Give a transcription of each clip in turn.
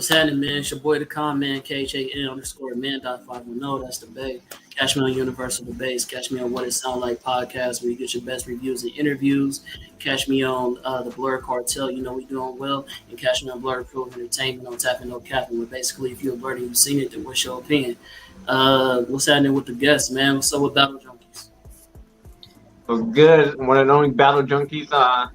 What's happening, man? It's your boy, the Con Man, KHAN underscore man dot 510. That's the Bay. Catch me on Universal Debates. Catch me on What It Sound Like podcast, where you get your best reviews and interviews. Catch me on the Blerd Cartel. You know we doing well. And catch me on Blerd Crew of Entertainment on Tapping No Capping. Where basically, if you're a Blerd and you've seen it, then what's your opinion? What's happening with the guests, man? What's up with Battle Junkies? Was good. One of the only battle junkies.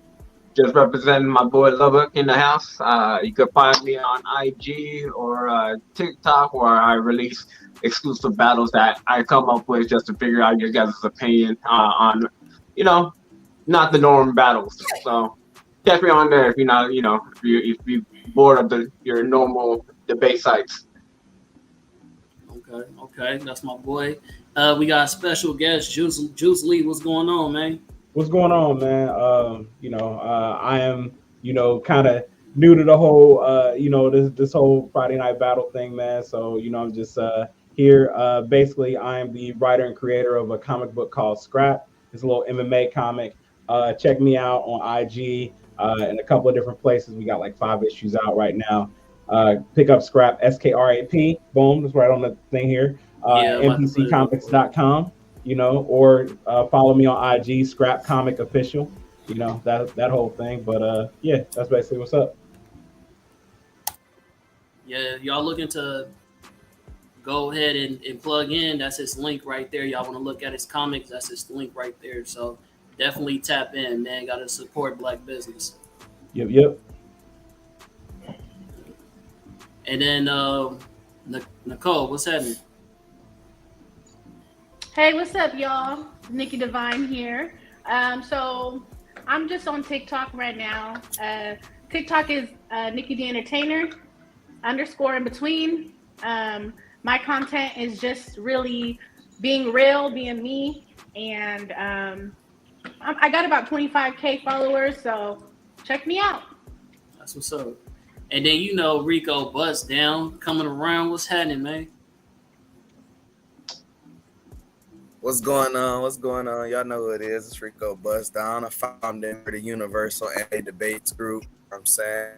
Just representing my boy Lubbock in the house. You could find me on IG or TikTok, where I release exclusive battles that I come up with just to figure out your guys' opinion on, you know, not the norm battles. So catch me on there if you're not, if you're bored of your normal debate sites. Okay, that's my boy. We got a special guest, Juice Lee. What's going on, man? What's going on, man? I am, kind of new to the whole, this whole Friday night battle thing, man. So, I'm just here. Basically, I am the writer and creator of a comic book called Scrap. It's a little MMA comic. Check me out on IG and a couple of different places. We got like 5 issues out right now. Pick up Scrap, SKRAP. Boom, that's right on the thing here. NPCcomics.com. Or follow me on IG, Scrap Comic Official. That whole thing. But yeah, that's basically what's up. Yeah, y'all looking to go ahead and plug in. That's his link right there. Y'all want to look at his comics, that's his link right there. So definitely tap in, man. Got to support Black business. Yep. And then Nicole, what's happening? Hey, what's up, y'all? Nikki Divine here. So I'm just on TikTok right now. TikTok is Nikki the Entertainer _ in between. My content is just really being real, being me, and I got about 25K followers, so check me out. That's what's up. And then Rico Bust Down coming around. What's happening, man? What's going on? Y'all know who it is. It's Rico Bust Down. I found in the Universal and Debates group. I'm saying,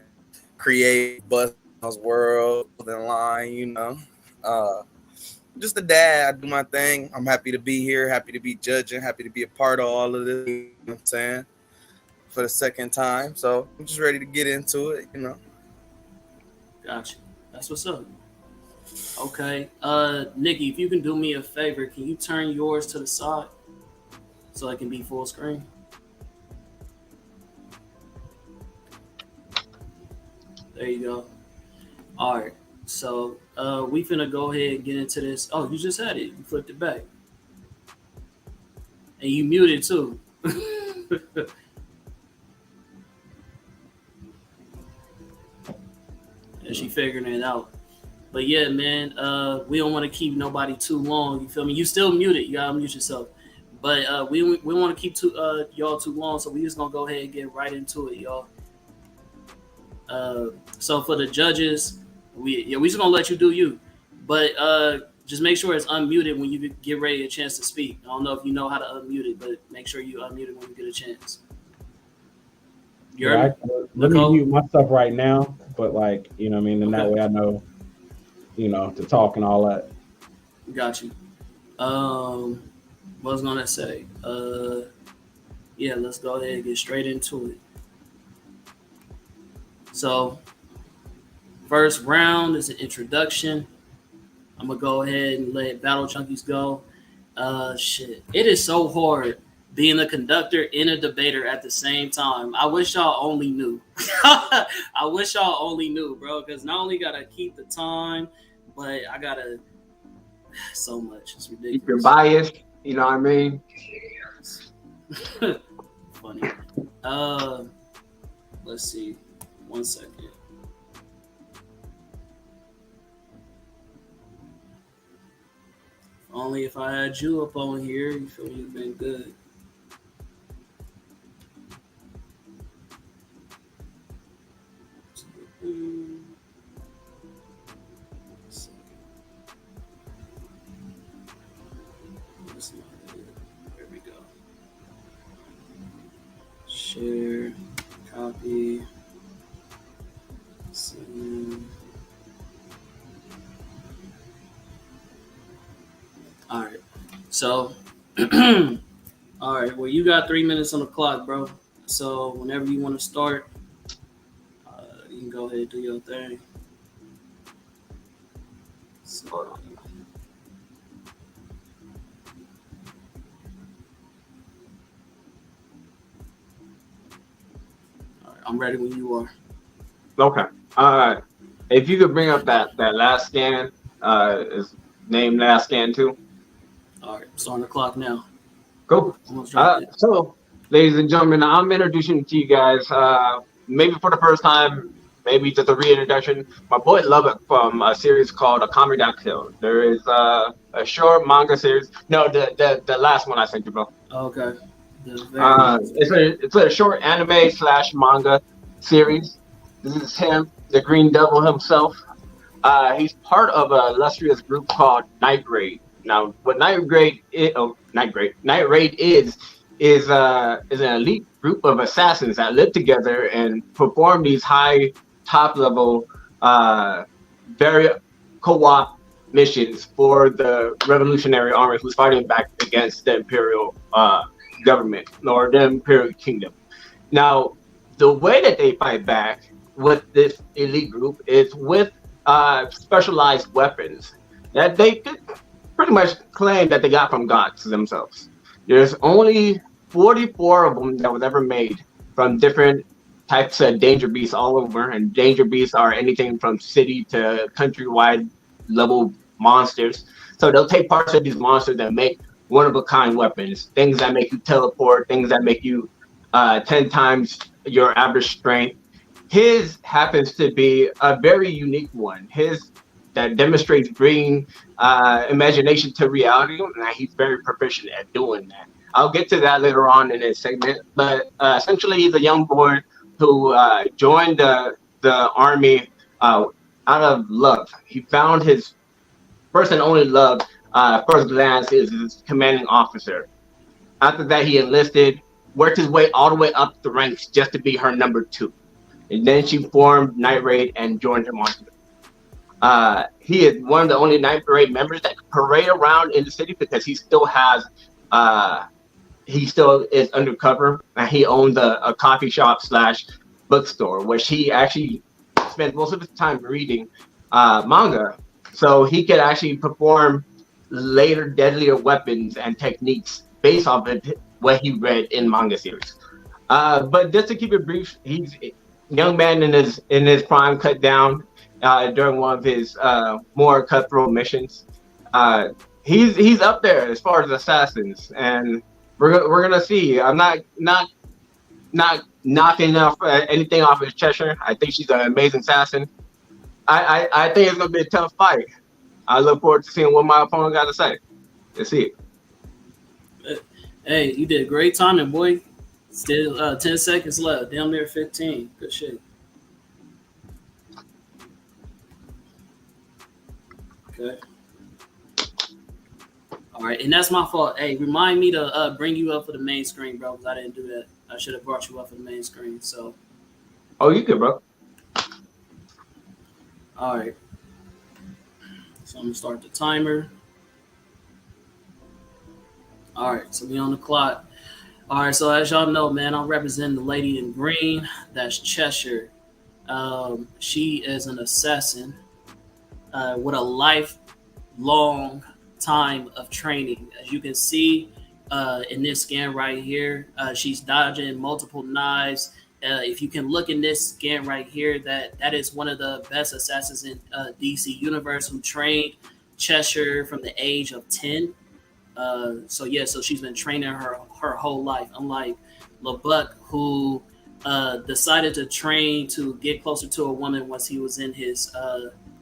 create Bust Down's world in line. Just a dad. I do my thing. I'm happy to be here. Happy to be judging. Happy to be a part of all of this. You know what I'm saying, for the second time. So I'm just ready to get into it. Gotcha. That's what's up. Okay, Nikki, if you can do me a favor, can you turn yours to the side so it can be full screen? There you go. All right, so we finna go ahead and get into this. Oh, you just had it. You flipped it back. And you muted too. And she figuring it out. But yeah, man, we don't want to keep nobody too long. You feel me? You still muted. You gotta mute yourself. But we want to keep y'all too long, so we just gonna go ahead and get right into it, y'all. So for the judges, we just gonna let you do you. But just make sure it's unmuted when you get ready a chance to speak. I don't know if you know how to unmute it, but make sure you unmute it when you get a chance. Let me mute my stuff right now, but and that way I know. To talk and all that. Got you. What was gonna say? Yeah, let's go ahead and get straight into it. So, first round is an introduction. I'm gonna go ahead and let Battle Junkies go. It is so hard being a conductor and a debater at the same time. I wish y'all only knew. I wish y'all only knew, bro, because not only gotta keep the time, but I gotta so much. It's ridiculous. If you're biased, you know what I mean? Funny. Let's see. 1 second. Only if I had you up on here, you feel me? You've been good. There we go. Share, copy, send. All right. So, all right. Well, you got 3 minutes on the clock, bro. So whenever you want to start, you can go ahead and do your thing. So, all right, I'm ready when you are. Okay. If you could bring up that last scan, is name last scan too. All right. Starting the clock now. Cool. Almost dropped it. So, ladies and gentlemen, I'm introducing to you guys, maybe for the first time, maybe just a reintroduction, my boy Lubbock from a series called Akame. There is a short manga series. No, the last one I sent you, bro. Okay. The very last. It's a short anime slash manga series. This is him, the Green Devil himself. He's part of an illustrious group called Night Raid. Now, what Night Raid is an elite group of assassins that live together and perform these high top level, very co-op missions for the Revolutionary Army who's fighting back against the Imperial government or the Imperial Kingdom. Now, the way that they fight back with this elite group is with specialized weapons that they could pretty much claim that they got from gods themselves. There's only 44 of them that was ever made from different types of danger beasts all over, and danger beasts are anything from city to countrywide level monsters. So they'll take parts of these monsters and make one of a kind weapons, things that make you teleport, things that make you 10 times your average strength. His happens to be a very unique one. His that demonstrates bringing imagination to reality, and he's very proficient at doing that. I'll get to that later on in this segment, but essentially he's a young boy who joined the army out of love. He found his first and only love, first glance, is his commanding officer. After that, he enlisted, worked his way all the way up the ranks just to be her number 2. And then she formed Night Raid and joined him on. He is one of the only Night Raid members that can parade around in the city because he still is undercover, and he owns a coffee shop slash bookstore, which he actually spends most of his time reading manga, so he could actually perform later deadlier weapons and techniques based off of what he read in manga series. But just to keep it brief, he's a young man in his prime, cut down during one of his more cutthroat missions. He's up there as far as assassins, and we're gonna see. I'm not knocking off anything off his Cheshire. I think she's an amazing assassin. I think it's gonna be a tough fight. I look forward to seeing what my opponent got to say. Let's see it. Hey, you did great timing, boy. Still 10 seconds left. Down there 15. Good shit. Okay. All right, and that's my fault. Hey, remind me to bring you up for the main screen, bro, because I didn't do that. I should have brought you up for the main screen. So. Oh, you good, bro. All right. So I'm gonna start the timer. All right, so we on the clock. All right, so as y'all know, man, I'm representing the lady in green. That's Cheshire. She is an assassin with a lifelong time of training. As you can see in this scan right here, she's dodging multiple knives. If you can look in this scan right here, that is one of the best assassins in DC Universe who trained Cheshire from the age of 10. So she's been training her whole life. Unlike Lubbock, who decided to train to get closer to a woman once he was in his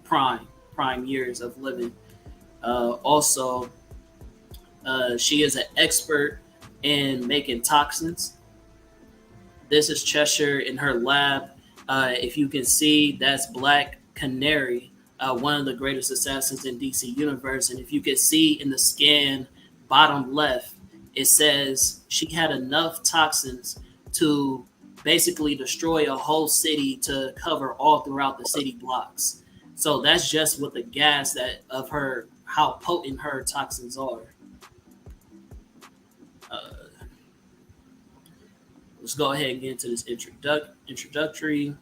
prime years of living. Also, she is an expert in making toxins. This is Cheshire in her lab. If you can see, that's Black Canary, one of the greatest assassins in DC Universe. And if you can see in the scan, bottom left, it says she had enough toxins to basically destroy a whole city to cover all throughout the city blocks. So that's just with the gas that of her, how potent her toxins are. Uh, let's go ahead and get into this introductory.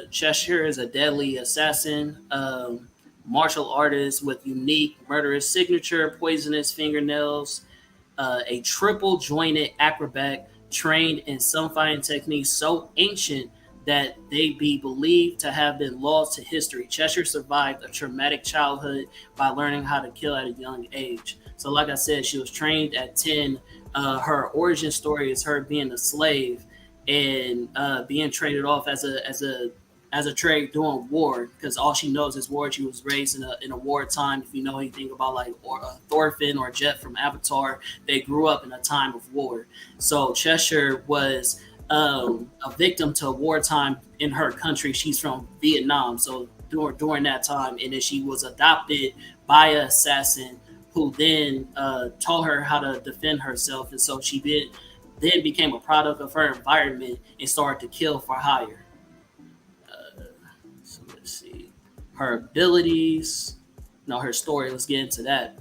Cheshire is a deadly assassin, martial artist with unique murderous signature, poisonous fingernails, a triple jointed acrobat trained in some fighting techniques so ancient that they be believed to have been lost to history. Cheshire survived a traumatic childhood by learning how to kill at a young age. So, like I said, she was trained at 10. Her origin story is her being a slave and being traded off as a trade during war, because all she knows is war. She was raised in a wartime. If you know anything about like Thorfinn or Jet from Avatar, they grew up in a time of war. So Cheshire was a victim to wartime in her country. She's from Vietnam, so during that time, and then she was adopted by an assassin who then taught her how to defend herself, and so then became a product of her environment and started to kill for hire. So let's see her abilities. No, her story. Let's get into that.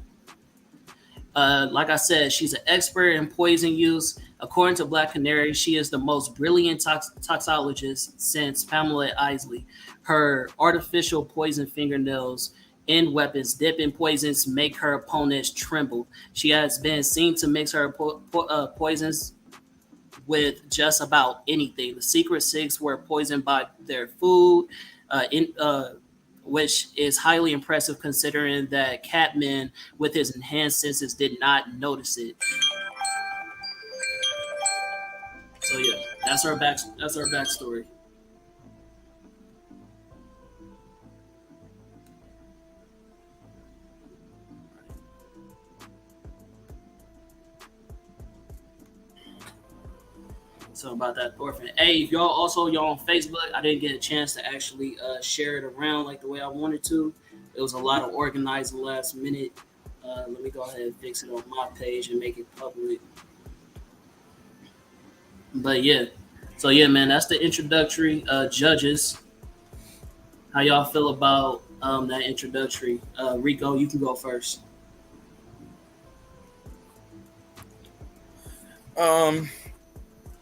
Like I said, she's an expert in poison use. According to Black Canary, she is the most brilliant toxologist since Pamela Isley. Her artificial poison fingernails and weapons dipped in poisons make her opponents tremble. She has been seen to mix her poisons with just about anything. The Secret Six were poisoned by their food, which is highly impressive considering that Catman, with his enhanced senses, did not notice it. So yeah, that's her backstory. So about that Thorfinn. Hey, if y'all on Facebook, I didn't get a chance to actually share it around like the way I wanted to. It was a lot of organizing last minute. Let me go ahead and fix it on my page and make it public. But yeah, so yeah, man, that's the introductory. Judges, how y'all feel about that introductory? Rico, you can go first.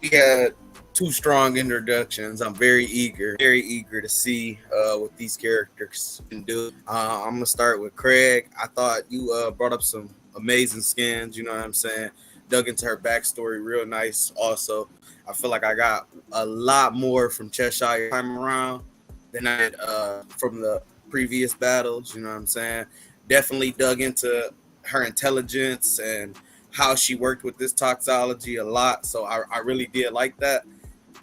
We had two strong introductions. I'm very eager to see what these characters can do. I'm gonna start with Craig. I thought you brought up some amazing skins. You know what I'm saying? Dug into her backstory real nice. Also, I feel like I got a lot more from Cheshire time around than I did from the previous battles. You know what I'm saying? Definitely dug into her intelligence and how she worked with this toxology a lot. So I really did like that.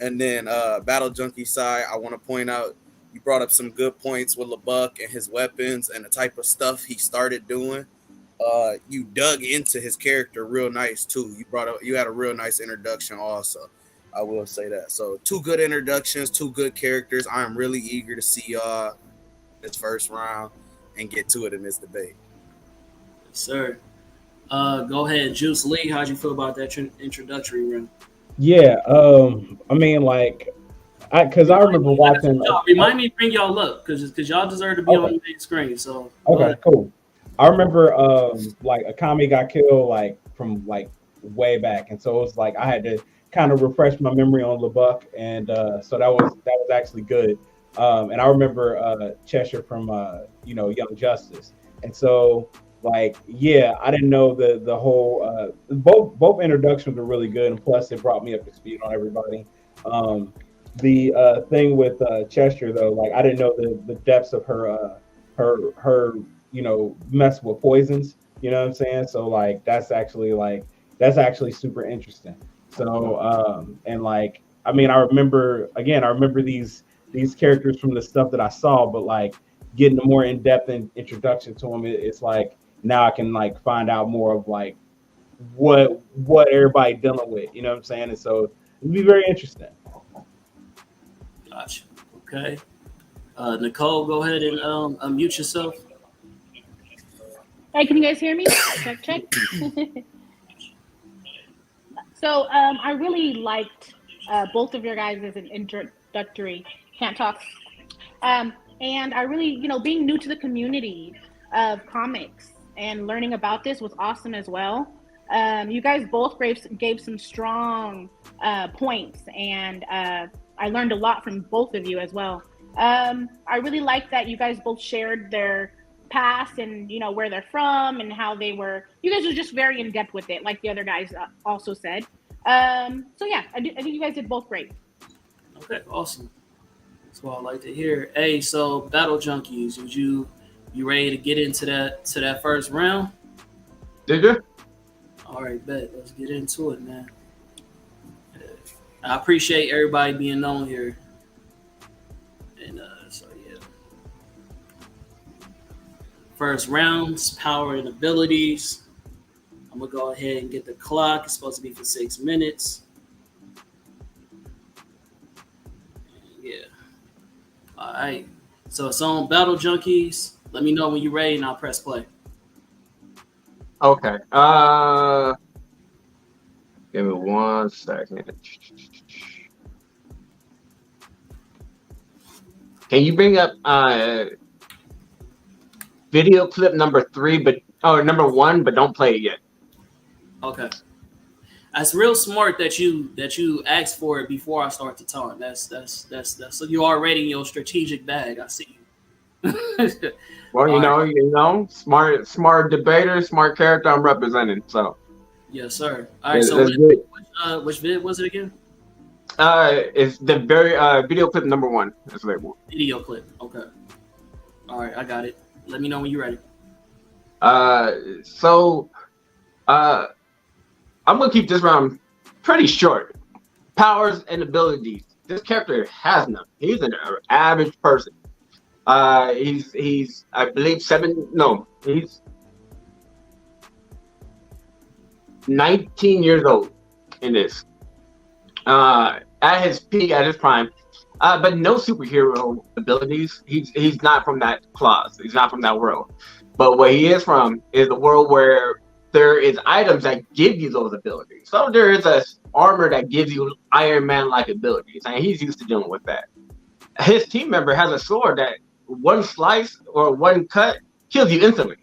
And then Battle Junkie side, I want to point out, you brought up some good points with Lubbock and his weapons and the type of stuff he started doing. You dug into his character real nice too. You had a real nice introduction also. I will say that. So 2 good introductions, 2 good characters. I am really eager to see y'all this first round and get to it in this debate. Yes, sir. Go ahead, Juice Lee. How'd you feel about that introductory round? Yeah, I mean, like, because I remember watching. Remind me to bring y'all up because y'all deserve to be on the big screen. So okay, cool. I remember like Akame got killed like from like way back, and so it was like I had to kind of refresh my memory on Lubbock, and so that was actually good. And I remember Cheshire from Young Justice, and so like yeah, I didn't know the whole both introductions were really good, and plus it brought me up to speed on everybody. The thing with Cheshire though, like I didn't know the depths of her mess with poisons. You know what I'm saying? So like that's actually super interesting. So and like I mean I remember these characters from the stuff that I saw, but like getting a more in-depth introduction to them, it's like now I can like find out more of like what everybody dealing with. You know what I'm saying? And so it'll be very interesting. Gotcha. Okay. Nicole, go ahead and unmute yourself. Hey, can you guys hear me? Check. So I really liked both of your guys' introductory can't talk. And I really, being new to the community of comics and learning about this was awesome as well. You guys both gave some strong points, and I learned a lot from both of you as well. I really like that you guys both shared their past and where they're from and how they were. You guys were just very in depth with it, like the other guys also said. So yeah, I think you guys did both great. Okay, awesome. That's what I like to hear. Hey, so Battle Junkies, you ready to get into that first round? Did you? All right, bet. Let's get into it, man. I appreciate everybody being on here. And so yeah. First rounds, power and abilities. I'm gonna go ahead and get the clock. It's supposed to be for 6 minutes. Yeah. All right. So it's on Battle Junkies. Let me know when you're ready and I'll press play. Okay. Give me 1 second. Can you bring up video clip number 3, number 1, but don't play it yet? Okay. That's real smart that you asked for it before I start to talk. That's so you're already in your strategic bag. I see you. Well, you know, smart debater, smart character I'm representing. So yes, sir. All right. So which vid was it again? It's the very video clip number 1. That's labeled. Video clip. Okay. All right, I got it. Let me know when you're ready. I'm gonna keep this round pretty short. Powers and abilities. This character has none. He's an average person. He's I believe he's 19 years old in this. At his peak, at his prime, but no superhero abilities. He's not from that class. He's not from that world. But what he is from is a world where there is items that give you those abilities. So there is a armor that gives you Iron Man-like abilities, and he's used to dealing with that. His team member has a sword that one slice or one cut kills you instantly.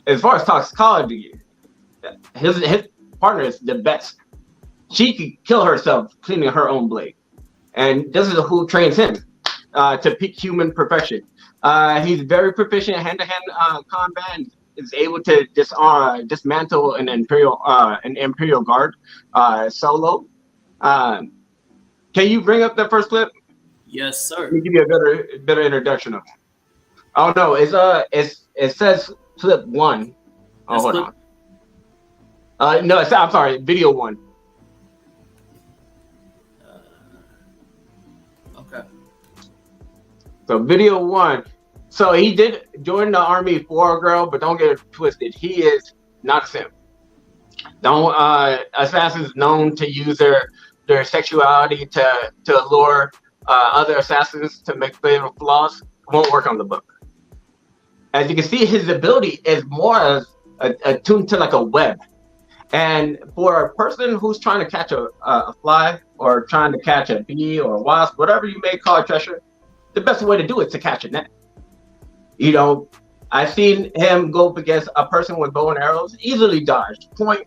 As far as toxicology, his partner is the best. She could kill herself cleaning her own blade. And this is who trains him to peak human perfection. He's very proficient in hand-to-hand combat and is able to dismantle an Imperial Guard solo. Can you bring up the first clip? Yes, sir. Let me give you a better introduction of it. Oh no, it says clip 1. Oh, hold on. No, I'm sorry, video 1. Okay. So video 1. So he did join the army for a girl, but don't get it twisted. He is not a simp. Assassins known to use their sexuality to allure other assassins to make fatal flaws won't work on the book. As you can see, his ability is more attuned to like a web. And for a person who's trying to catch a fly or trying to catch a bee or a wasp, whatever you may call it, Cheshire, the best way to do it is to catch a net. I've seen him go up against a person with bow and arrows, easily dodged. Point.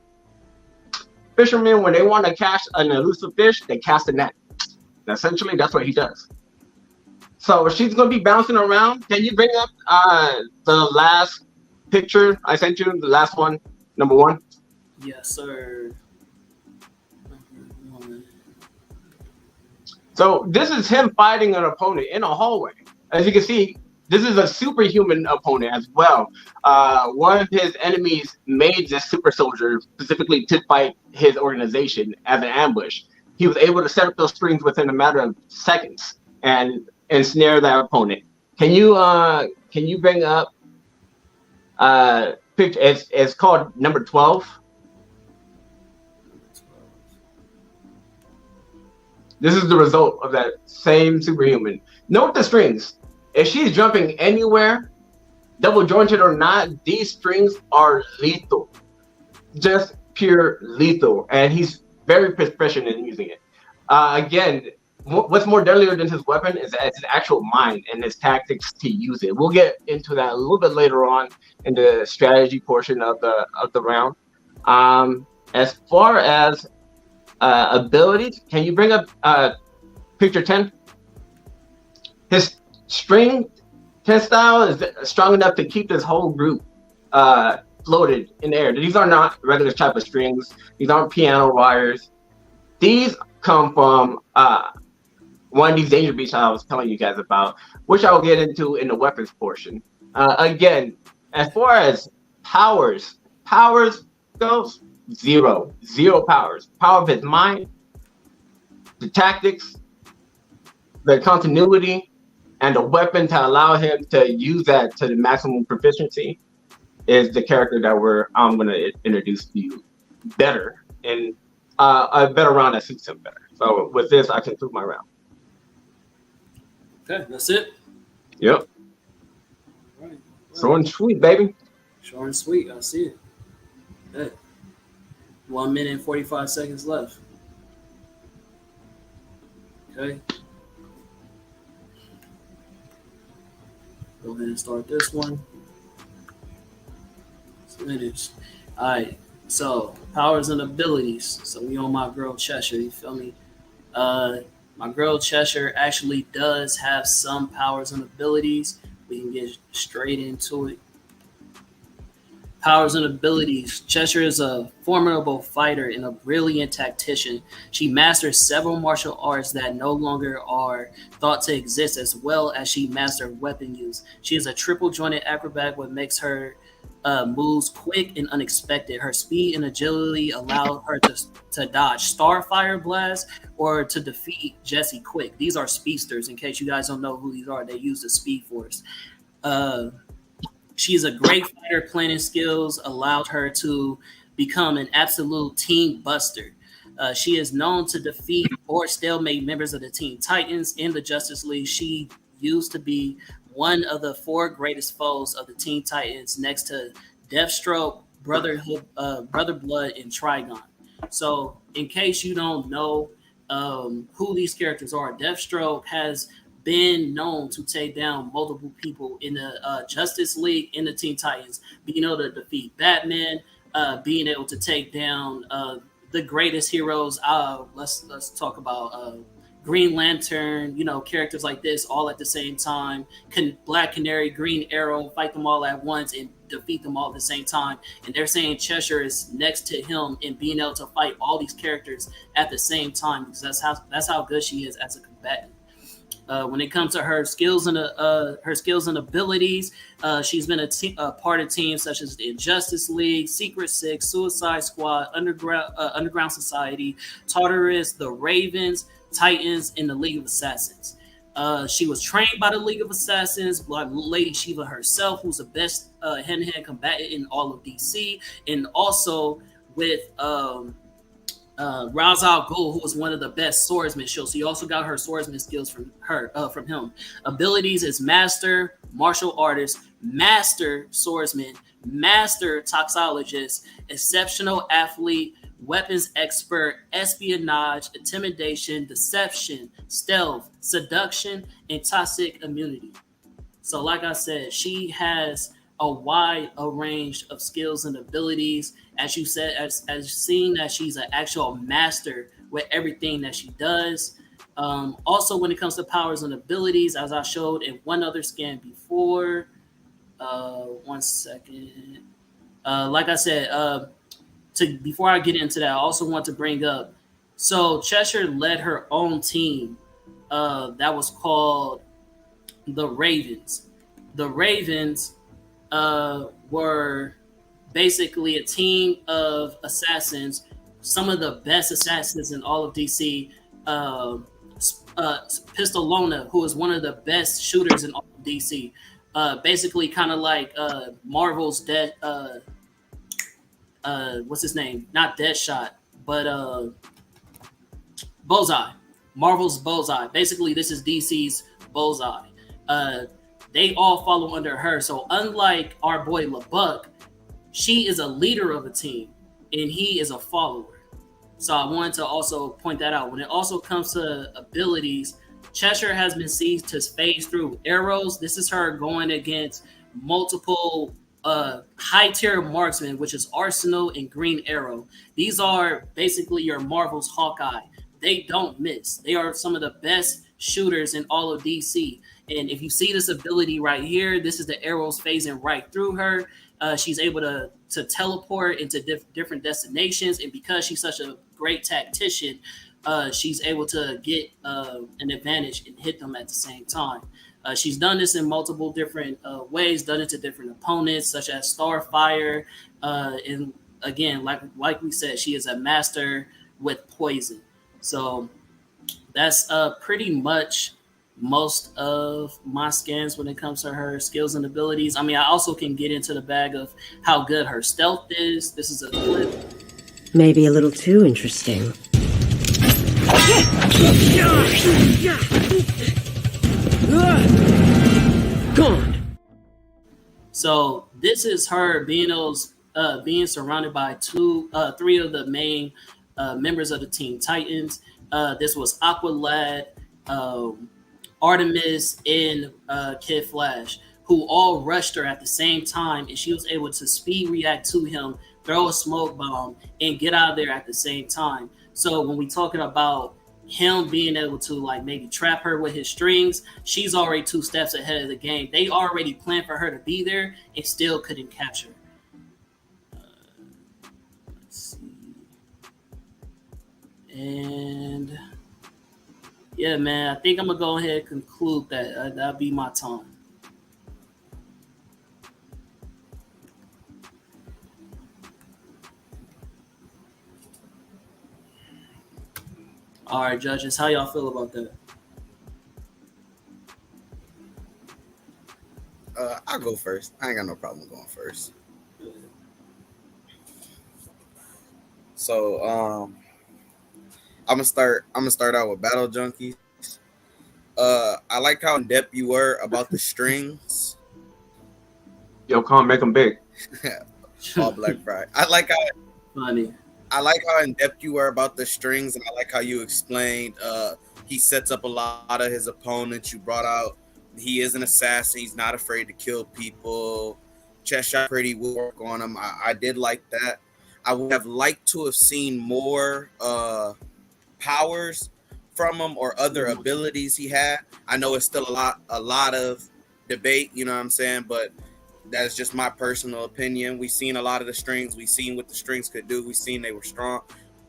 Fishermen, when they want to catch an elusive fish, they cast a net. And essentially, that's what he does. So she's going to be bouncing around. Can you bring up the last picture I sent you, the last one, number 1? Yes, sir. So this is him fighting an opponent in a hallway. As you can see, this is a superhuman opponent as well. One of his enemies made this super soldier specifically to fight his organization as an ambush. He was able to set up those strings within a matter of seconds and ensnare that opponent. Can you bring up picture? It's called number 12. This is the result of that same superhuman. Note the strings. If she's jumping anywhere, double jointed or not, these strings are lethal. Just pure lethal. And he's very proficient in using it. Again, what's more deadlier than his weapon is his actual mind and his tactics to use it. We'll get into that a little bit later on in the strategy portion of the round. As far as abilities, can you bring up picture 10? His string style is strong enough to keep this whole group floated in the air. These are not regular type of strings. These aren't piano wires. These come from one of these danger beats I was telling you guys about, which I'll get into in the weapons portion. Again, as far as powers goes, zero powers. Power of his mind, the tactics, the continuity, and the weapon to allow him to use that to the maximum proficiency is the character that I'm going to introduce to you better, and a better round that suits him better. So with this, I conclude my round. Okay, that's it. Yep. All right. Short and sweet, baby. Short and sweet. I see it. Okay. 1 minute and 45 seconds left. Okay. Go ahead and start this one. Finish. All right. So powers and abilities. So we on my girl Cheshire. You feel me? My girl Cheshire actually does have some powers and abilities. We can get straight into it. Powers and abilities. Cheshire is a formidable fighter and a brilliant tactician. She masters several martial arts that no longer are thought to exist, as well as she mastered weapon use. She is a triple-jointed acrobat, what makes her moves quick and unexpected. Her speed and agility allow her to dodge Starfire Blast or to defeat Jesse quick. These are speedsters, in case you guys don't know who these are. They use the Speed Force. She's a great fighter. Planning skills allowed her to become an absolute team buster. She is known to defeat or stalemate members of the Teen Titans in the Justice League. She used to be one of the 4 greatest foes of the Teen Titans, next to Deathstroke, Brother Blood, and Trigon. So, in case you don't know who these characters are, Deathstroke has been known to take down multiple people in the Justice League, in the Teen Titans, being able to defeat Batman, being able to take down the greatest heroes. Let's talk about Green Lantern, characters like this all at the same time. Black Canary, Green Arrow, fight them all at once and defeat them all at the same time. And they're saying Cheshire is next to him in being able to fight all these characters at the same time, because that's how good she is as a combatant. When it comes to her skills and abilities, she's been a part of teams such as the Injustice League, Secret Six, Suicide Squad, Underground Society, Tartarus, the Ravens, Titans, and the League of Assassins. She was trained by the League of Assassins by Lady Shiva herself, who's the best hand-to-hand combatant in all of DC, and also with Ra's al Ghul, who was one of the best swordsmen. So she also got her swordsman skills from him. Abilities is master martial artist, master swordsman, master toxologist, exceptional athlete, weapons expert, espionage, intimidation, deception, stealth, seduction, and toxic immunity. So like I said, she has a wide range of skills and abilities. As you said, as seeing that she's an actual master with everything that she does. Also, when it comes to powers and abilities, as I showed in one other scan before, 1 second. Like I said, before I get into that, I also want to bring up, so Cheshire led her own team that was called the Ravens. The Ravens were basically a team of assassins, some of the best assassins in all of DC. Pistolona, who is one of the best shooters in all of DC, basically kind of like Marvel's what's his name? Not Deadshot, but Bullseye. Marvel's Bullseye. Basically, this is DC's Bullseye. They all follow under her. So unlike our boy Lubbock, she is a leader of a team, and he is a follower. So I wanted to also point that out. When it also comes to abilities, Cheshire has been seen to phase through arrows. This is her going against multiple high tier marksmen, which is Arsenal and Green Arrow. These are basically your Marvel's Hawkeye. They don't miss. They are some of the best shooters in all of DC. And if you see this ability right here, this is the arrows phasing right through her. She's able to teleport into different destinations, and because she's such a great tactician, she's able to get an advantage and hit them at the same time. She's done this in multiple different ways, done it to different opponents, such as Starfire. And again, like we said, she is a master with poison. So that's pretty much most of my scans when it comes to her skills and abilities. I mean, I also can get into the bag of how good her stealth is. This is a clip. Maybe a little too interesting. Gone. So this is her being surrounded by three of the main members of the Teen Titans. This was Aqualad, Artemis, and Kid Flash, who all rushed her at the same time, and she was able to speed react to him, throw a smoke bomb, and get out of there at the same time. So when we talking about him being able to like maybe trap her with his strings, she's already 2 steps ahead of the game. They already planned for her to be there and still couldn't catch her. Let's see. And yeah, man, I think I'm gonna go ahead and conclude that. That'll be my time. All right, judges, how y'all feel about that? I'll go first. I ain't got no problem going first. So I'm gonna start out with Battle Junkies. I like how in depth you were about the strings. Yo, come on, make them big. All Black Friday. I like how in depth you were about the strings, and I like how you explained he sets up a lot of his opponents. You brought out he is an assassin. He's not afraid to kill people. Cheshire pretty work on him. I did like that. I would have liked to have seen more powers from him or other abilities he had. I know it's still a lot of debate, you know what I'm saying, but that's just my personal opinion. We've seen a lot of the strings. We've seen what the strings could do. We've seen they were strong.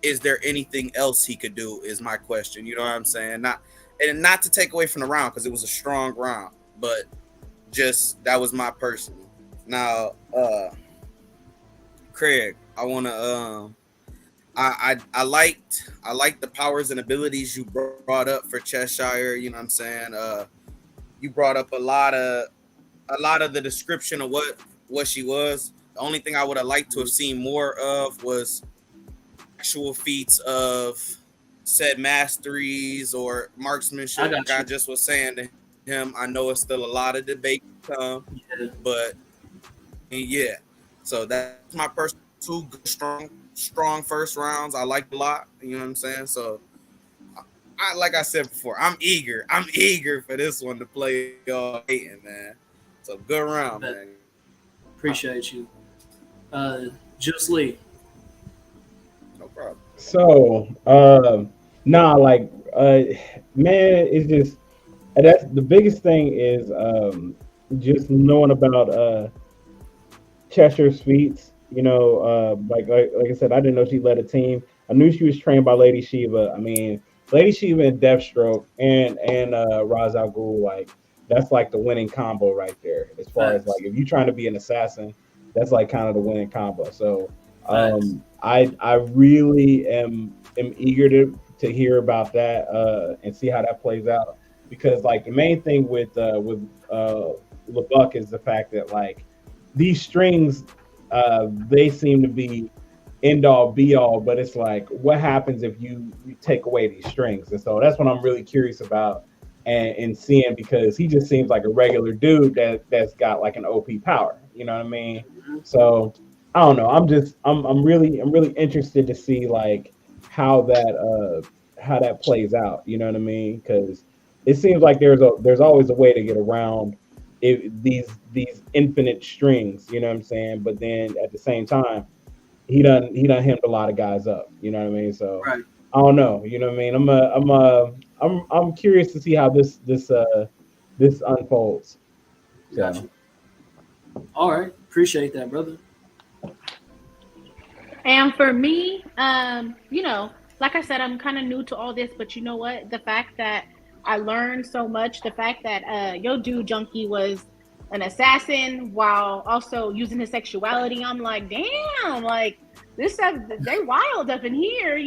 Is there anything else he could do is my question. You know what I'm saying? Not to take away from the round because it was a strong round, but just that was my personal. Now, Craig, I want to I liked the powers and abilities you brought up for Cheshire. You know what I'm saying? You brought up a lot of the description of what she was. The only thing I would have liked to have seen more of was actual feats of said masteries or marksmanship. Like I just was saying to him, I know it's still a lot of debate to come, but yeah. So that's my personal 2 good, strong first rounds. I liked a lot. You know what I'm saying? So I like I said before, I'm eager for this one to play y'all hating, man. So good round, man. Appreciate you. Juice Lee. No problem. So, man, it's just that's the biggest thing is just knowing about Cheshire's feats. You know, like I said, I didn't know she led a team. I knew she was trained by Lady Shiva. I mean, Lady Shiva and Deathstroke and Ra's al Ghul, like that's like the winning combo right there. As far as like if you're trying to be an assassin, that's like kind of the winning combo. So I really am eager to hear about that and see how that plays out, because like the main thing with Lubbock is the fact that like these strings they seem to be end all be all, but it's like what happens if you take away these strings? And so that's what I'm really curious about and seeing, because he just seems like a regular dude that's got like an OP power, you know what I mean? So I don't know. I'm really interested to see like how that plays out. You know what I mean? Because it seems like there's always a way to get around these infinite strings. You know what I'm saying? But then at the same time, he done hemmed a lot of guys up. You know what I mean? So Right. I don't know. You know what I mean? I'm curious to see how this unfolds. So. Gotcha. All right. Appreciate that, brother. And for me, like I said, I'm kind of new to all this, but you know what? The fact that I learned so much, the fact that your dude Junkie was an assassin while also using his sexuality, I'm like, damn, like this stuff, they wild up in here,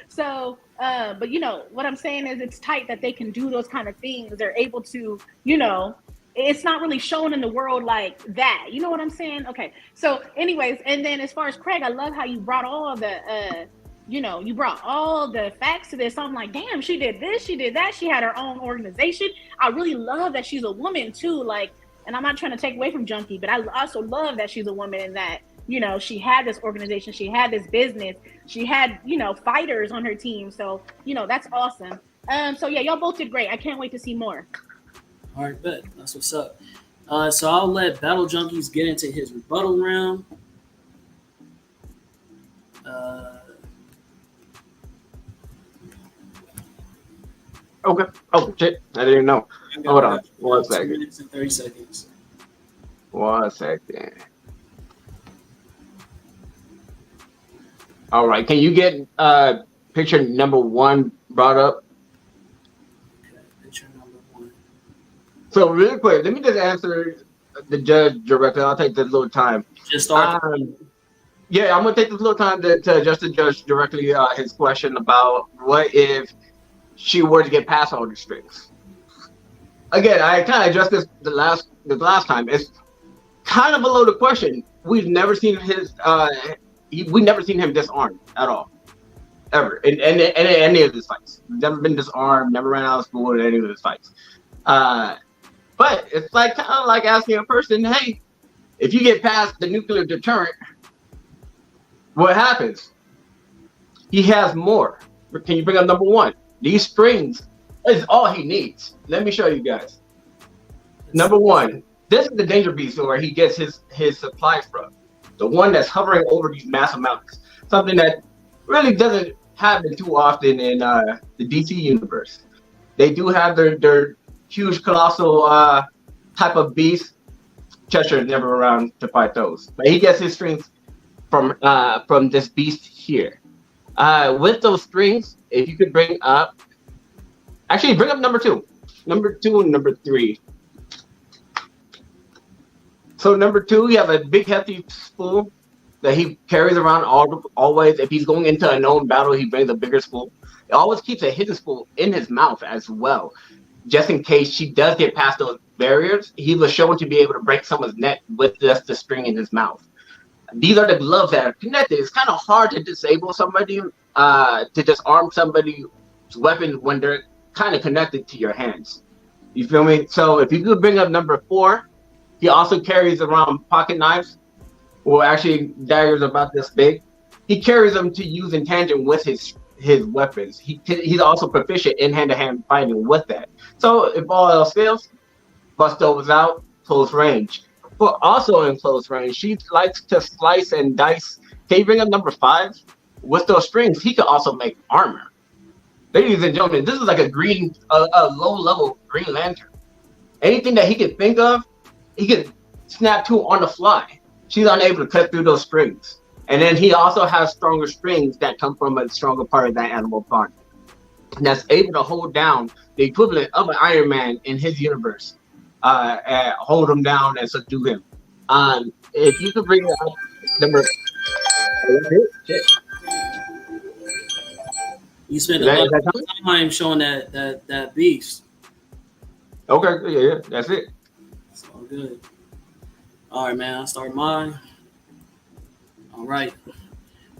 So, but what I'm saying is it's tight that they can do those kind of things. They're able to, it's not really shown in the world like that. You know what I'm saying? Okay. So anyways, and then as far as Craig, I love how you brought all the, you brought all the facts to this. I'm like, damn, she did this, she did that. She had her own organization. I really love that she's a woman too. Like, and I'm not trying to take away from Junkie, but I also love that she's a woman in that, she had this organization, she had this business, she had, fighters on her team. So, that's awesome. So yeah, y'all both did great. I can't wait to see more. All right, bet. That's what's up. So I'll let Battle Junkies get into his rebuttal round. Okay. Oh shit! I didn't know. Hold on. 1 second. 2 minutes and 30 seconds. 1 second. All right. Can you get picture number 1 brought up? Okay, picture number 1. So really quick, let me just answer the judge directly. I'll take this little time. Just start. Yeah, I'm gonna take this little time to address the judge directly his question about what if she were to get past all the strings. Again, I kind of addressed this the last time. It's kind of a loaded question. We've never seen we've never seen him disarmed at all, ever in any of his fights. Never been disarmed. Never ran out of school in any of his fights. But it's like kind of like asking a person, hey, if you get past the nuclear deterrent, what happens? He has more. Can you bring up number 1? These springs is all he needs. Let me show you guys. Number 1, this is the danger beast where he gets his supplies from. The one that's hovering over these massive mountains. Something that really doesn't happen too often in the DC universe. They do have their huge, colossal type of beast. Cheshire is never around to fight those. But he gets his strings from this beast here. With those strings, if you could bring up number 2 and number 3. So number 2, you have a big hefty spool that he carries around always. If he's going into a known battle, he brings a bigger spool. It always keeps a hidden spool in his mouth as well, just in case she does get past those barriers. He was shown to be able to break someone's neck with just the string in his mouth. These are the gloves that are connected. It's kind of hard to disable somebody, to disarm somebody's weapon when they're kind of connected to your hands. You feel me? So if you could bring up number 4, he also carries around pocket knives, or actually daggers about this big. He carries them to use in tandem with his weapons. He's also proficient in hand-to-hand fighting with that. So if all else fails, Busto was out, close range. But also in close range, she likes to slice and dice. Can you bring up number 5? With those strings, he could also make armor. Ladies and gentlemen, this is like a low-level Green Lantern. Anything that he could think of, he could snap to on the fly. She's unable to cut through those strings. And then he also has stronger strings that come from a stronger part of that animal body. And that's able to hold down the equivalent of an Iron Man in his universe. Hold him down and subdue him. If you could bring up number... You spent a lot of time showing that beast. Okay, yeah, that's it. It's all good. All right, man. I'll start mine. All right.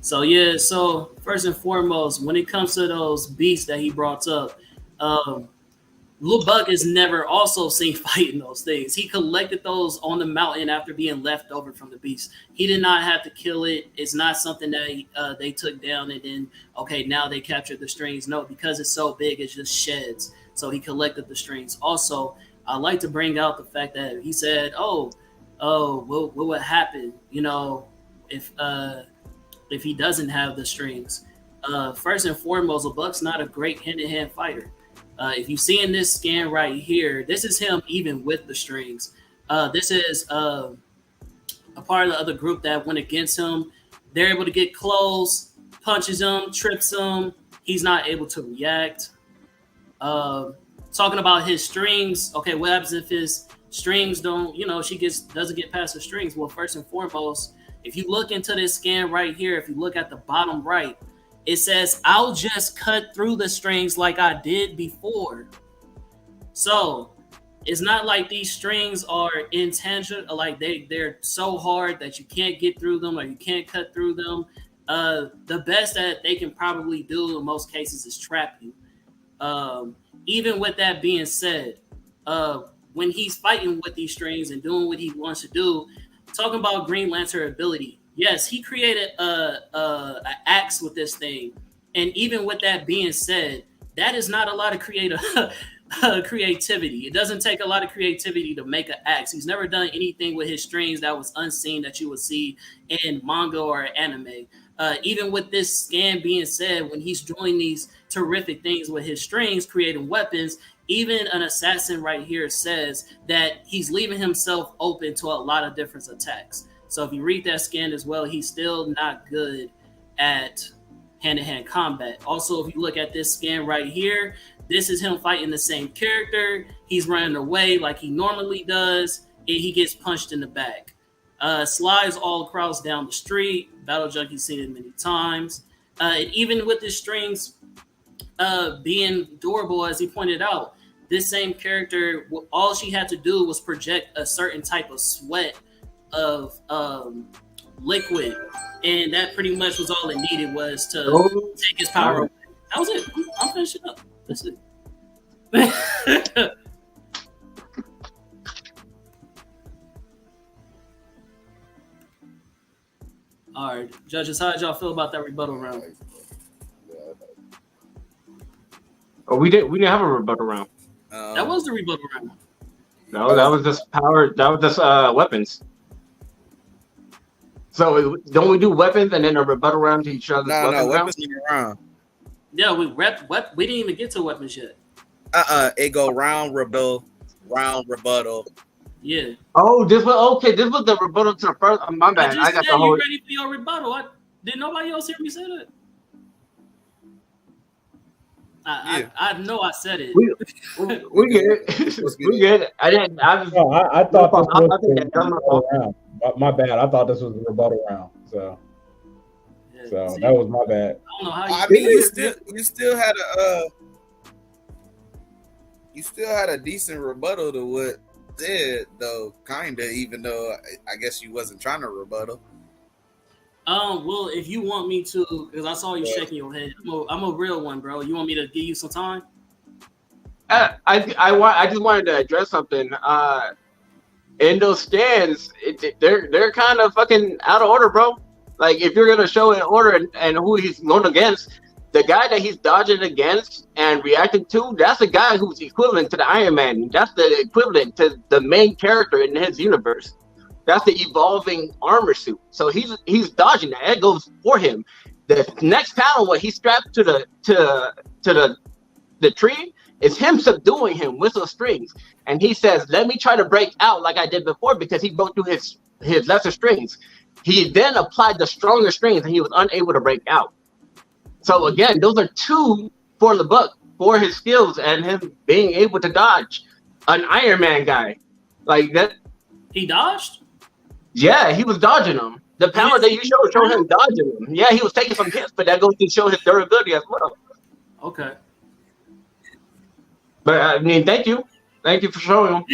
So first and foremost, when it comes to those beasts that he brought up, Lubbock is never also seen fighting those things. He collected those on the mountain after being left over from the beast. He did not have to kill it. It's not something that they took down and then, okay, now they captured the strings. No, because it's so big, it just sheds. So he collected the strings. Also, I like to bring out the fact that he said, what would happen, if he doesn't have the strings? First and foremost, Lubbock's not a great hand-to-hand fighter. If you see in this scan right here, this is him even with the strings. This is a part of the other group that went against him. They're able to get close, punches him, trips him. He's not able to react. Talking about his strings. Okay, what happens if his strings don't, doesn't get past the strings? Well, first and foremost, if you look into this scan right here, if you look at the bottom right, it says, I'll just cut through the strings like I did before. So it's not like these strings are intangible, like they're so hard that you can't get through them or you can't cut through them. The best that they can probably do in most cases is trap you. Even with that being said, when he's fighting with these strings and doing what he wants to do, talking about Green Lantern ability, yes, he created an axe with this thing. And even with that being said, that is not a lot of creativity. It doesn't take a lot of creativity to make an axe. He's never done anything with his strings that was unseen that you would see in manga or anime. Even with this scan being said, when he's doing these terrific things with his strings, creating weapons, even an assassin right here says that he's leaving himself open to a lot of different attacks. So if you read that scan as well, he's still not good at hand-to-hand combat. Also, if you look at this scan right here, this is him fighting the same character. He's running away like he normally does, and he gets punched in the back. Slides all across down the street. Battle Junkie's seen it many times. And even with his strings being durable, as he pointed out, this same character, all she had to do was project a certain type of sweat of liquid, and that pretty much was all it needed was to take his power away. That was it. I'm finishing up. That's it. All right, judges, how did y'all feel about that rebuttal round? Oh, we didn't have a rebuttal round. That was the rebuttal round. No, that was just power. That was just weapons. So don't we do weapons and then a rebuttal round to each other's weapons round? Yeah, we didn't even get to weapons yet. It go round rebuttal. Yeah. Oh, this was okay. This was the rebuttal to the first. My bad. I got the whole. You ready for your rebuttal? Did nobody else hear me say that? I know I said it. We get it. We get it. I didn't. I thought this was the rebuttal round. My bad. I thought this was the rebuttal round. So that was my bad. I don't know how you. I mean, you still had a decent rebuttal to what said though, kinda. Even though I guess you wasn't trying to rebuttal. Well, if you want me to, because I saw you shaking your head. I'm a real one, bro. You want me to give you some time? I just wanted to address something. In those stands, they're kind of fucking out of order, bro. Like if you're gonna show an order and who he's going against, the guy that he's dodging against and reacting to, that's a guy who's equivalent to the Iron Man. That's the equivalent to the main character in his universe. That's the evolving armor suit. So he's dodging that. It goes for him. The next panel where he's strapped to the tree is him subduing him with those strings. And he says, let me try to break out like I did before, because he broke through his lesser strings. He then applied the stronger strings and he was unable to break out. So again, those are two for the book, for his skills and him being able to dodge an Iron Man guy. Like that. He dodged? Yeah, he was dodging them. The power that you showed him dodging them. Yeah, he was taking some hits, but that goes to show his durability as well. Okay. But I mean, thank you. Thank you for showing him.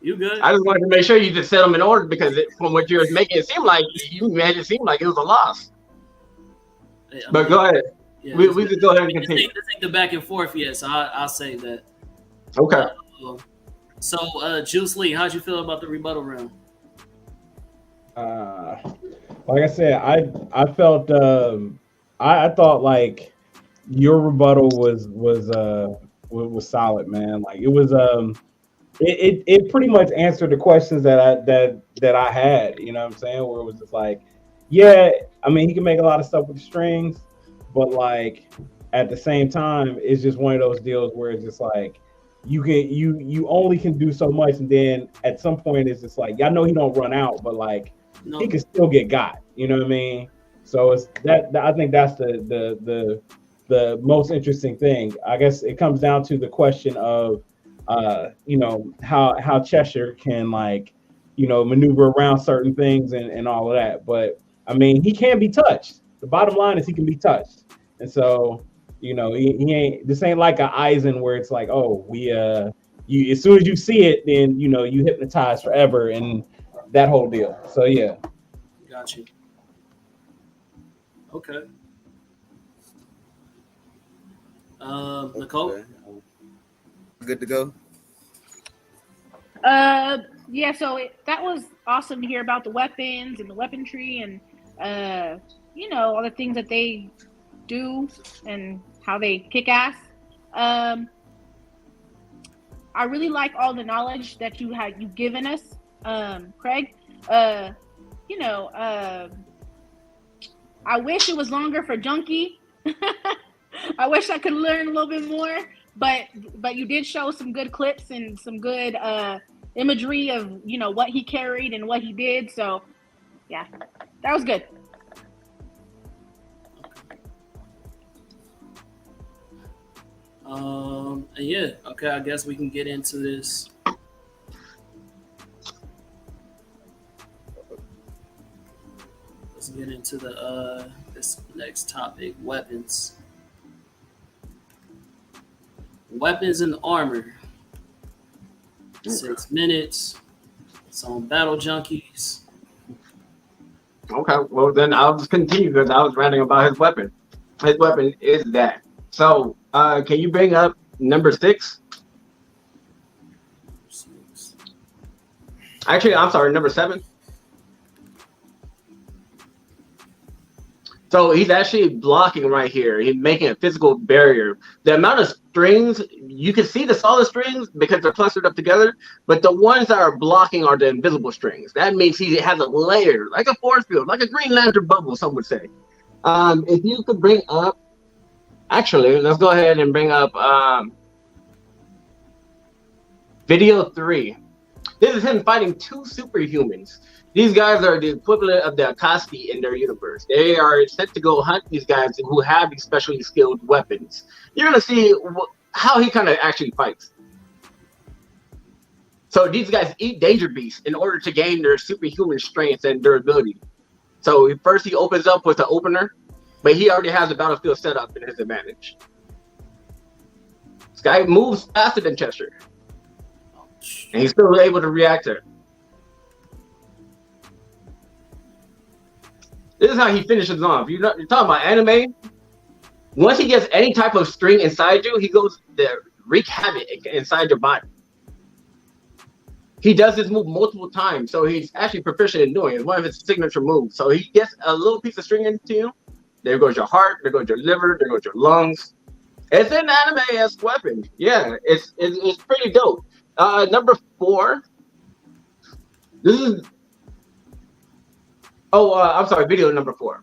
You good? I just wanted to make sure you just set them in order, because from what you were making it seem like, you made it seem like it was a loss. Yeah, but go ahead. Yeah, we could go ahead and continue. This ain't the back and forth yet, so I'll say that. Okay. So, Juice Lee, how'd you feel about the rebuttal round? Like I said, I felt I thought like your rebuttal was solid, man. Like it was it pretty much answered the questions that I had, you know what I'm saying? Where it was just like, yeah, I mean he can make a lot of stuff with the strings, but like at the same time, it's just one of those deals where it's just like you only can do so much, and then at some point it's just like, I know he don't run out, but like he can still get got, you know what I mean? So it's that I think that's the most interesting thing. I guess it comes down to the question of you know, how Cheshire can like, you know, maneuver around certain things and all of that. But I mean, he can be touched. The bottom line is he can be touched. And so, you know, he ain't, this ain't like a Eisen where it's like, oh, you as soon as you see it, then you know you hypnotize forever and that whole deal. So yeah. Got you. Okay. Nicole? Okay. Good to go. Yeah, so that was awesome to hear about the weapons and the weaponry and you know, all the things that they do and how they kick ass. I really like all the knowledge that you've given us, Craig. You know, I wish it was longer for Junkie. I wish I could learn a little bit more, but you did show some good clips and some good imagery of, you know, what he carried and what he did. So yeah, that was good. Yeah, okay, I guess we can get into this. Let's get into the this next topic, weapons. Weapons and armor. 6 minutes. It's on Battle Junkies. Okay, well then I'll just continue because I was ranting about his weapon. His weapon is that. So, can you bring up number 6? Actually, I'm sorry, number 7. So he's actually blocking right here. He's making a physical barrier. The amount of strings, you can see the solid strings because they're clustered up together, but the ones that are blocking are the invisible strings. That means he has a layer, like a force field, like a Green Lantern bubble, some would say. If you could bring up, actually, let's go ahead and bring up video 3. This is him fighting 2 superhumans. These guys are the equivalent of the Akame in their universe. They are set to go hunt these guys who have these specially skilled weapons. You're going to see how he kind of actually fights. So these guys eat danger beasts in order to gain their superhuman strength and durability. So first he opens up with an opener, but he already has the battlefield set up in his advantage. This guy moves faster than Cheshire, and he's still able to react to it. This is how he finishes off. You're talking about anime. Once he gets any type of string inside you, he goes to wreak havoc inside your body. He does this move multiple times, so he's actually proficient in doing it. It's one of his signature moves. So he gets a little piece of string into you. There goes your heart. There goes your liver. There goes your lungs. It's an anime-esque weapon. Yeah, it's pretty dope. Number 4. This is. Oh, I'm sorry. Video number 4.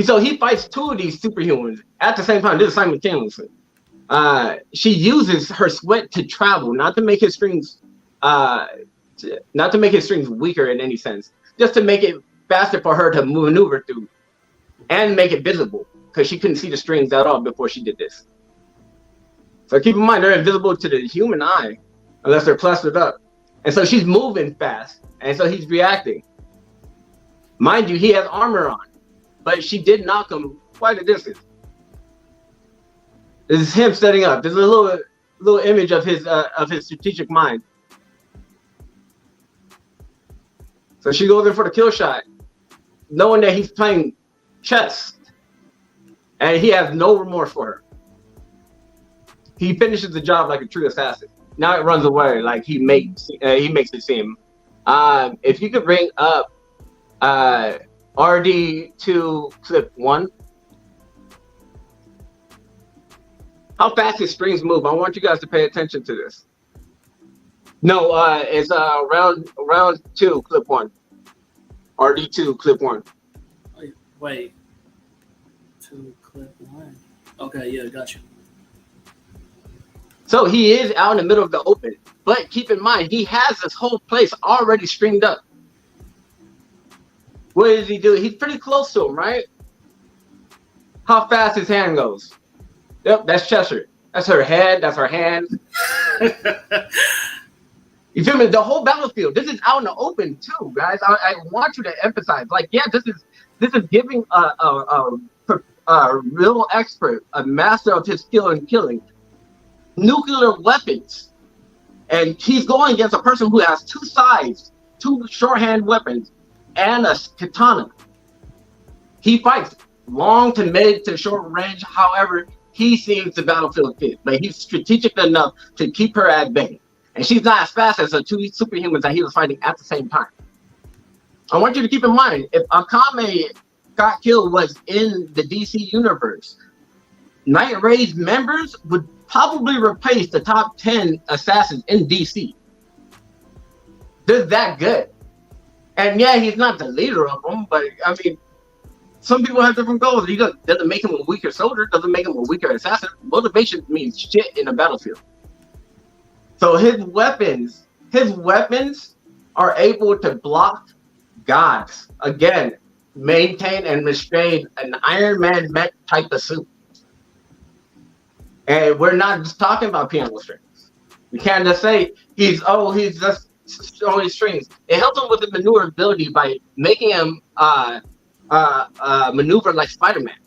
So he fights 2 of these superhumans at the same time. This is simultaneously. She uses her sweat to travel, not to make his strings, weaker in any sense, just to make it faster for her to maneuver through, and make it visible because she couldn't see the strings at all before she did this. So keep in mind they're invisible to the human eye unless they're clustered up, and so she's moving fast, and so he's reacting. Mind you, he has armor on, but she did knock him quite a distance. This is him setting up. There's a little image of his strategic mind. So she goes in for the kill shot, knowing that he's playing chess. and he has no remorse for her. He finishes the job like a true assassin. Now it runs away like he makes it seem. If you could bring up RD2 clip 1. How fast his strings move. I want you guys to pay attention to this. No, it's round 2 clip 1. RD2 clip 1. Wait. 2 clip 1. Okay, yeah, gotcha. So he is out in the middle of the open, but keep in mind he has this whole place already stringed up. What does he do? He's pretty close to him, right? How fast his hand goes. Yep, that's Cheshire. That's her head. That's her hand. You feel me? The whole battlefield. This is out in the open too, guys. I want you to emphasize, like, yeah, this is giving a real expert, a master of his skill in killing, nuclear weapons, and he's going against a person who has 2 sides, 2 shorthand weapons, and a katana. He fights long to mid to short range. However, he seems the battlefield fit, but he's strategic enough to keep her at bay. And she's not as fast as the 2 superhumans that he was fighting at the same time. I want you to keep in mind, if Akame got killed was in the DC universe, Night Raid's members would probably replace the top 10 assassins in DC. They're that good. And yeah, he's not the leader of them, but I mean, some people have different goals. He doesn't make him a weaker soldier, doesn't make him a weaker assassin. Motivation means shit in a battlefield. So his weapons are able to block gods. Again, maintain and restrain an Iron Man mech type of suit. And we're not just talking about piano strings. We can't just say he's just showing strings. It helps him with the maneuverability by making him maneuver like Spider-Man.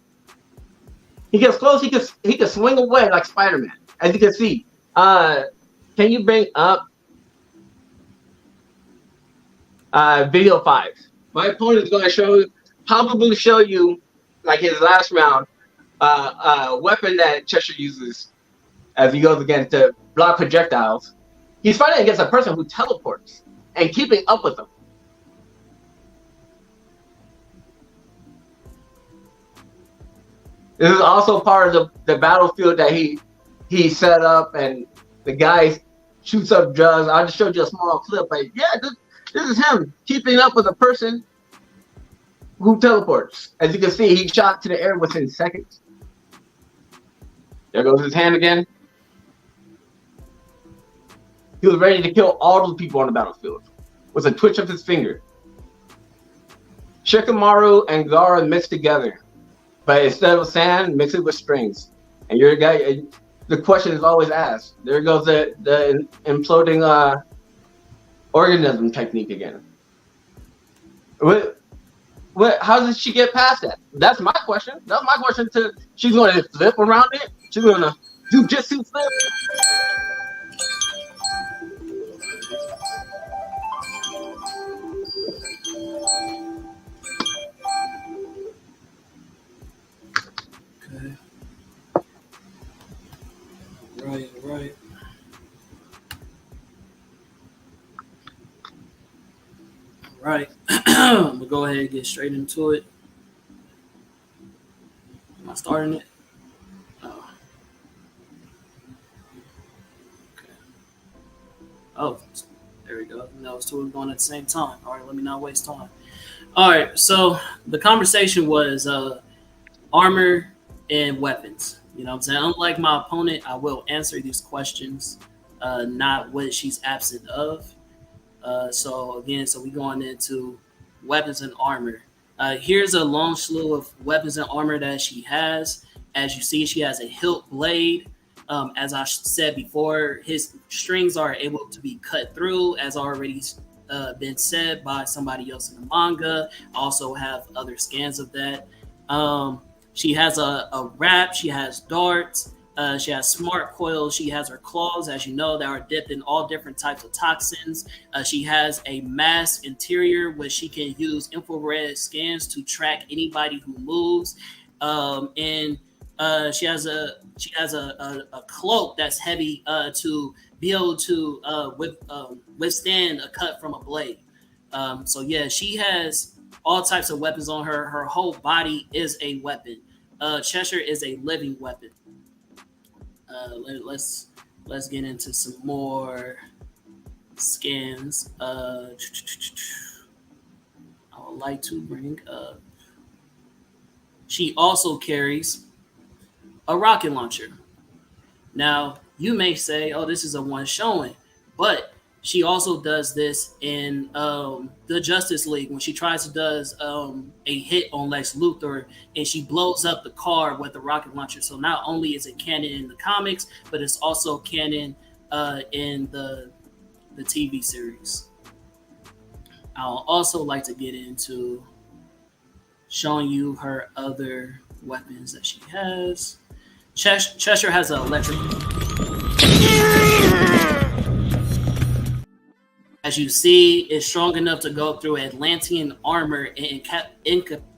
He gets close, he can swing away like Spider-Man. As you can see. Can you bring up video 5? My opponent is going to probably show you, like his last round, weapon that Cheshire uses as he goes against to block projectiles. He's fighting against a person who teleports and keeping up with them. This is also part of the battlefield that he set up, and the guy shoots up drugs. I just showed you a small clip, but yeah, this is him keeping up with a person who teleports. As you can see, he shot to the air within seconds. There goes his hand again. He was ready to kill all those people on the battlefield with a twitch of his finger. Shikamaru and Gara mixed together, but instead of sand, mix it with strings. And you're a guy. The question is always asked. There goes the imploding organism technique again. What? How did she get past that? That's my question. That's my question. She's going to flip around it. She's going to jujitsu flip. Okay. Right. Right. I'm gonna go ahead and get straight into it. Am I starting it? Oh. Okay. Oh, there we go. No, it's two going at the same time. All right, let me not waste time. All right, so the conversation was armor and weapons. You know what I'm saying? Unlike my opponent, I will answer these questions, not what she's absent of. So we going into weapons and armor. Here's a long slew of weapons and armor that she has. As you see, she has a hilt blade. As I said before, his strings are able to be cut through, as already been said by somebody else in the manga. Also have other scans of that. She has a wrap. She has darts. She has smart coils. She has her claws, as you know, that are dipped in all different types of toxins. She has a mask interior, which she can use infrared scans to track anybody who moves. And she has a cloak that's heavy to be able to withstand a cut from a blade. So yeah, she has all types of weapons on her. Her whole body is a weapon. Cheshire is a living weapon. Let's get into some more scans. I would like to bring up. She also carries a rocket launcher. Now, you may say, "Oh, this is a one showing," but she also does this in the Justice League when she tries to does a hit on Lex Luthor, and she blows up the car with the rocket launcher. So not only is it canon in the comics, but it's also canon in the TV series. I'll also like to get into showing you her other weapons that she has. Cheshire has an electric. As you see, is strong enough to go through Atlantean armor and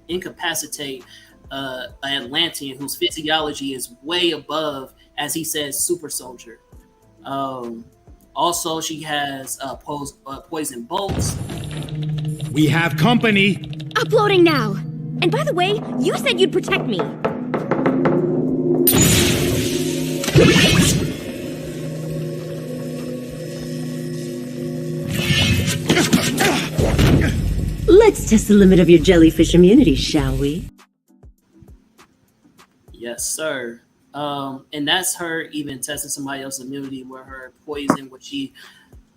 incapacitate an Atlantean whose physiology is way above, as he says, super soldier. Also, she has poison bolts. We have company. Uploading now. And by the way, you said you'd protect me. Let's test the limit of your jellyfish immunity, shall we? Yes, sir. And that's her even testing somebody else's immunity with her poison, which she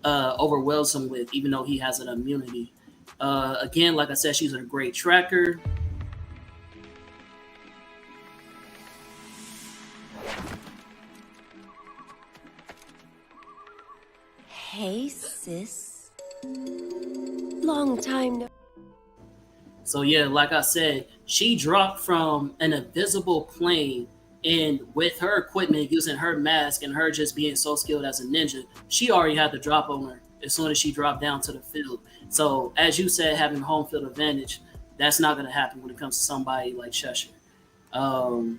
overwhelms him with, even though he has an immunity. Again, like I said, she's a great tracker. Hey, sis. Long time no. So yeah, like I said, she dropped from an invisible plane, and with her equipment, using her mask and her just being so skilled as a ninja, she already had the drop on her as soon as she dropped down to the field. So as you said, having home field advantage, that's not going to happen when it comes to somebody like Cheshire. I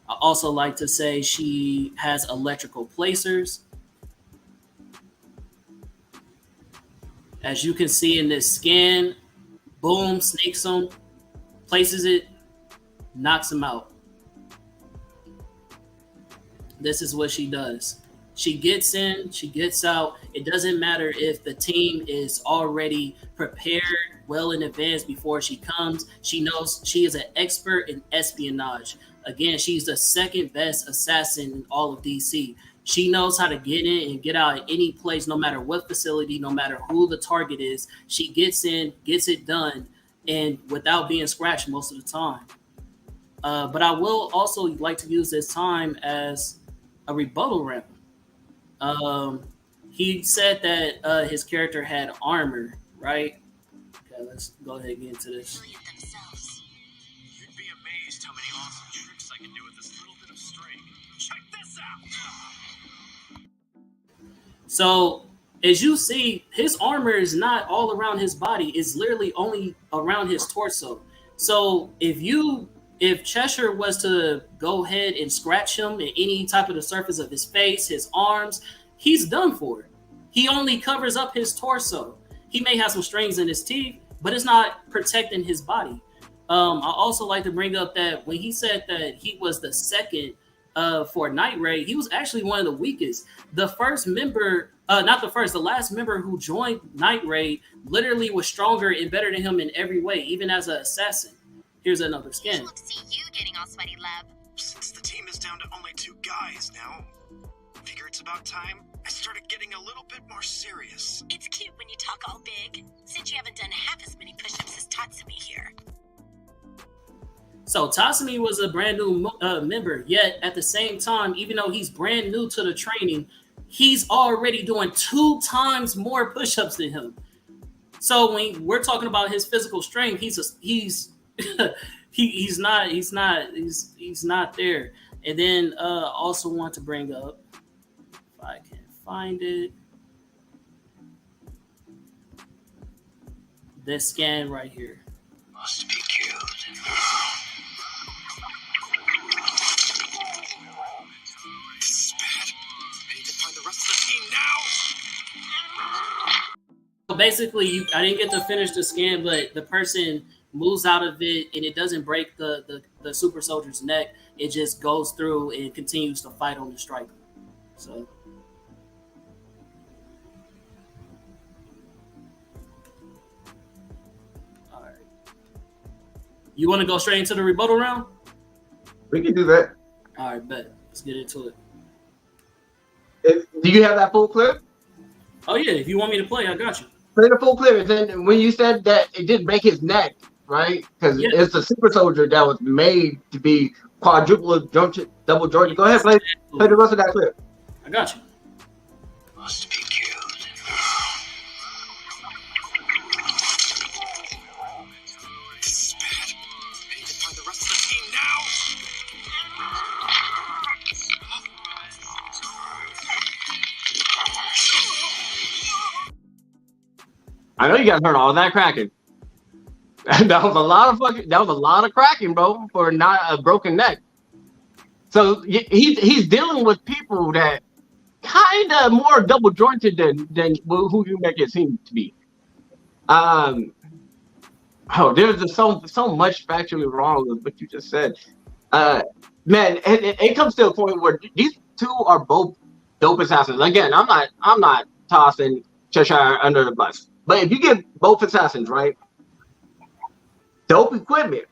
also like to say she has electrical placers. As you can see in this scan, boom, snakes him, places it, knocks him out. This is what she does. She gets in, she gets out. It doesn't matter if the team is already prepared well in advance before she comes. She knows she is an expert in espionage. Again, she's the second best assassin in all of DC. She knows how to get in and get out at any place, no matter what facility, no matter who the target is. She gets in, gets it done, and without being scratched most of the time. But I will also like to use this time as a rebuttal round. He said that his character had armor, right? Okay, let's go ahead and get into this. You'd be amazed how many awesome tricks I can do with this little bit of string. Check this out. So as you see, his armor is not all around his body. It's literally only around his torso. So if Cheshire was to go ahead and scratch him in any type of the surface of his face, his arms, he's done for. He only covers up his torso. He may have some strings in his teeth, but it's not protecting his body. I also like to bring up that when he said that he was the second for Night Raid, he was actually one of the weakest. The first member, the last member who joined Night Raid literally was stronger and better than him in every way, even as an assassin. Here's another scan. Look, see you getting all sweaty, Lub. Since the team is down to only 2 guys now, figure it's about time I started getting a little bit more serious. It's cute when you talk all big, since you haven't done half as many push-ups as Tatsumi here. So Tatsumi was a brand new member, yet at the same time, even though he's brand new to the training, he's already doing 2 times more push-ups than him. So when we're talking about his physical strength, he's not there. And then also want to bring up, if I can find it, this scan right here. Must be cute. basically, I didn't get to finish the scan, but the person moves out of it, and it doesn't break the super soldier's neck. It just goes through and continues to fight on the striker. So. All right. You want to go straight into the rebuttal round? We can do that. All right, bet. Let's get into it. Do you have that full clip? Oh yeah, if you want me to play, I got you. Play the full clip. And then when you said that it didn't break his neck, right? Because it's a super soldier that was made to be quadruple double jointed. Go ahead, play the rest of that clip. I got you. Must be killed. This is bad. I need to find the rest of the team now. I know you guys heard all that cracking. That was a lot of cracking, bro, for not a broken neck. So he's dealing with people that kind of more double jointed than who you make it seem to be. There's just so much factually wrong with what you just said. Man, it comes to a point where these two are both dope assassins. Again, I'm not tossing Cheshire under the bus. But if you give both assassins, right, dope equipment,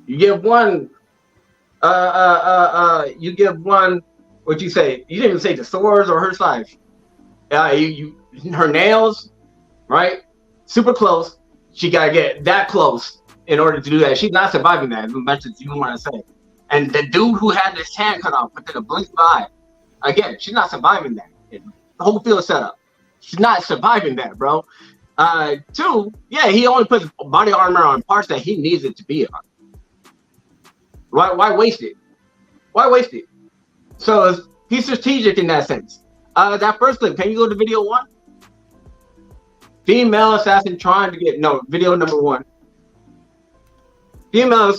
you give one, what'd you say? You didn't even say the swords or her size. Her nails, right, super close. She gotta get that close in order to do that. She's not surviving that, as much as you want to say. And the dude who had his hand cut off within a blink of an eye, again, she's not surviving that. The whole field set up. She's not surviving that, bro. Two, yeah, he only puts body armor on parts that he needs it to be on. Why waste it? Why waste it? So he's strategic in that sense. That first clip, can you go to video 1? Female assassin trying to get video number 1. Female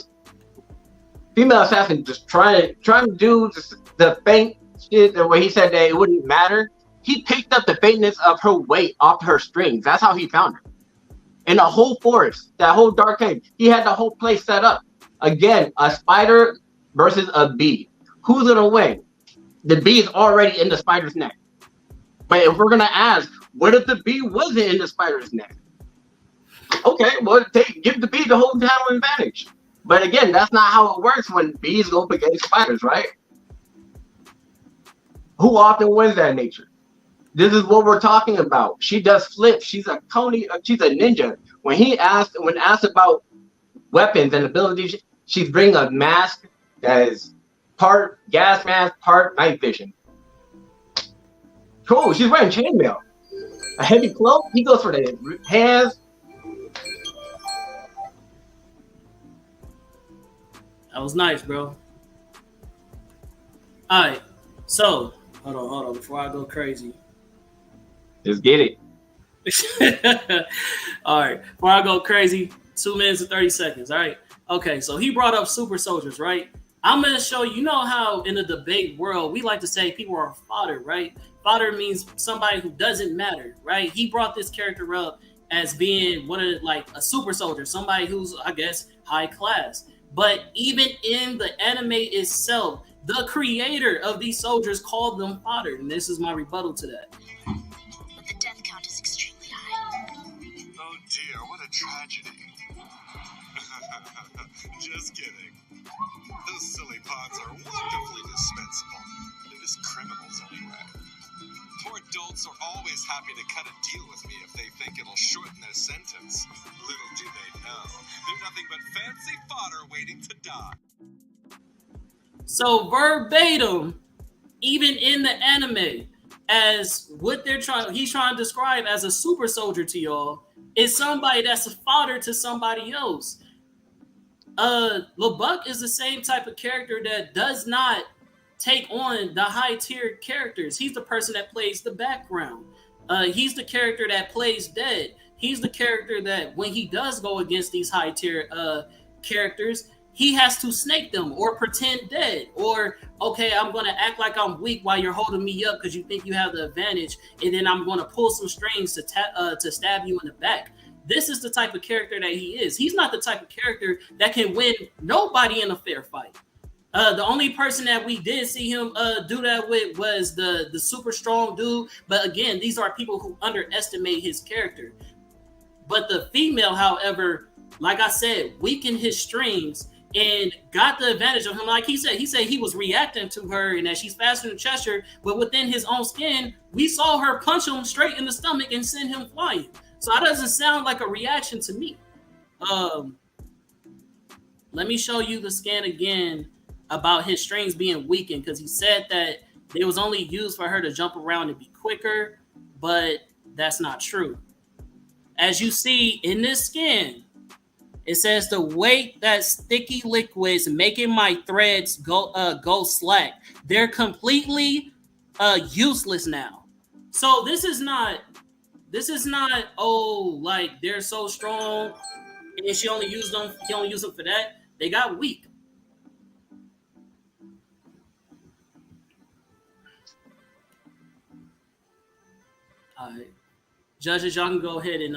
assassin just trying to do the faint shit where he said that it wouldn't matter. He picked up the faintness of her weight off her strings. That's how he found her. In the whole forest, that whole dark cave, he had the whole place set up. Again, a spider versus a bee. Who's gonna win? The bee is already in the spider's neck. But if we're gonna ask, what if the bee wasn't in the spider's neck? Okay, well, give the bee the whole time advantage. But again, that's not how it works when bees go up against spiders, right? Who often wins that nature? This is what we're talking about. She does flips. She's a ninja. When asked about weapons and abilities, she's bringing a mask that is part gas mask, part night vision. Cool. She's wearing chainmail. A heavy cloak. He goes for the hands. That was nice, bro. All right. So, hold on. Before I go crazy. Just get it. All right. Before I go crazy, 2 minutes and 30 seconds. All right. Okay. So he brought up super soldiers, right? I'm going to show you know how in the debate world, we like to say people are fodder, right? Fodder means somebody who doesn't matter, right? He brought this character up as being a super soldier, somebody who's, I guess, high class. But even in the anime itself, the creator of these soldiers called them fodder. And this is my rebuttal to that. The death count is extremely high. Oh dear, what a tragedy. Just kidding. Those silly pods are wonderfully dispensable. They're just criminals anyway. Poor dolts are always happy to cut a deal with me if they think it'll shorten their sentence. Little do they know, they're nothing but fancy fodder waiting to die. So verbatim, even in the anime, as what he's trying to describe as a super soldier to y'all is somebody that's a fodder to somebody else. Lubbock is the same type of character that does not take on the high tier characters. He's the person that plays the background. He's the character that plays dead. He's the character that when he does go against these high tier characters, he has to snake them or pretend dead, or okay, I'm gonna act like I'm weak while you're holding me up because you think you have the advantage, and then I'm gonna pull some strings to stab you in the back. This is the type of character that he is. He's not the type of character that can win nobody in a fair fight. The only person that we did see him do that with was the super strong dude. But again, these are people who underestimate his character. But the female, however, like I said, weakened his strings and got the advantage of him. Like he said he was reacting to her and that she's faster than Cheshire, but within his own skin, we saw her punch him straight in the stomach and send him flying. So that doesn't sound like a reaction to me. Let me show you the scan again about his strings being weakened, because he said that it was only used for her to jump around and be quicker, but that's not true. As you see in this scan, it says the weight that sticky liquids making my threads go slack. They're completely useless now. So this is not like they're so strong and he only used them for that. They got weak. All right, judges, y'all can go ahead and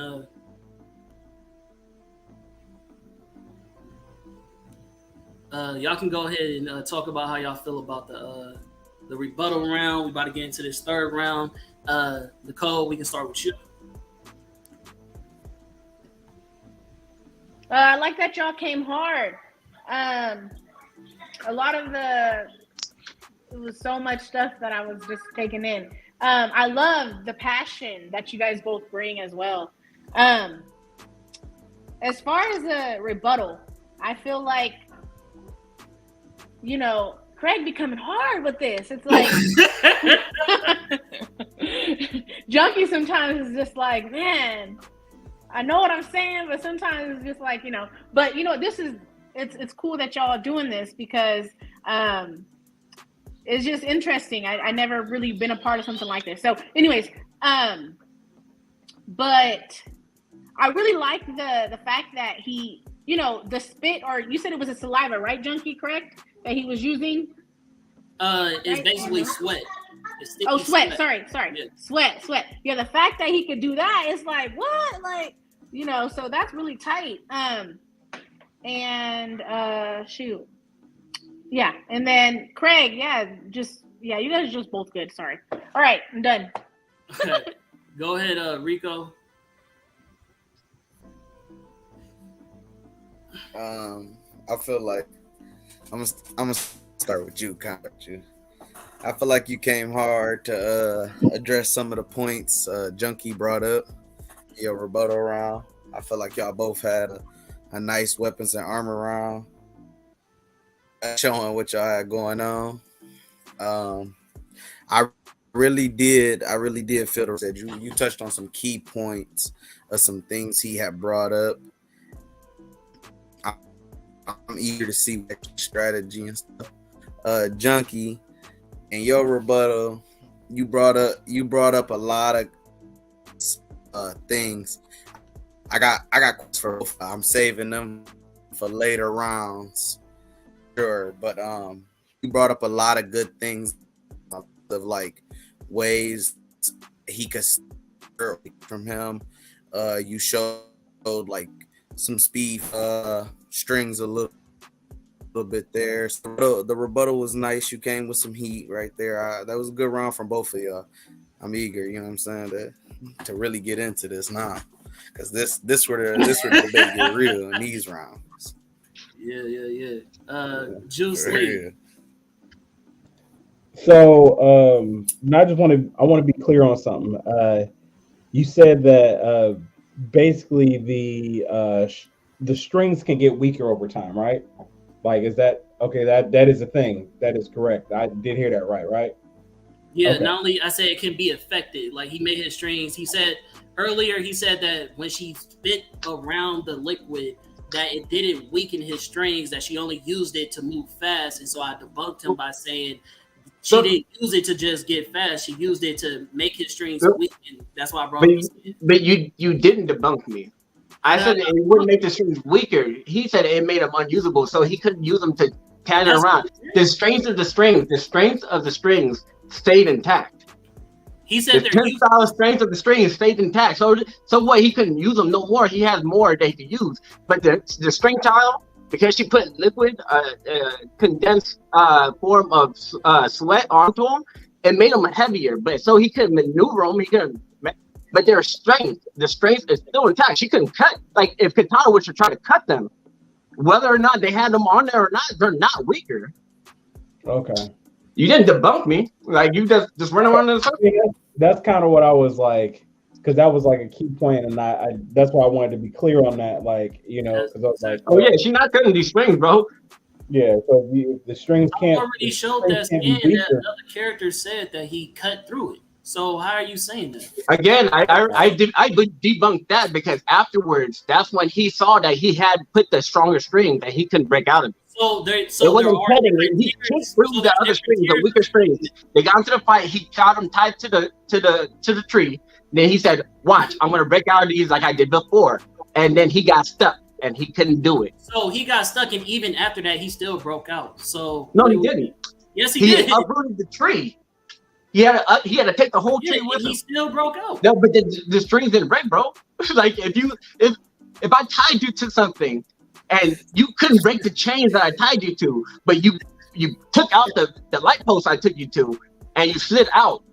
y'all can go ahead and talk about how y'all feel about the rebuttal round. We about to get into this third round. Nicole, we can start with you. I like that y'all came hard. A lot of it was so much stuff that I was just taking in. I love the passion that you guys both bring as well. As far as a rebuttal, I feel like, Craig be coming hard with this. It's like Junkie sometimes is just like, man, I know what I'm saying, but sometimes it's just like, but it's cool that y'all are doing this because it's just interesting. I never really been a part of something like this. So anyways, but I really like the fact that he, the spit, or you said it was a saliva, right, Junkie, correct? That he was using? It's basically sweat. Sweat. Sorry. Yeah. Sweat. Yeah, the fact that he could do that is like, what? Like, so that's really tight. Shoot. Yeah, and then Craig, you guys are just both good. Sorry. All right, I'm done. Okay. Go ahead, Rico. I feel like I'm gonna start with you, I feel like you came hard to address some of the points Junkie brought up in your rebuttal round. I feel like y'all both had a nice weapons and armor round, showing what y'all had going on. I really did feel that you touched on some key points of some things he had brought up. I'm eager to see what strategy and stuff. Junkie, in your rebuttal, you brought up a lot of things. I got questions for both. I'm saving them for later rounds, sure. But you brought up a lot of good things of like ways he could steer from him. You showed like some speed strings a little bit there. So the rebuttal was nice. You came with some heat right there. That was a good round from both of y'all. I'm eager, you know what I'm saying, to really get into this now, because this where the debate get real in these rounds. Yeah. Juice Lee. So I want to be clear on something. You said that basically the strings can get weaker over time, right? Like, is that okay? That is a thing. That is correct. I did hear that right? Yeah, okay. Not only I said it can be affected. Like, he made his strings. He said earlier, that when she spit around the liquid, that it didn't weaken his strings, that she only used it to move fast. And so I debunked him by saying she didn't use it to just get fast. She used it to make his strings weak. And that's why I brought this in. But you didn't debunk me. I said it wouldn't make the strings weaker. He said it made them unusable, so he couldn't use them to carry it around. The strength of the strings stayed intact. He said the tensile strength of the strings stayed intact. So what? He couldn't use them no more. He has more that he could use. But the string tile, because she put liquid, condensed form of sweat onto him, it made them heavier. But so he couldn't maneuver them. He couldn't. But their strength, the strength is still intact. She couldn't cut. Like if Katana was to try to cut them, whether or not they had them on there or not, they're not weaker. Okay. You didn't debunk me. Like you just run around in the circle. Yeah, that's kind of what I was like, because that was like a key point, and I that's why I wanted to be clear on that. Like, you know, because I was like, oh yeah, she's not cutting these strings, bro. Yeah, so the strings can't. I already showed that skin that another character said that he cut through it. So how are you saying that? Again, I debunked that because afterwards, that's when he saw that he had put the stronger string that he couldn't break out of. So it wasn't cutting. He kicked through the other strings, the weaker strings. They got into the fight. He got him tied to the tree. Then he said, "Watch, I'm gonna break out of these like I did before." And then he got stuck and he couldn't do it. So he got stuck, and even after that, he still broke out. So no, he didn't. Yes, he did. He uprooted the tree. He had to take the whole tree with him. He still broke out. No, but the strings didn't break, bro. Like if I tied you to something and you couldn't break the chains that I tied you to, but you took out the light post I took you to and you slid out,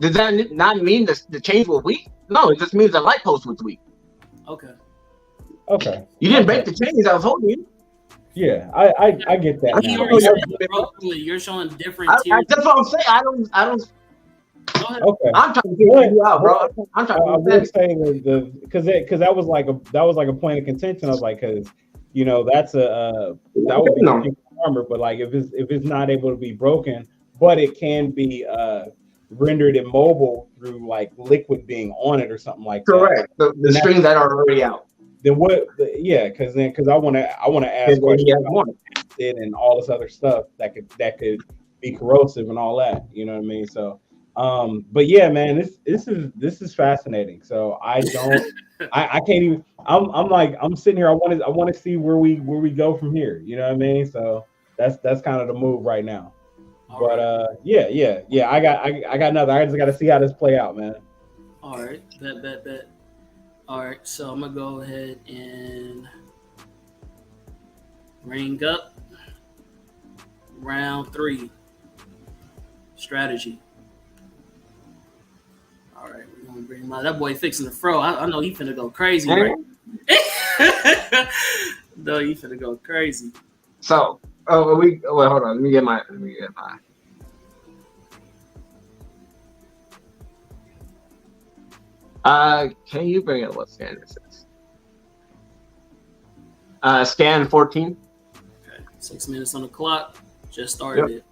does that not mean the chains were weak? No, it just means the light post was weak. Okay. You didn't break the chains I was holding you. Yeah, I get that. You're showing different tiers. That's what I'm saying. I don't. Okay. I'm trying to figure you out, bro. I'm trying to. I will say because that was like a point of contention. I was like, because you know that would be armor, but like if it's not able to be broken, but it can be rendered immobile through like liquid being on it or something like that. Correct. The strings that are already out. Then what? Yeah, because I want to ask questions about it and all this other stuff that could be corrosive and all that. You know what I mean? So, but yeah, man, this is fascinating. So I don't, I can't even. I'm sitting here. I want to see where we go from here. You know what I mean? So that's kind of the move right now. All but yeah. I got nothing. I just got to see how this play out, man. All right, bet. All right, so I'm gonna go ahead and ring up round 3 strategy. All right, we're gonna bring him out. That boy fixing the fro. I know he finna go crazy, right? No, he finna go crazy. So, hold on. Let me get my. Can you bring up what scan this is? Scan 14. Okay, 6 minutes on the clock. Just started it.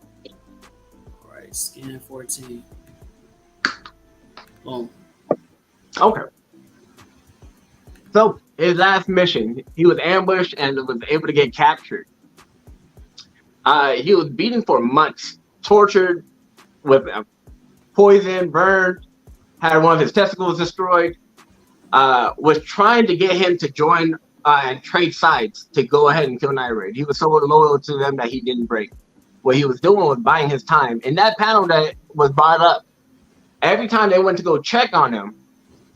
All right, scan 14. Boom. Okay. So his last mission, he was ambushed and was able to get captured. He was beaten for months, tortured with poison, burned. Had one of his testicles destroyed, was trying to get him to join and trade sides to go ahead and kill Night Raid. He was so loyal to them that he didn't break. What he was doing was buying his time. In that panel that was brought up, every time they went to go check on him,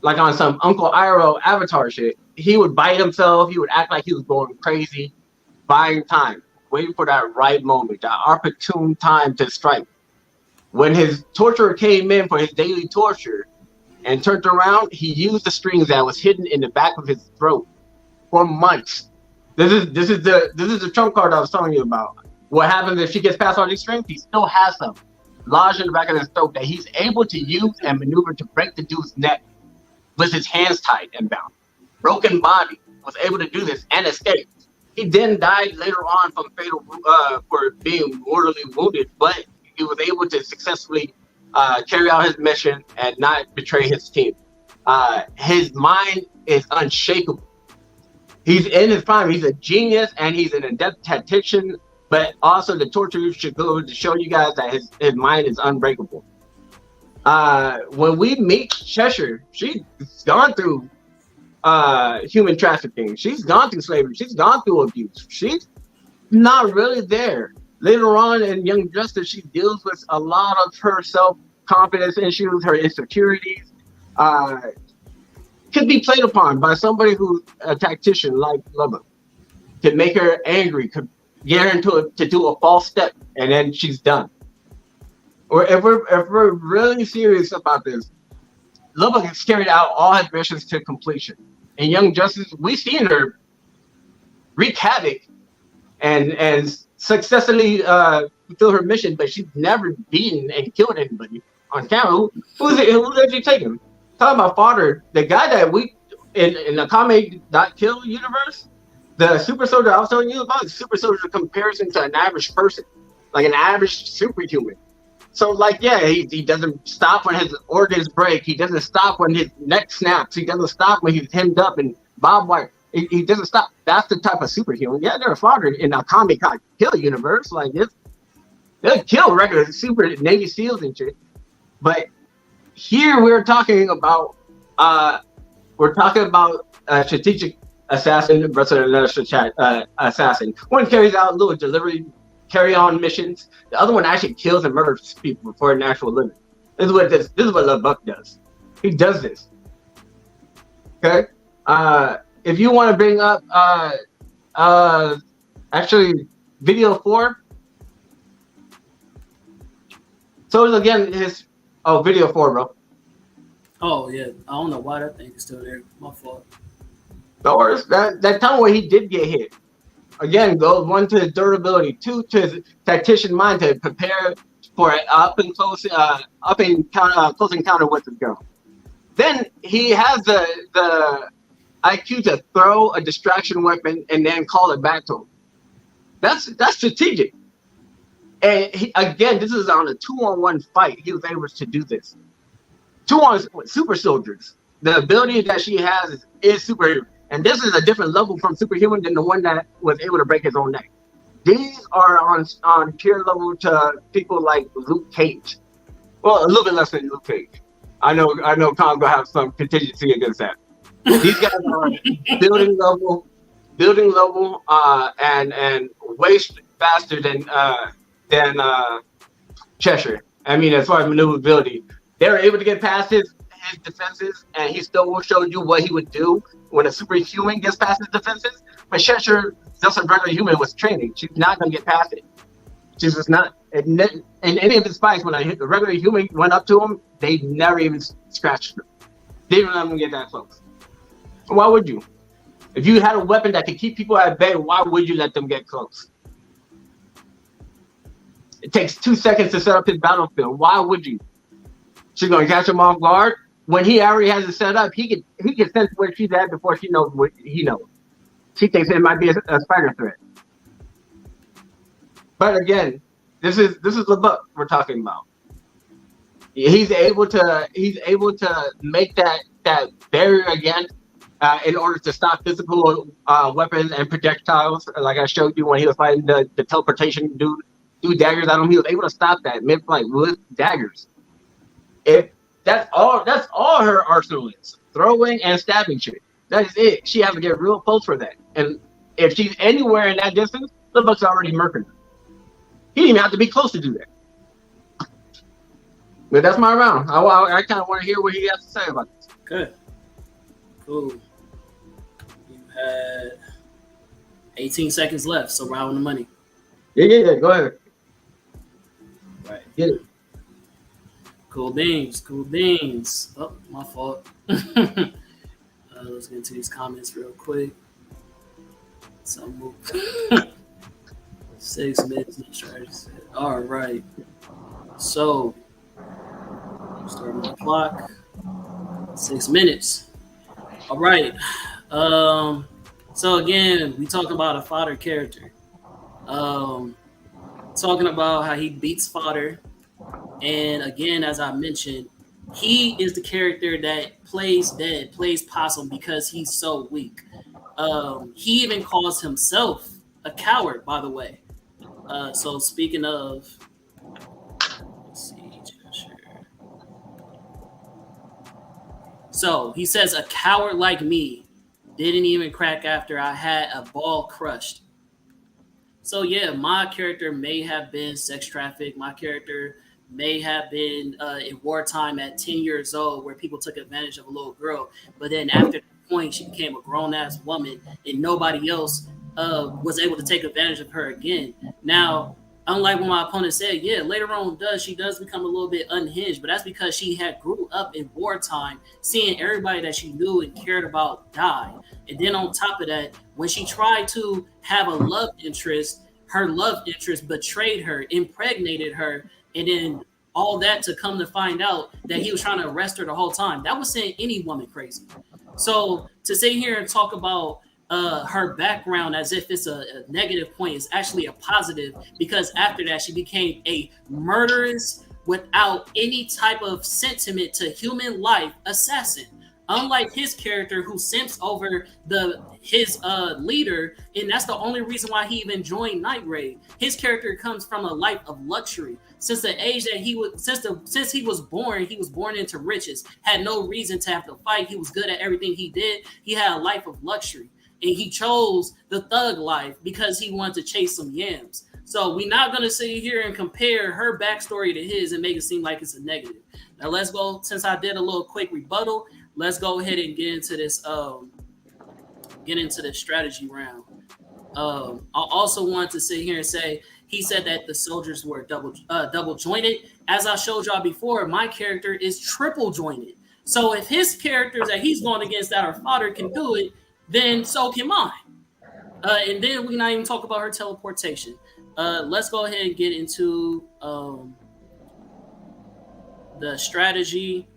like on some Uncle Iroh avatar shit, he would bite himself. He would act like he was going crazy, buying time, waiting for that right moment, that opportune time to strike. When his torturer came in for his daily torture, and turned around, he used the strings that was hidden in the back of his throat for months. This is the trump card I was telling you about. What happens if she gets past all these strings? He still has them lodged in the back of his throat that he's able to use and maneuver to break the dude's neck with his hands tied and bound. Broken body was able to do this and escape. He then died later on from fatal for being mortally wounded, but he was able to successfully carry out his mission and not betray his team. His mind is unshakable. He's in his prime. He's a genius and he's an adept tactician, but also the torture should go to show you guys that his mind is unbreakable. When we meet Cheshire, she's gone through human trafficking. She's gone through slavery. She's gone through abuse. She's not really there. Later on in Young Justice, she deals with a lot of her self-confidence issues, her insecurities. Could be played upon by somebody who's a tactician like Lubbock. Could make her angry, could get her to do a false step, and then she's done. Or if we're really serious about this, Lubbock has carried out all his missions to completion. In Young Justice, we've seen her wreak havoc and successfully fulfill her mission, but she's never beaten and killed anybody on camera. Who's actually taken? Talking about Fodder, the guy that we in the Akame Not Kill universe, the super soldier I was telling you about, is super soldier in comparison to an average person, like an average superhuman. So, like, yeah, he doesn't stop when his organs break. He doesn't stop when his neck snaps. He doesn't stop when he's hemmed up and barbed wire. He doesn't stop. That's the type of superhuman. Yeah, they're a Fodder in the Akame Not Kill universe. Like, they'll kill regular super Navy SEALs and shit. But here we're talking about a strategic assassin versus another assassin. One carries out little delivery, carry-on missions. The other one actually kills and murders people for an actual living. This is what Lubbock does. He does this. Okay. If you want to bring up actually video 4. So again, video 4, bro. Oh yeah, I don't know why that thing is still there. My fault. No worries. That time where he did get hit, again, goes 1 to his durability, 2 to his tactician mind to prepare for an close encounter with the girl. Then he has the IQ to throw a distraction weapon and then call it back to him. That's strategic. And this is on a 2-on-1 fight. He was able to do this. 2-on super soldiers. The ability that she has is superhuman. And this is a different level from superhuman than the one that was able to break his own neck. These are on peer level to people like Luke Cage. Well, a little bit less than Luke Cage. I know Khan's gonna have some contingency against that. These guys are building level, and way faster than Cheshire. I mean, as far as maneuverability, they were able to get past his defenses, and he still showed you what he would do when a superhuman gets past his defenses. But Cheshire, just a regular human with training, she's not gonna get past it. She's just not. In any of his fights, when a regular human went up to him, they never even scratched him. They didn't let him get that close. Why would you? If you had a weapon that could keep people at bay, why would you let them get close? It takes 2 seconds to set up his battlefield. Why would you? She's gonna catch him off guard. When he already has it set up, he can sense where she's at before she knows what he knows. She thinks it might be a spider threat. But again, this is Lubbock we're talking about. He's able to make that barrier again in order to stop physical weapons and projectiles. Like I showed you when he was fighting the teleportation dude, threw daggers at him. He was able to stop that mid-flight with daggers. That's all her arsenal is. Throwing and stabbing shit. That is it. She has to get real close for that. And if she's anywhere in that distance, Lubbock's already murking her. He didn't even have to be close to do that. But that's my round. I kind of want to hear what he has to say about this. Good. Cool. You had 18 seconds left, so round the money. Yeah. Go ahead. Right. Get it. Cool beans. Oh, my fault. Let's get into these comments real quick. So move. 6 minutes. All right. So start my clock. 6 minutes. All right. So again, we talk about a Fodder character. Talking about how he beats Fodder. And again, as I mentioned, he is the character that plays dead, plays possum because he's so weak. He even calls himself a coward, by the way. So speaking of, let's see, so he says, "A coward like me Didn't even crack after I had a ball crushed. So yeah, my character may have been sex trafficked. My character may have been in wartime at 10 years old, where people took advantage of a little girl. But then after that point, she became a grown ass woman, and nobody else was able to take advantage of her again. Now, unlike what my opponent said, yeah, later on she does become a little bit unhinged, but that's because she had grew up in wartime, seeing everybody that she knew and cared about die. And then on top of that, when she tried to have a love interest, her love interest betrayed her, impregnated her, and then all that to come to find out that he was trying to arrest her the whole time. That was sending any woman crazy. So to sit here and talk about her background as if it's a negative point is actually a positive, because after that she became a murderous, without any type of sentiment to human life, assassin. Unlike his character, who simps over his leader, and that's the only reason why he even joined Night Raid. His character comes from a life of luxury. Since the age that he was, since he was born into riches. Had no reason to have to fight. He was good at everything he did. He had a life of luxury, and he chose the thug life because he wanted to chase some yams. So we're not going to sit here and compare her backstory to his and make it seem like it's a negative. Now let's go. Since I did a little quick rebuttal, let's go ahead and get into this strategy round. I also want to sit here and say he said that the soldiers were double jointed. As I showed y'all before, my character is triple jointed. So if his characters that he's going against that are fodder can do it, then so can mine. And then we not even talk about her teleportation. Let's go ahead and get into the strategy.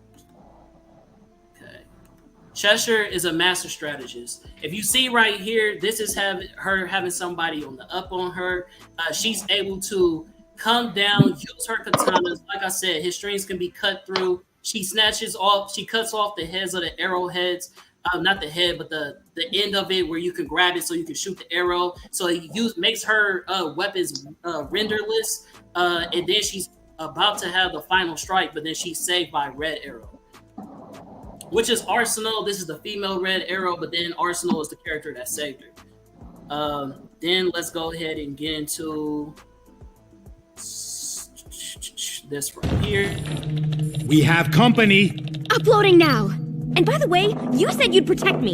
Cheshire is a master strategist. If you see right here, this is having somebody on the up on her. She's able to come down, use her katanas. Like I said, his strings can be cut through. She cuts off the heads of the arrowheads. Not the head, but the end of it where you can grab it so you can shoot the arrow. So he makes her weapons renderless. And then she's about to have the final strike, but then she's saved by Red Arrow, which is Arsenal. This is the female Red Arrow, but then Arsenal is the character that saved her. Then let's go ahead and get into this right here. We have company. Uploading now. And by the way, you said you'd protect me.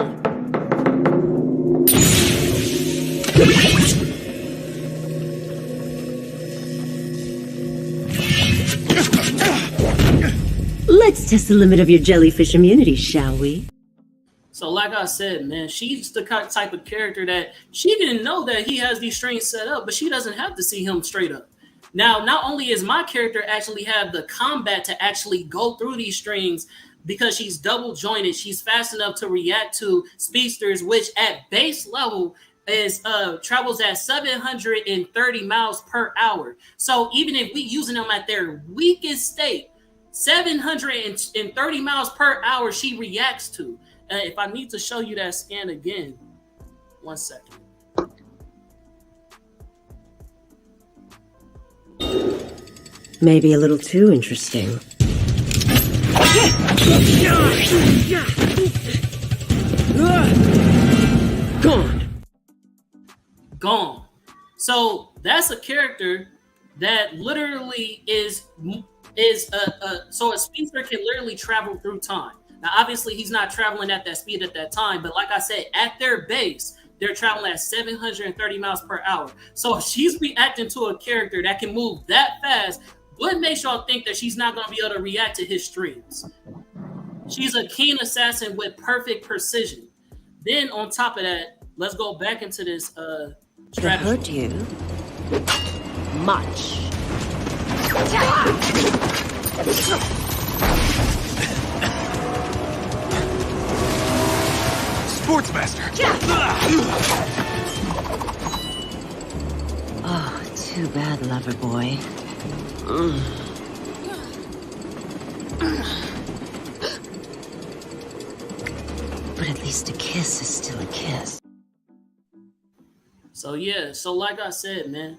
Let's test the limit of your jellyfish immunity, shall we? So like I said, man, she's the type of character that she didn't know that he has these strings set up, but she doesn't have to see him straight up. Now, not only is my character actually have the combat to actually go through these strings, because she's double jointed, she's fast enough to react to speedsters, which at base level is travels at 730 miles per hour. So even if we using them at their weakest state, 730 miles per hour she reacts to. If I need to show you that scan again, 1 second. Maybe a little too interesting. Gone. So that's a character that literally so a speedster can literally travel through time. Now, obviously, he's not traveling at that speed at that time, but like I said, at their base, they're traveling at 730 miles per hour. So if she's reacting to a character that can move that fast, what makes y'all think that she's not going to be able to react to his streams? She's a keen assassin with perfect precision. Then on top of that, let's go back into this strategy. It hurt you much. Sportsmaster. Oh, too bad, lover boy. But at least a kiss is still a kiss. So yeah, so like I said, man,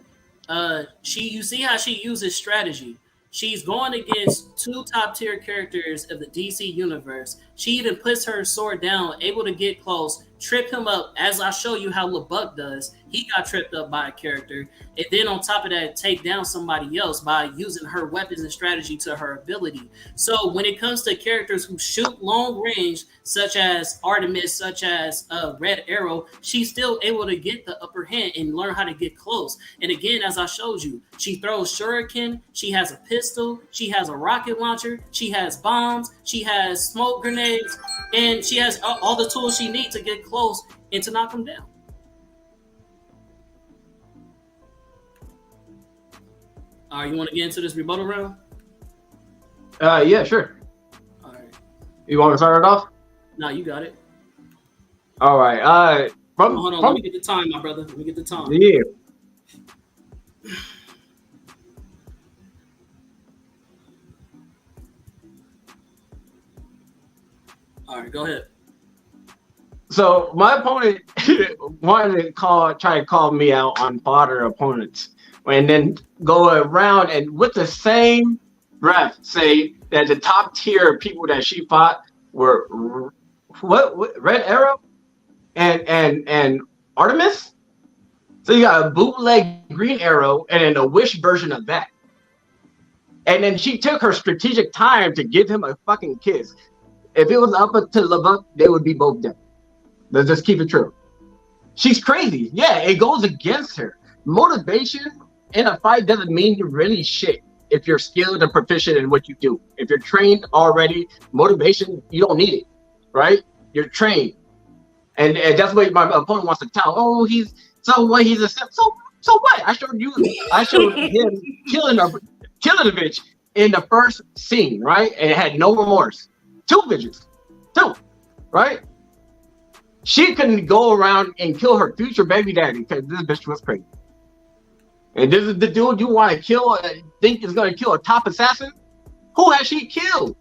you see how she uses strategy. She's going against two top tier characters of the DC universe. She even puts her sword down, able to get close, trip him up, as I show you how Lubbock does. He got tripped up by a character, and then on top of that, take down somebody else by using her weapons and strategy to her ability. So when it comes to characters who shoot long range, such as Artemis, such as Red Arrow, she's still able to get the upper hand and learn how to get close. And again, as I showed you, she throws shuriken, she has a pistol, she has a rocket launcher, she has bombs, she has smoke grenades, and she has all the tools she needs to get close and to knock them down. All right, you want to get into this rebuttal round? Yeah, sure. All right. You want to start it off? No, you got it. All right. Hold on. Let me get the time, my brother. Let me get the time. Yeah. All right, go ahead. So my opponent wanted to try to call me out on fodder opponents, and then go around and with the same breath say that the top tier people that she fought were what Red Arrow and Artemis. So you got a bootleg Green Arrow and then a Wish version of that. And then she took her strategic time to give him a fucking kiss. If it was up to Lubbock, they would be both dead. Let's just keep it true. She's crazy. Yeah, it goes against her. Motivation in a fight doesn't mean really shit if you're skilled and proficient in what you do. If you're trained already, motivation, you don't need it, right? You're trained. And that's what my opponent wants to tell. Oh, he's a so what? I showed him killing the bitch in the first scene, right? And it had no remorse. Two bitches. Right? She couldn't go around and kill her future baby daddy because this bitch was crazy. And this is the dude you want to kill, think is going to kill a top assassin? Who has she killed?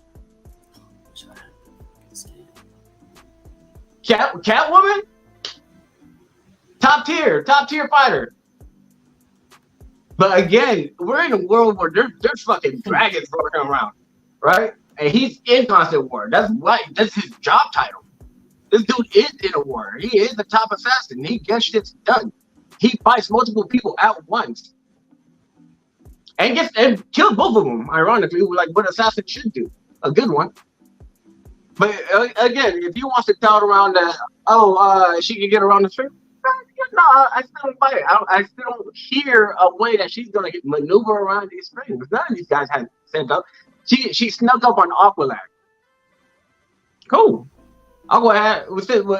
Catwoman? Top tier fighter. But again, we're in a world where there's fucking dragons running around, right? And he's in constant war. That's his job title. This dude is in a war. He is the top assassin. He gets shit done. He fights multiple people at once. And kills both of them, ironically, like what assassin should do. A good one. But again, if he wants to tout around that, she can get around the street, no, I still don't fight it. I still don't hear a way that she's going to maneuver around these strings. None of these guys had set up. She snuck up on Aqualad. Cool. I'll go ahead.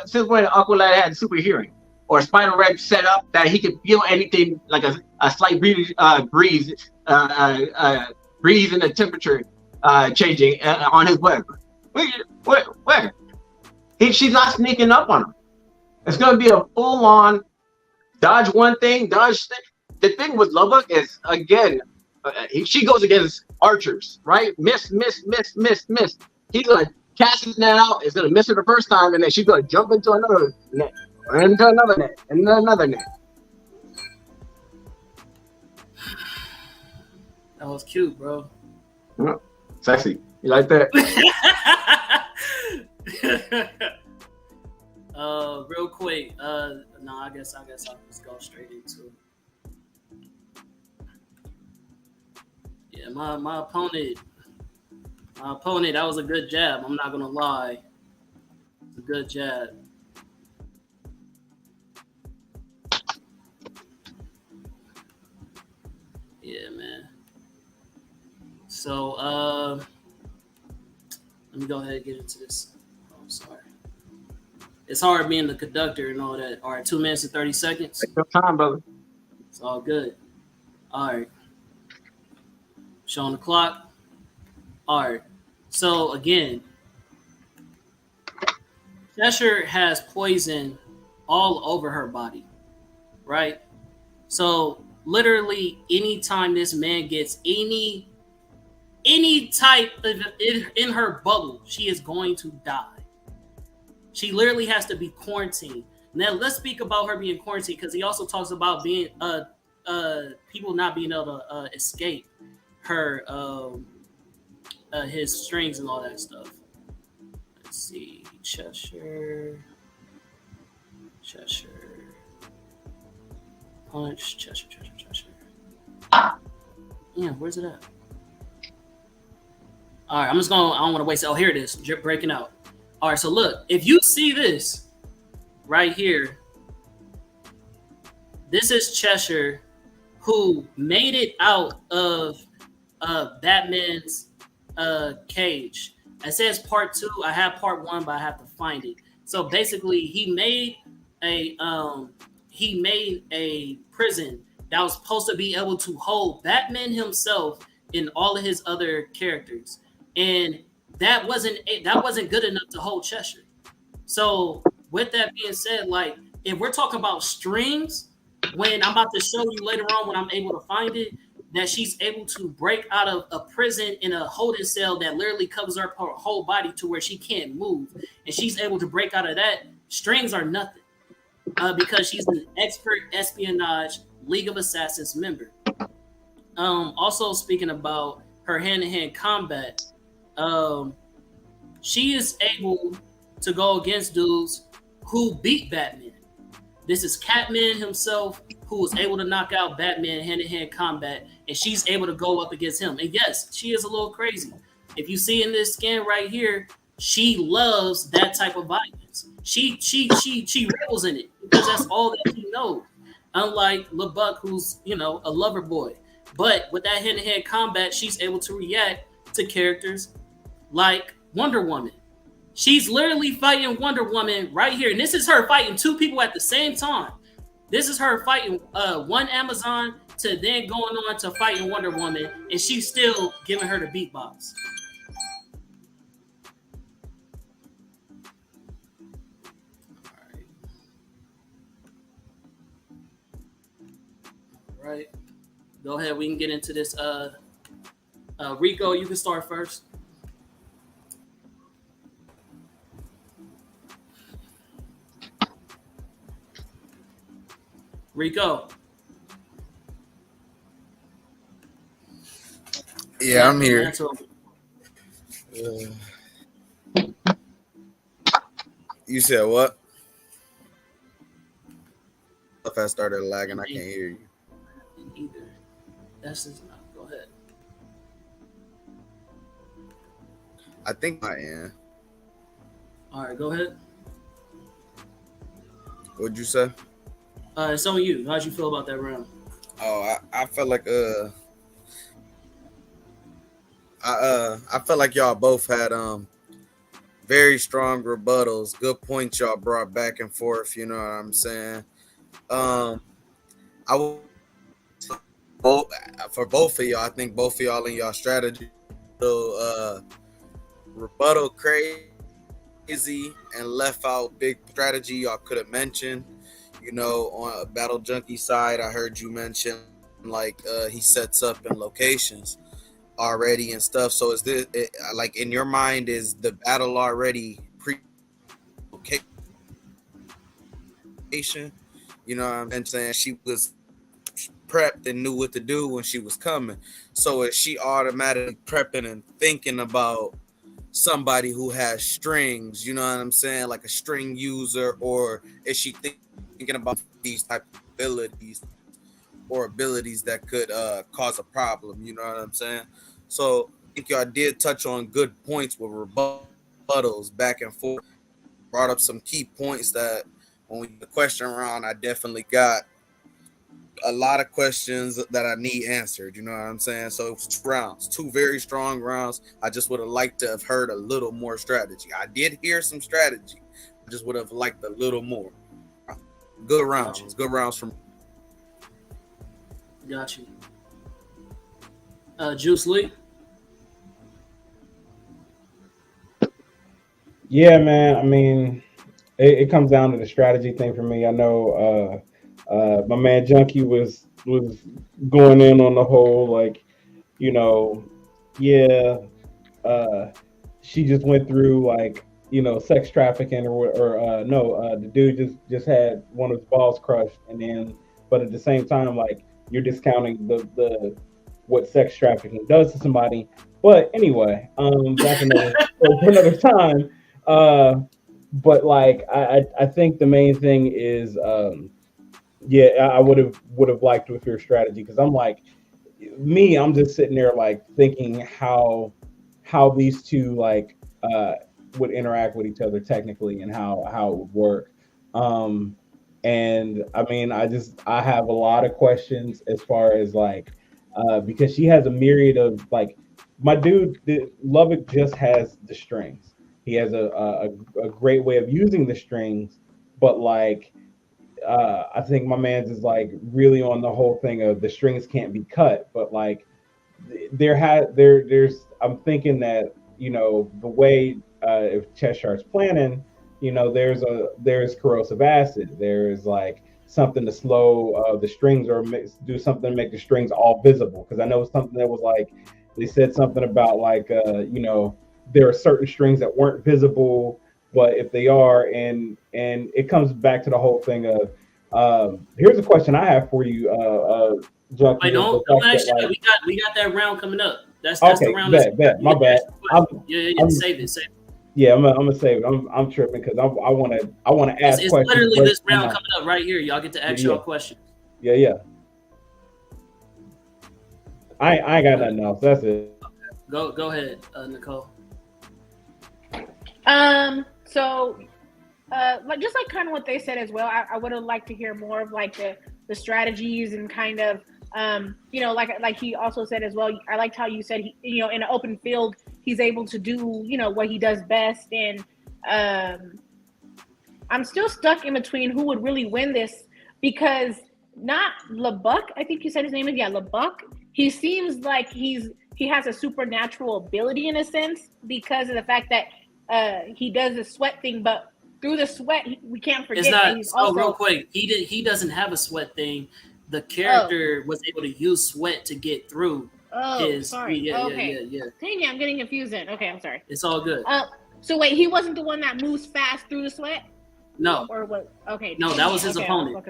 Since when Aqualad had super hearing, or Spider Red set up that he could feel anything like a slight breeze in the temperature changing on his web. Where? She's not sneaking up on him. It's going to be a full-on dodge one thing, dodge thing. The thing with Lubbock is, again, she goes against archers, right? Miss. He's going to cast his net out. It's going to miss her the first time, and then she's going to jump into another net, or into another net, and another net. That was cute, bro. Sexy. You like that? Real quick. No, I guess I'll just go straight into it. Yeah, my opponent, that was a good jab. I'm not gonna lie. It's a good jab. Yeah, man. So let me go ahead and get into this. Oh, I'm sorry. It's hard being the conductor and all that. All right, 2 minutes and 30 seconds. Take your time, brother. It's all good. All right. Showing the clock. All right. So, again, Cheshire has poison all over her body, right? So, literally, anytime this man gets any type of in her bubble, she is going to die. She literally has to be quarantined. Now let's speak about her being quarantined, because he also talks about being people not being able to escape her his strings and all that stuff. Let's see, Cheshire. Cheshire. Punch. Cheshire. Yeah, where's it at? All right, I'm just going. I don't want to waste it. Oh, here it is. Breaking out. All right, so look, if you see this right here, this is Cheshire, who made it out of Batman's cage. It says part 2. I have part 1, but I have to find it. So basically, he made a prison that was supposed to be able to hold Batman himself and all of his other characters, and that wasn't good enough to hold Cheshire. So with that being said, like if we're talking about strings, when I'm about to show you later on when I'm able to find it, that she's able to break out of a prison in a holding cell that literally covers her whole body to where she can't move, and she's able to break out of that. Strings are nothing because she's an expert espionage League of Assassins member. Also speaking about her hand-to-hand combat, she is able to go against dudes who beat Batman. This is Catman himself who was able to knock out Batman hand-to-hand combat, and she's able to go up against him. And yes, she is a little crazy. If you see in this scan right here, she loves that type of violence. She revels in it because that's all that she knows. Unlike Lubbock, who's a lover boy, but with that hand-to-hand combat, she's able to react to characters like Wonder Woman. She's literally fighting Wonder Woman right here, and this is her fighting 2 people at the same time. This is her fighting one Amazon to then going on to fighting Wonder Woman, and she's still giving her the beatbox. All right. Go ahead. We can get into this. Rico, you can start first. Rico. Yeah, I'm here. You said what? If I started lagging, I can't hear you. Either. That's just enough. Go ahead. I think I am. All right, go ahead. What'd you say? It's on you. How'd you feel about that round? Oh, I felt like I felt like y'all both had very strong rebuttals, good points y'all brought back and forth. You know what I'm saying? I will for both of y'all. I think both of y'all in y'all strategy, rebuttal crazy and left out big strategy y'all could have mentioned. You know, on a Battle Junkie side, I heard you mention like he sets up in locations already and stuff. So is this like in your mind, is the battle already pre-location? You know what I'm saying? She was prepped and knew what to do when she was coming. So is she automatically prepping and thinking about somebody who has strings? You know what I'm saying? Like a string user, or is she thinking about these type of abilities or abilities that could cause a problem? You know what I'm saying? So I think y'all did touch on good points with rebuttals back and forth. Brought up some key points that when we the question round, I definitely got a lot of questions that I need answered. You know what I'm saying? So it was 2 rounds, 2 very strong rounds. I just would have liked to have heard a little more strategy. I did hear some strategy. I just would have liked a little more. Good rounds. Good rounds from. Got you. Juice Lee. Yeah, man. I mean, it comes down to the strategy thing for me. I know my man Junkie was going in on the whole, like, you know, yeah, she just went through like, you know, sex trafficking the dude just had one of his balls crushed, and then but at the same time, like, you're discounting the what sex trafficking does to somebody. But anyway, that's another for another time. but like I think the main thing is yeah, I would have liked to hear strategy because I'm like I'm just sitting there like thinking how these two like would interact with each other technically and how it would work. Um, and I mean, I have a lot of questions as far as like because she has a myriad of like my dude Lubbock just has the strings. He has a great way of using the strings, but like I think my man's is like really on the whole thing of the strings can't be cut, but like there's I'm thinking that the way if Cheshire's planning, there's corrosive acid, there's like something to slow the strings or do something to make the strings all visible because I know something that was like they said something about like there are certain strings that weren't visible but if they are and it comes back to the whole thing of here's a question I have for you Junkie. Wait, don't actually. Like, we got that round coming up. That's okay, the round. Bet. My bad. Save it. Yeah, I'm gonna save it. I'm tripping because I want to ask it's questions. Literally this round coming up right here. Y'all get to ask y'all questions. Yeah. I ain't got nothing else. That's it. Okay. Go ahead, Nicole. So just like kind of what they said as well, I would have liked to hear more of like the strategies and kind of like he also said as well. I liked how you said he, in an open field he's able to do what he does best, and I'm still stuck in between who would really win this because not Lubbock, I think you said his name is Lubbock. He seems like he has a supernatural ability in a sense because of the fact that he does the sweat thing, but through the sweat, we can't forget. It's not. That he's also, real quick, he doesn't have a sweat thing. The character was able to use sweat to get through. Sorry. Yeah. Dang it, I'm getting confused then. Okay, I'm sorry. It's all good. So wait, he wasn't the one that moves fast through the sweat? No. Or what? Okay. No, that was his opponent.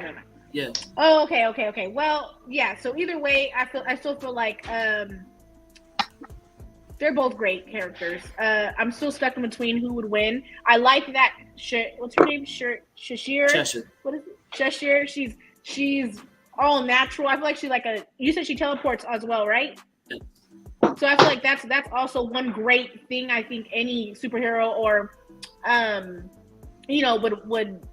Yeah. Oh, okay. Well, yeah. So either way, I still feel like they're both great characters. I'm still stuck in between who would win. I like that. What's her name? Cheshire. Cheshire. What is it? Cheshire. She's all natural. I feel like she's like you said she teleports as well, right? Yeah. So I feel like that's also one great thing I think any superhero or would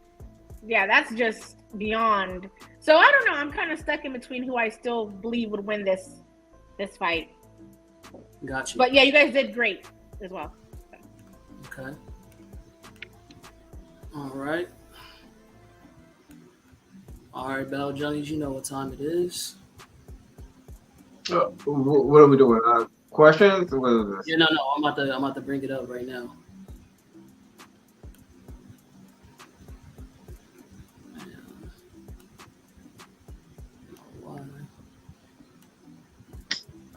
that's just beyond. So I don't know. I'm kind of stuck in between who I still believe would win this fight. Gotcha. But yeah, you guys did great as well. Okay. All right, Battle Junkies, you know what time it is. What are we doing? Questions? What is this? Yeah, no. I'm about to bring it up right now.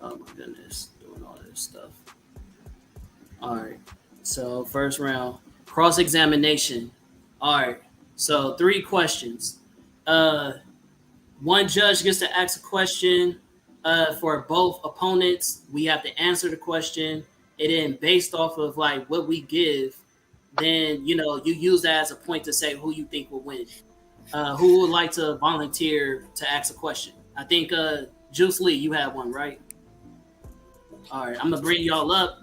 Oh my goodness, doing all this stuff. All right, so first round, cross-examination. All right, so 3 questions. One judge gets to ask a question for both opponents. We have to answer the question, and then based off of like what we give, then you use that as a point to say who you think will win. Who would like to volunteer to ask a question? I think Juice Lee, you have one, right? All right, I'm gonna bring y'all up.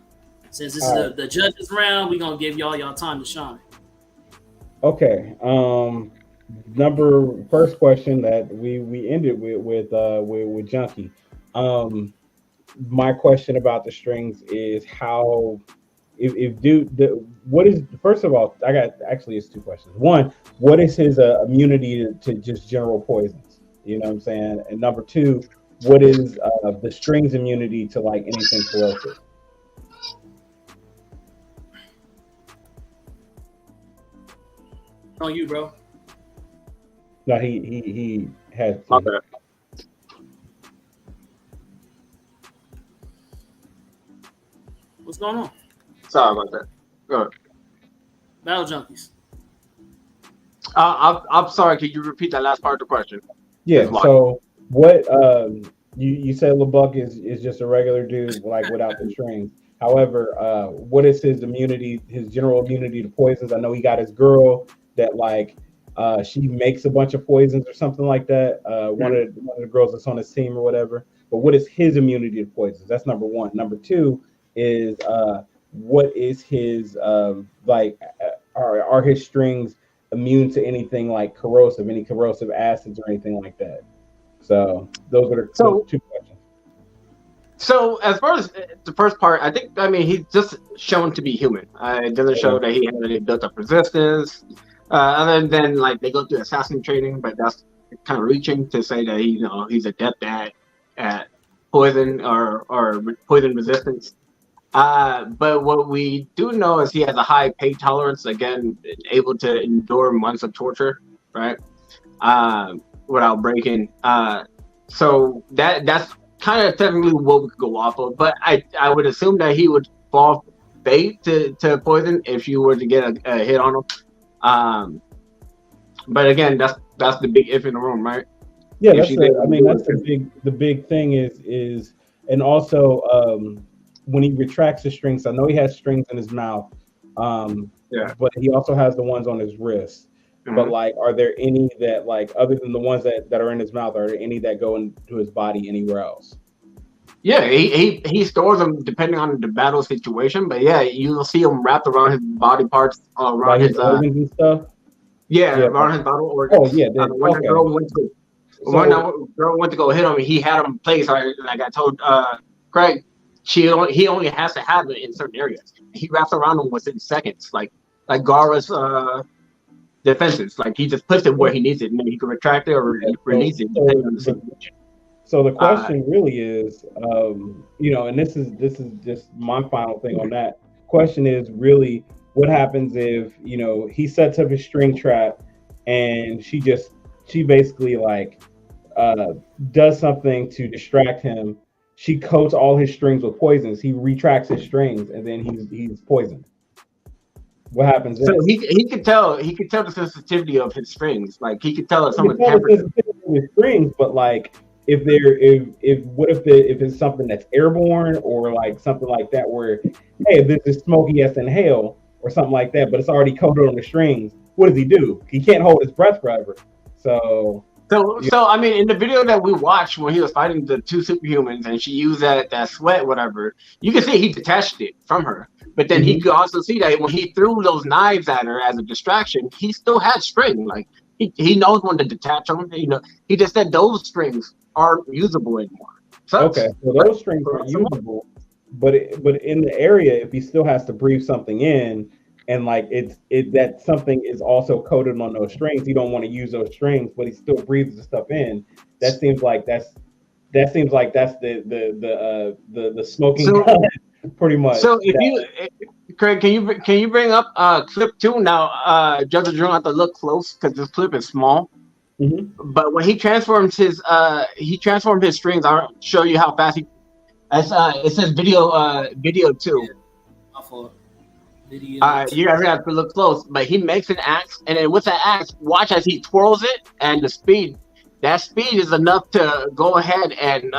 Since this is the judges round, we're gonna give y'all time to shine. Okay. First question that we ended with Junkie. My question about the strings is how what is first of all, it's 2 questions. One, what is his immunity to just general poisons? You know what I'm saying? And number 2, what is the strings immunity to like anything corrosive? On you, bro. No, he had. Okay. What's going on? Sorry about that. Go ahead. Battle Junkies. I'm sorry. Can you repeat that last part of the question? Yeah. So what? You said Lubbock is just a regular dude like without the strings. However, what is his immunity, his general immunity to poisons? I know he got his girl that like she makes a bunch of poisons or something like that. One of the girls that's on his team or whatever. But what is his immunity to poisons? That's number one. Number two is what is his are his strings immune to anything like corrosive, any corrosive acids or anything like that? So those are the two questions. So as far as the first part, I mean he's just shown to be human. It doesn't show that he has any built up resistance. Other than like they go through assassin training, but that's kind of reaching to say that he's adept at poison or poison resistance. But what we do know is he has a high pain tolerance. Again, able to endure months of torture, right? Without breaking. So that's kind of technically what we could go off of. But I would assume that he would fall bait to poison if you were to get a hit on him. But again, that's the big if in the room, right? Yeah, that's the big thing is and also when he retracts his strings, I know he has strings in his mouth, but he also has the ones on his wrist. Mm-hmm. But like, are there any that like other than the ones that are in his mouth, are there any that go into his body anywhere else? Yeah, he stores them depending on the battle situation, but yeah, you'll see them wrapped around his body parts, around like his organs and stuff. Yeah, around his bottle organs. Oh yeah, when the girl went to go hit him, he had him placed. Like I told Craig, he only has to have it in certain areas. He wraps around them within seconds, like Gara's defenses. Like he just puts it where he needs it, and then he can retract it or release it depending on the situation. So the question really is, and this is just my final thing on that question is really what happens if he sets up his string trap and she basically like does something to distract him. She coats all his strings with poisons. He retracts his strings and then he's poisoned. What happens? So he could tell the sensitivity of his strings. Like he could tell if someone's temperature. His strings, but like if it's something that's airborne or like something like that where hey, there's this smoke he has to inhale or something like that, but it's already coated on the strings. What does he do? He can't hold his breath forever. So I mean, in the video that we watched when he was fighting the two superhumans and she used that sweat, whatever, you can see he detached it from her. But then he could also see that when he threw those knives at her as a distraction, he still had string. Like he knows when to detach them. He just said those strings aren't usable anymore. So those strings aren't usable. But in the area, if he still has to breathe something in, and like that something is also coated on those strings, he don't want to use those strings, but he still breathes the stuff in. That seems like that's the smoking gun, pretty much. So Craig, can you bring up clip 2 now? Judge Adrenaline have to look close because this clip is small. Mm-hmm. But when he transformed his strings, I'll show you how fast he. It says video 2. You guys have to look close, but he makes an axe, and then with that axe, watch as he twirls it, and that speed is enough to go ahead and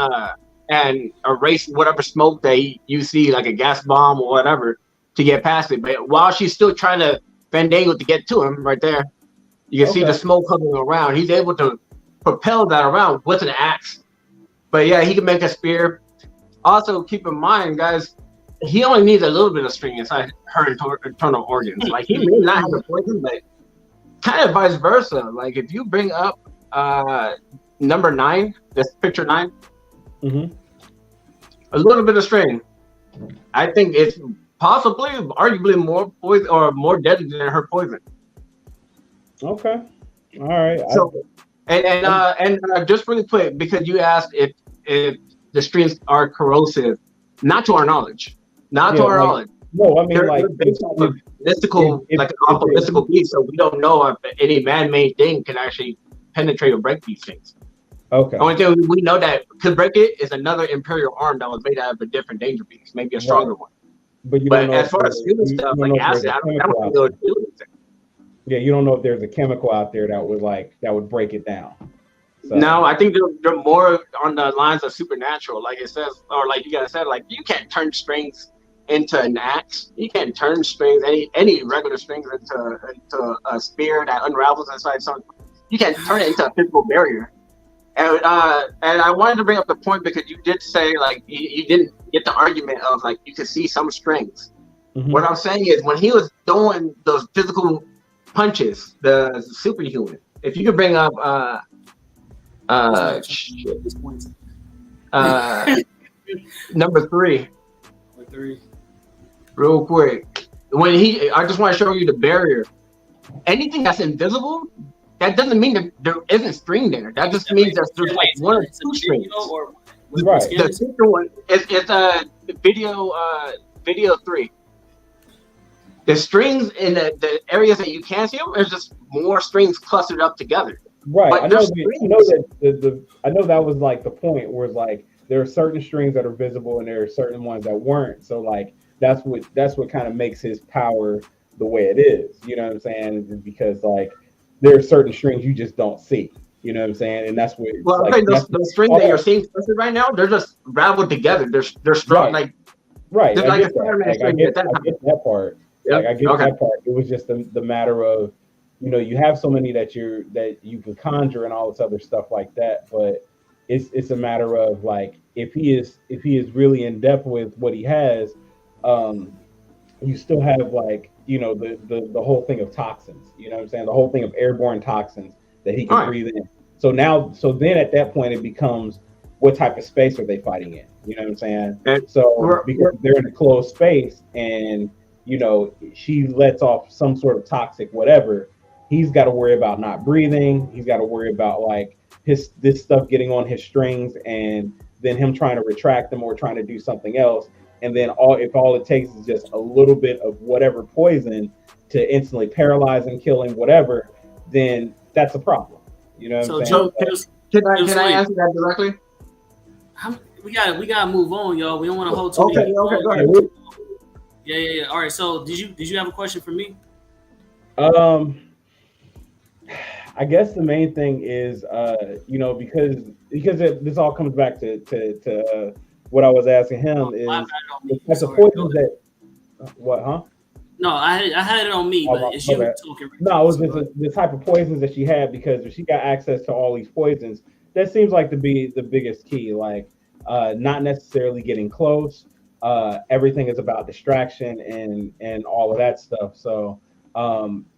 erase whatever smoke that you see, like a gas bomb or whatever, to get past it. But while she's still trying to fandangle to get to him, right there, you can see the smoke coming around. He's able to propel that around with an axe. But yeah, he can make a spear. Also, keep in mind, guys, he only needs a little bit of string inside her internal organs. Like he may not have the poison, but kind of vice versa. Like if you bring up number 9, this picture 9, a little bit of string, I think it's possibly, arguably more poison or more deadly than her poison. Okay, all right. So, and just really quick, because you asked if the strings are corrosive, not to our knowledge. Not to our knowledge. No, I mean like mystical, like an awful mystical beast. So we don't know if any man-made thing can actually penetrate or break these things. Okay. The only thing we know that could break it is another Imperial arm that was made out of a different danger beast, maybe a stronger one. But as far as human stuff, like acid, I don't think it would do anything. Yeah, you don't know if there's a chemical out there that would break it down. So. No, I think they're more on the lines of supernatural, like it says, or like you guys said, like you can't turn strings into an axe. You can't turn strings, any regular strings into a spear that unravels inside something. You can't turn it into a physical barrier. And I wanted to bring up the point because you did say like you didn't get the argument of like you could see some strings. Mhm. What I'm saying is when he was throwing those physical punches, the superhuman. If you could bring up number 3. Number 3. Real quick. I just want to show you the barrier. Anything that's invisible, that doesn't mean that there isn't string there. That just means that there's like one or two strings. Right. The second one is video 3. The strings in the areas that you can't see them, there's just more strings clustered up together. Right. But I know that was like the point where it's like there are certain strings that are visible and there are certain ones that weren't. So like that's what kind of makes his power the way it is. You know what I'm saying? Because like there are certain strings you just don't see. You know what I'm saying? And that's what. Well, like, okay, those strings that you're seeing clustered right now, they're just raveled together. They're strong Right. like right. Just I like get a that. Spider-Man Like, string. I get that part. Yep. Like I get Okay. that part. It was just the matter of, you know, you have so many that you can conjure and all this other stuff like that, but it's a matter of like if he is really in depth with what he has, you still have like, you know, the whole thing of toxins. You know what I'm saying? The whole thing of airborne toxins that he can Right. breathe in. So then at that point it becomes what type of space are they fighting in? You know what I'm saying? And So because they're in a closed space and, you know, she lets off some sort of toxic whatever, he's got to worry about not breathing. He's got to worry about like this stuff getting on his strings and then him trying to retract them or trying to do something else. And then if all it takes is just a little bit of whatever poison to instantly paralyze him, kill him, whatever, then that's a problem. You know what I'm saying? Can I answer that directly? We gotta move on, y'all. We don't want to hold too many. Okay, go ahead. Yeah. All right. So did you have a question for me? I guess the main thing is, you know, because this all comes back to what I was asking him is the poisons that what, huh? No, I had it on me, but it's you talking. No, it was just the type of poisons that she had because if she got access to all these poisons, that seems like to be the biggest key. Like, not necessarily getting close. Everything is about distraction and all of that stuff. So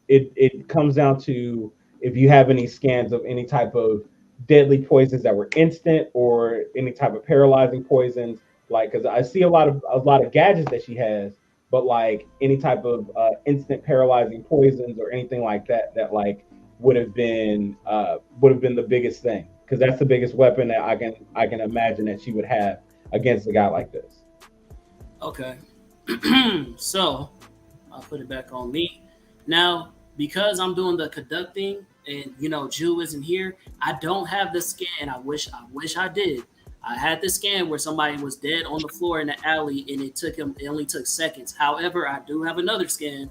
it comes down to if you have any scans of any type of deadly poisons that were instant or any type of paralyzing poisons, like because I see a lot of gadgets that she has, but like any type of instant paralyzing poisons or anything like that like would have been the biggest thing because that's the biggest weapon that I can imagine that she would have against a guy like this. Okay. So I'll put it back on me. Now, because I'm doing the conducting and, you know, Jew isn't here, I don't have the scan. I wish I did. I had the scan where somebody was dead on the floor in the alley and it only took seconds. However, I do have another scan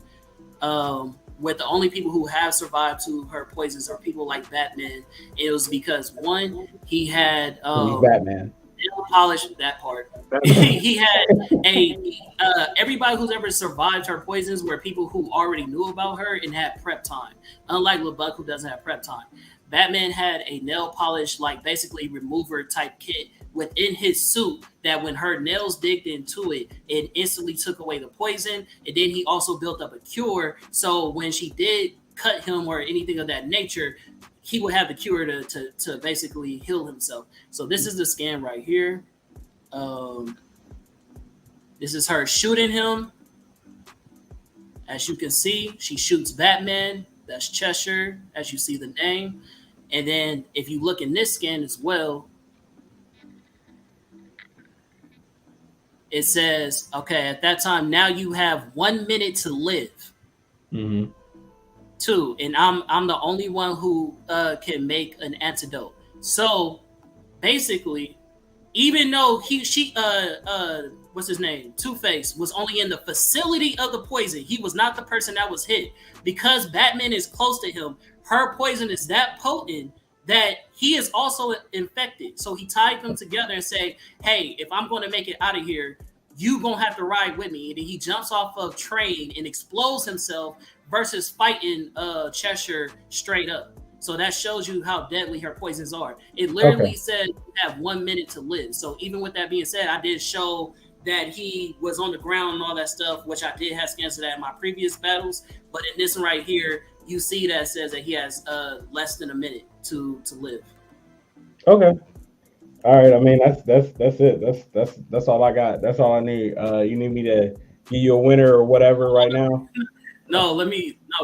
with the only people who have survived to her poisons are people like Batman. It was because one, he had He's Batman. Polish that part. He had everybody who's ever survived her poisons were people who already knew about her and had prep time. Unlike Lubbock, who doesn't have prep time. Batman had a nail polish, like basically remover type kit within his suit that when her nails digged into it, it instantly took away the poison. And then he also built up a cure. So when she did cut him or anything of that nature, he would have the cure to basically heal himself. So this is the scan right here. This is her shooting him. As you can see, she shoots Batman. That's Cheshire, as you see the name. And then if you look in this scan as well, it says, okay, at that time, now you have 1 minute to live. Mm-hmm. 2, and I'm the only one who can make an antidote. So basically, even though what's his name? Two-Face was only in the facility of the poison. He was not the person that was hit. Because Batman is close to him, her poison is that potent that he is also infected. So he tied them together and say, hey, if I'm going to make it out of here, you gonna have to ride with me. And then he jumps off of train and explodes himself versus fighting Cheshire straight up. So that shows you how deadly her poisons are. It literally said you have 1 minute to live. So even with that being said, I did show that he was on the ground and all that stuff, which I did have scans of that in my previous battles. But in this one right here, you see that it says that he has less than a minute to live. Okay. All right. I mean, that's it. That's all I got. That's all I need. You need me to give you a winner or whatever right now? No,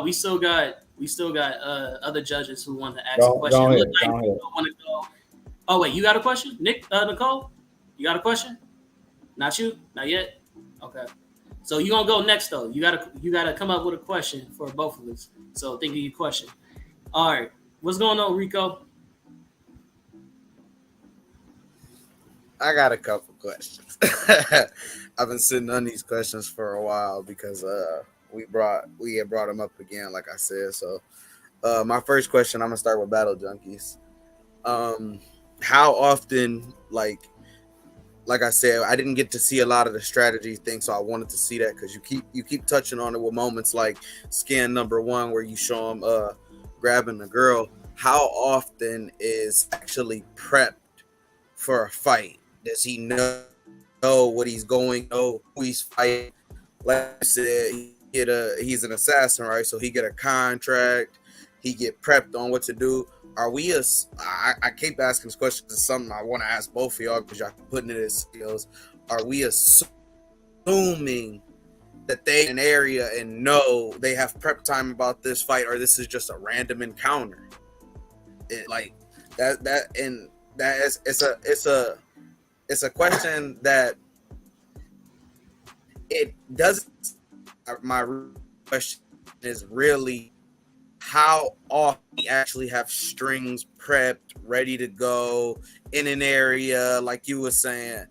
we still got other judges who want to ask a question. Go ahead. Want to go. Oh wait, you got a question, Nicole? You got a question? Not you? Not yet? Okay. So you gonna go next though. You gotta come up with a question for both of us. So think of your question. All right. What's going on, Rico? I got a couple questions. I've been sitting on these questions for a while because we had brought them up again, like I said. So my first question, I'm gonna start with Battle Junkies. How often, like I said, I didn't get to see a lot of the strategy thing, so I wanted to see that because you keep touching on it with moments like scan number 1 where you show him grabbing the girl. How often is actually prepped for a fight? Does he know what he's going, know who he's fighting? Like I said, he's an assassin, right? So he get a contract, he get prepped on what to do. Are we I keep asking this question. It's something I want to ask both of y'all because y'all putting it as skills. Are we assuming that they in an area and know they have prep time about this fight, or this is just a random encounter? It's a question that it doesn't. My question is really how often we actually have strings prepped, ready to go in an area, like you were saying.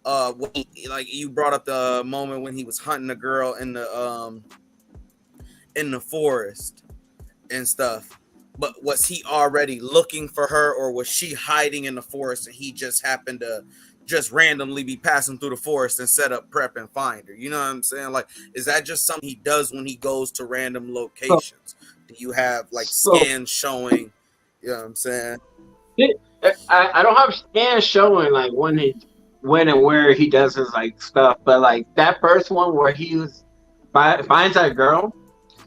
Like you brought up the moment when he was hunting a girl in the forest and stuff. But was he already looking for her, or was she hiding in the forest and he just happened to just randomly be passing through the forest and set up prep and find her? You know what I'm saying? Like, is that just something he does when he goes to random locations? Do you have scans showing? You know what I'm saying? I don't have scans showing when and where he does his stuff, but that first one where he finds that girl,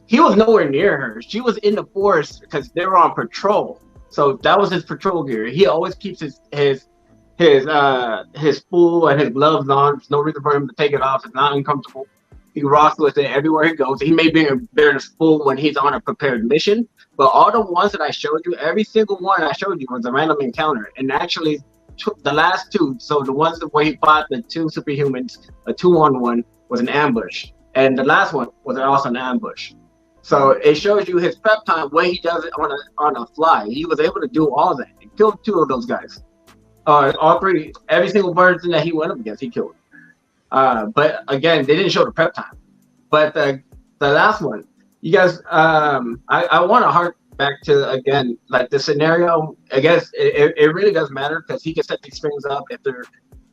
he was nowhere near her. She was in the forest because they were on patrol. So that was his patrol gear. He always keeps his spool and his gloves on. There's no reason for him to take it off. It's not uncomfortable. He rocks with it everywhere he goes. He may be bearing a spool when he's on a prepared mission, but all the ones that I showed you, every single one I showed you was a random encounter. And actually, the last two, so the ones where he fought the 2 superhumans, a 2-on-1 was an ambush, and the last one was also an ambush. So it shows you his prep time when he does it on a fly. He was able to do all that. He killed 2 of those guys. All 3, every single person that he went up against, he killed. But again, they didn't show the prep time. But the last one, you guys, I want to hark back to, again, the scenario. I guess it really does matter because he can set these strings up if they're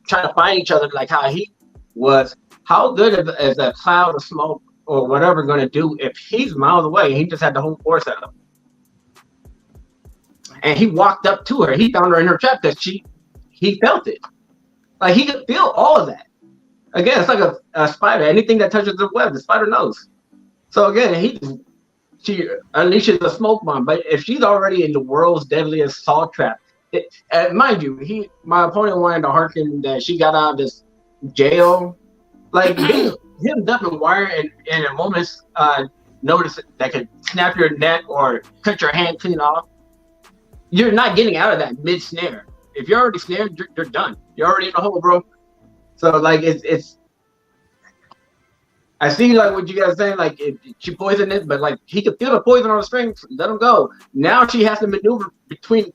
trying to find each other, like how he was. How good is a cloud of smoke or whatever going to do if he's miles away and he just had the whole force set up? And he walked up to her. He found her in her trap that he felt it. He could feel all of that. Again, it's like a spider. Anything that touches the web, the spider knows. So again, she unleashes a smoke bomb. But if she's already in the world's deadliest salt trap, mind you, my opponent wanted to hearken that she got out of this jail. Him dumping wire in a moment's notice that could snap your neck or cut your hand clean off. You're not getting out of that mid snare. If you're already snared, you're done. You're already in the hole, bro. So it's. I see what you guys saying. She poisoned it, but he could feel the poison on the strings. Let him go. Now she has to maneuver between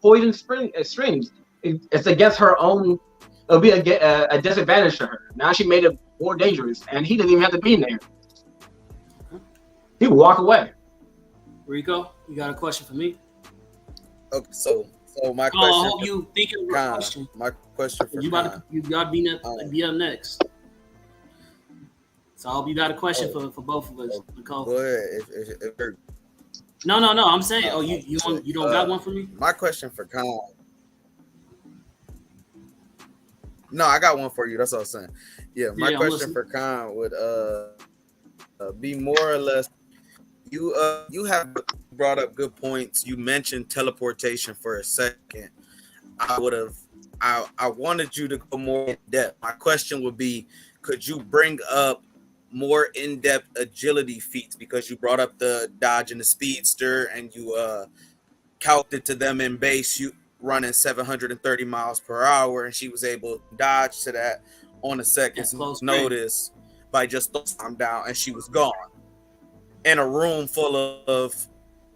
poison strings. It's against her own. It'll be a disadvantage to her. Now she made it more dangerous, and he didn't even have to be in there. He would walk away. Rico, you got a question for me? Okay, so So my I question, hope you thinking of a Khan, question. my question for You Khan. got to be up next. So I hope you got a question for both of us. Nicole. Go ahead. If No. I'm saying, you don't got one for me? My question for Khan. No, I got one for you. That's all I'm saying. Yeah, my question for Khan would be more or less. You have brought up good points. You mentioned teleportation for a second. I wanted you to go more in depth. My question would be, could you bring up more in-depth agility feats, because you brought up the Dodge and the Speedster, and you calculated to them in base you running 730 miles per hour, and she was able to dodge to that on a second's notice by just throwing down, and she was gone in a room full of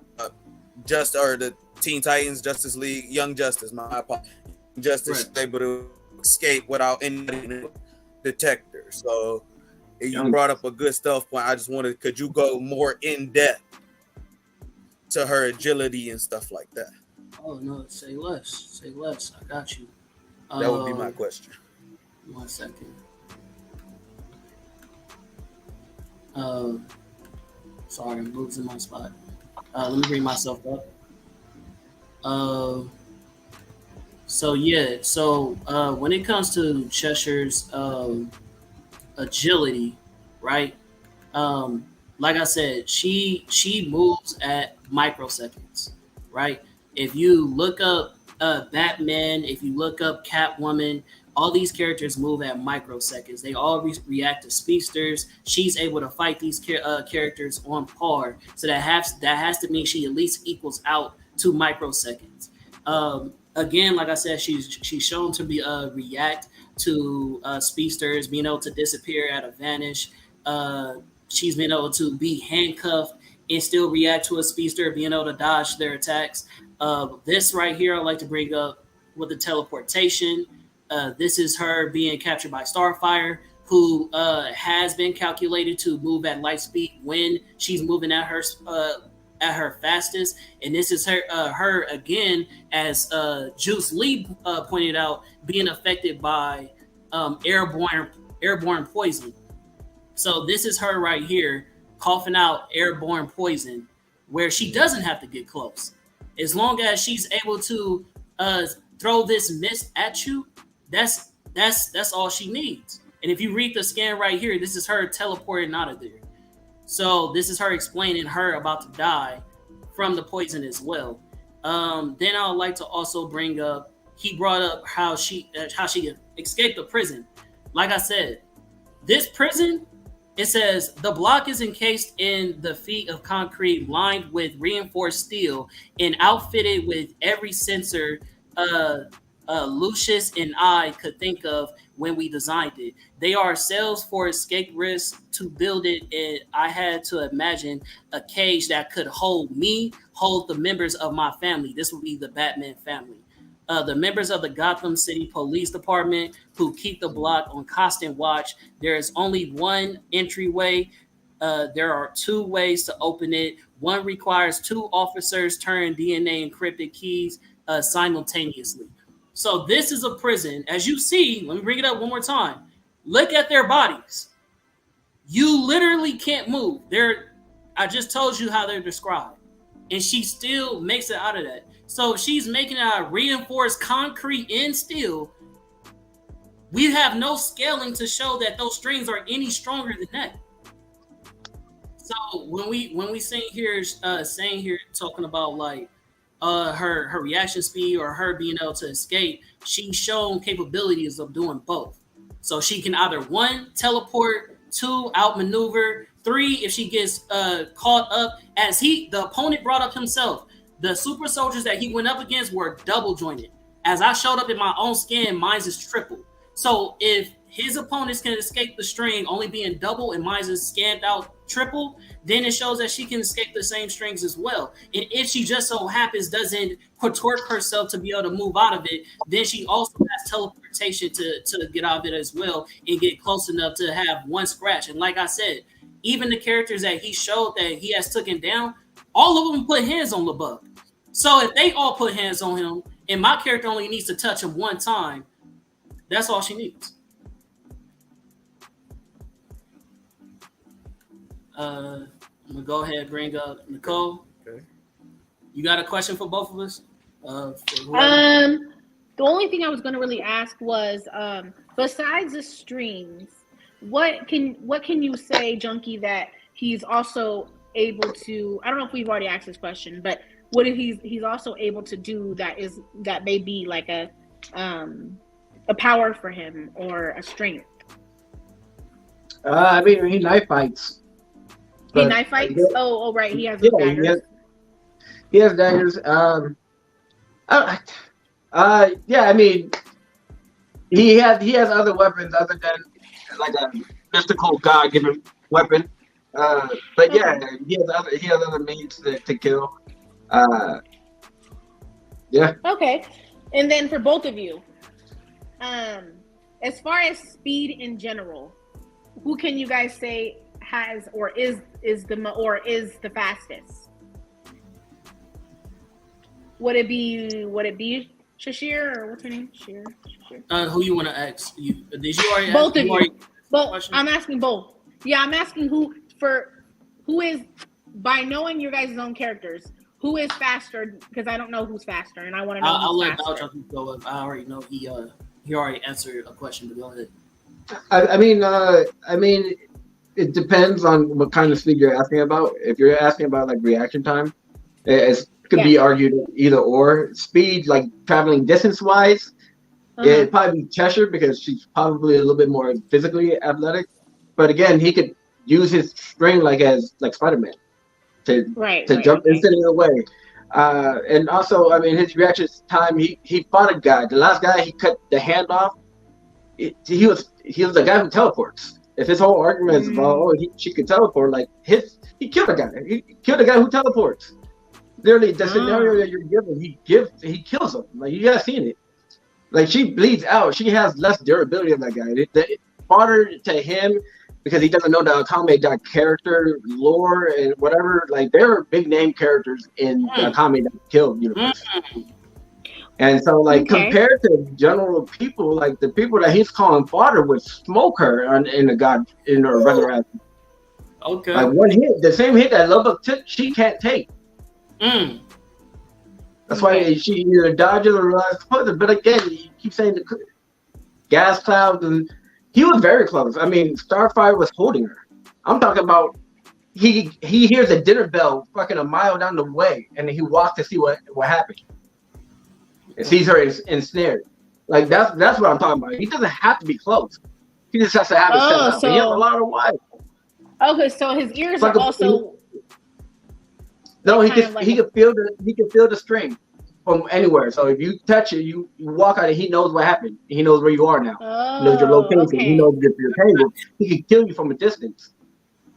the Teen Titans, Justice League, Young Justice, Justice able to escape without any detector. So you brought up a good stealth point. I just wanted, could you go more in depth to her agility and stuff like that? Oh no, say less. I got you. That would be my question. 1 second. Sorry, I'm losing my spot. Let me bring myself up. When it comes to Cheshire's agility, right? Like I said, she moves at microseconds, right? If you look up Batman, if you look up Catwoman, all these characters move at microseconds. They all react to speedsters. She's able to fight these characters on par. So that has to mean she at least equals out to microseconds. Again, like I said, she's shown to be react to speedsters, being able to disappear at a vanish. She's been able to be handcuffed and still react to a speedster, being able to dodge their attacks. This right here, I like to bring up with the teleportation. This is her being captured by Starfire, who has been calculated to move at light speed when she's moving at her fastest. And this is her again, as Juice Lee pointed out, being affected by airborne poison. So this is her right here coughing out airborne poison, where she doesn't have to get close. As long as she's able to throw this mist at you, that's all she needs. And if you read the scan right here, this is her teleporting out of there. So this is her explaining her about to die from the poison as well. Then I would like to also bring up, he brought up how she escaped the prison. Like I said, this prison, it says the block is encased in the feet of concrete lined with reinforced steel and outfitted with every sensor Lucius and I could think of when we designed it. They are cells for escape risk. To build it, I had to imagine a cage that could hold me, hold the members of my family. This would be the Batman family. The members of the Gotham City Police Department who keep the block on constant watch. There is only one entryway. There are 2 ways to open it. One requires 2 officers turn DNA encrypted keys simultaneously. So this is a prison. As you see, let me bring it up one more time. Look at their bodies. You literally can't move. I just told you how they're described. And she still makes it out of that. So she's making it out of reinforced concrete and steel. We have no scaling to show that those strings are any stronger than that. So when we saying here talking about like her reaction speed or her being able to escape, she's shown capabilities of doing both. So she can either 1, teleport, 2, outmaneuver, 3, if she gets caught up, as the opponent brought up himself. The super soldiers that he went up against were double jointed. As I showed up in my own scan, mine's is triple. So if his opponents can escape the string only being double and mine's is scanned out triple, then it shows that she can escape the same strings as well. And if she just so happens doesn't contort herself to be able to move out of it, then she also has teleportation to get out of it as well and get close enough to have 1 scratch. And like I said, even the characters that he showed that he has taken down, all of them put hands on Lubbock. So if they all put hands on him and my character only needs to touch him one time. That's all she needs. I'm gonna go ahead and bring up Nicole. Okay. You got a question for both of us? The only thing I was going to really ask was, besides the streams, what can you say, Junkie, that he's also able to? I don't know if we've already asked this question, but what if he's also able to do that may be like a power for him or a strength? I mean, he knife fights. He knife fights? Oh, right. He has daggers. He has daggers. Yeah, I mean, he has other weapons other than like a mystical god-given weapon. But yeah, he has other means to kill. Yeah. Okay, and then for both of you, as far as speed in general, who can you guys say has or is the fastest? Would it be Cheshire or what's her name? Cheshire. Who you want to ask? Did you already? Both of you. Both. I'm asking both. Yeah, I'm asking who is, by knowing your guys' own characters, who is faster? Because I don't know who's faster, and I want to know. I'll let faster. Balchuk go up. I already know he already answered a question, but go ahead. I mean, it depends on what kind of speed you're asking about. If you're asking about like reaction time, it could be argued either or. Speed, like traveling distance wise, it'd probably be Cheshire because she's probably a little bit more physically athletic. But again, he could use his string like Spider-Man to jump instantly away. And also, I mean, his reaction time, he fought a guy. The last guy he cut the hand off. He was the guy who teleports. If his whole argument is about she could teleport, like he killed a guy. He killed a guy who teleports. Literally, the scenario that you're given, he kills him. Like you guys seen it. Like she bleeds out. She has less durability than that guy. They fought her to him because he doesn't know the Akame character lore and whatever. Like they're big name characters in the Akame killed universe. And so, like compared to general people, like the people that he's calling fodder would smoke her in a regular ass. Okay. Like one hit, the same hit that Lubbock took, she can't take. That's why she either dodges or runs. But again, you keep saying the gas clouds, and he was very close. I mean, Starfire was holding her. I'm talking about he hears a dinner bell fucking a mile down the way, and then he walks to see what happened. And sees her ensnared. Like that's what I'm talking about. He doesn't have to be close. He just has to have it set up. He has a lot of wires. Okay, so his ears are also. No, he can feel the string from anywhere. So if you touch it, you walk out, and he knows what happened. He knows where you are now. He knows your location. Okay. He knows your tangle. He can kill you from a distance.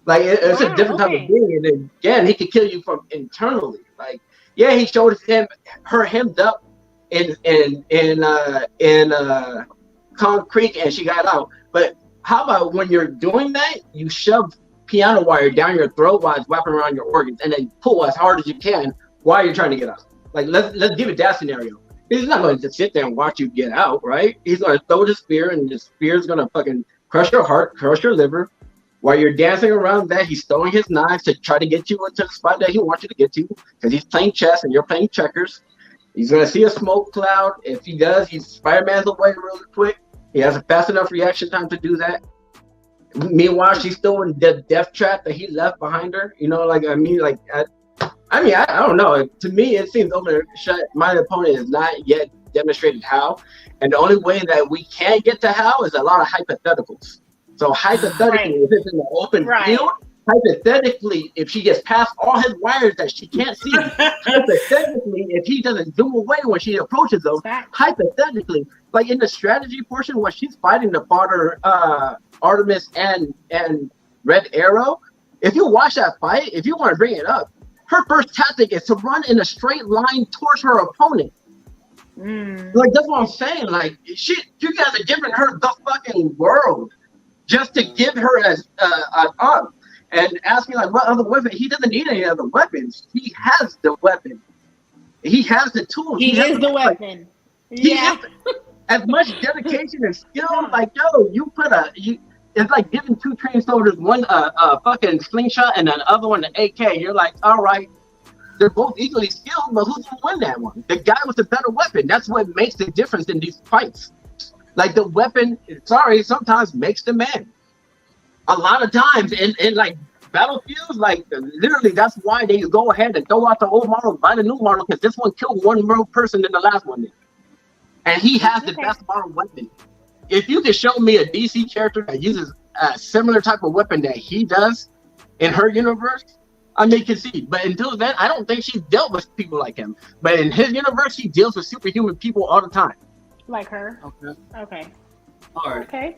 Like it's a different type of being. And again, he can kill you from internally. Like he showed him hemmed up in concrete, and she got out. But how about when you're doing that, you shove piano wire down your throat while it's wrapping around your organs, and then pull as hard as you can while you're trying to get out. Like let's give it that scenario. He's not going to just sit there and watch you get out, right? He's going to throw the spear, and the spear's going to fucking crush your heart, crush your liver. While you're dancing around that, he's throwing his knives to try to get you into the spot that he wants you to get to, because he's playing chess and you're playing checkers. He's going to see a smoke cloud. If he does, he's Spider-Man's away really quick. He has a fast enough reaction time to do that. Meanwhile, she's still in the death trap that he left behind her. You know, like, I don't know. To me, it seems overshot. My opponent has not yet demonstrated how. And the only way that we can get to how is a lot of hypotheticals. So hypothetically, if it's in the open field, hypothetically, if she gets past all his wires that she can't see, hypothetically, if he doesn't zoom away when she approaches them, hypothetically, like in the strategy portion where she's fighting the fodder Artemis and Red Arrow, if you watch that fight, if you want to bring it up, her first tactic is to run in a straight line towards her opponent. Like that's what I'm saying. Like you guys are giving her the fucking world just to give her as an arm. And ask me like what other weapon? He doesn't need any other weapons. He has the weapon. He has the tools. He has is the weapon. He Yeah. has as much dedication and skill. Like, yo, it's like giving two trained soldiers one fucking slingshot and the other one an AK. You're like, all right, they're both equally skilled, but who's gonna win that one? The guy with the better weapon. That's what makes the difference in these fights. Like the weapon, sometimes makes the man. A lot of times in like battlefields, like literally, that's why they go ahead and throw out the old model, buy the new model, because this one killed one more person than the last one did. And he has the best model weapon. If you can show me a DC character that uses a similar type of weapon that he does in her universe, I may concede. But until then, I don't think she's dealt with people like him. But in his universe, he deals with superhuman people all the time. Like her. Okay. Okay. All right. Okay.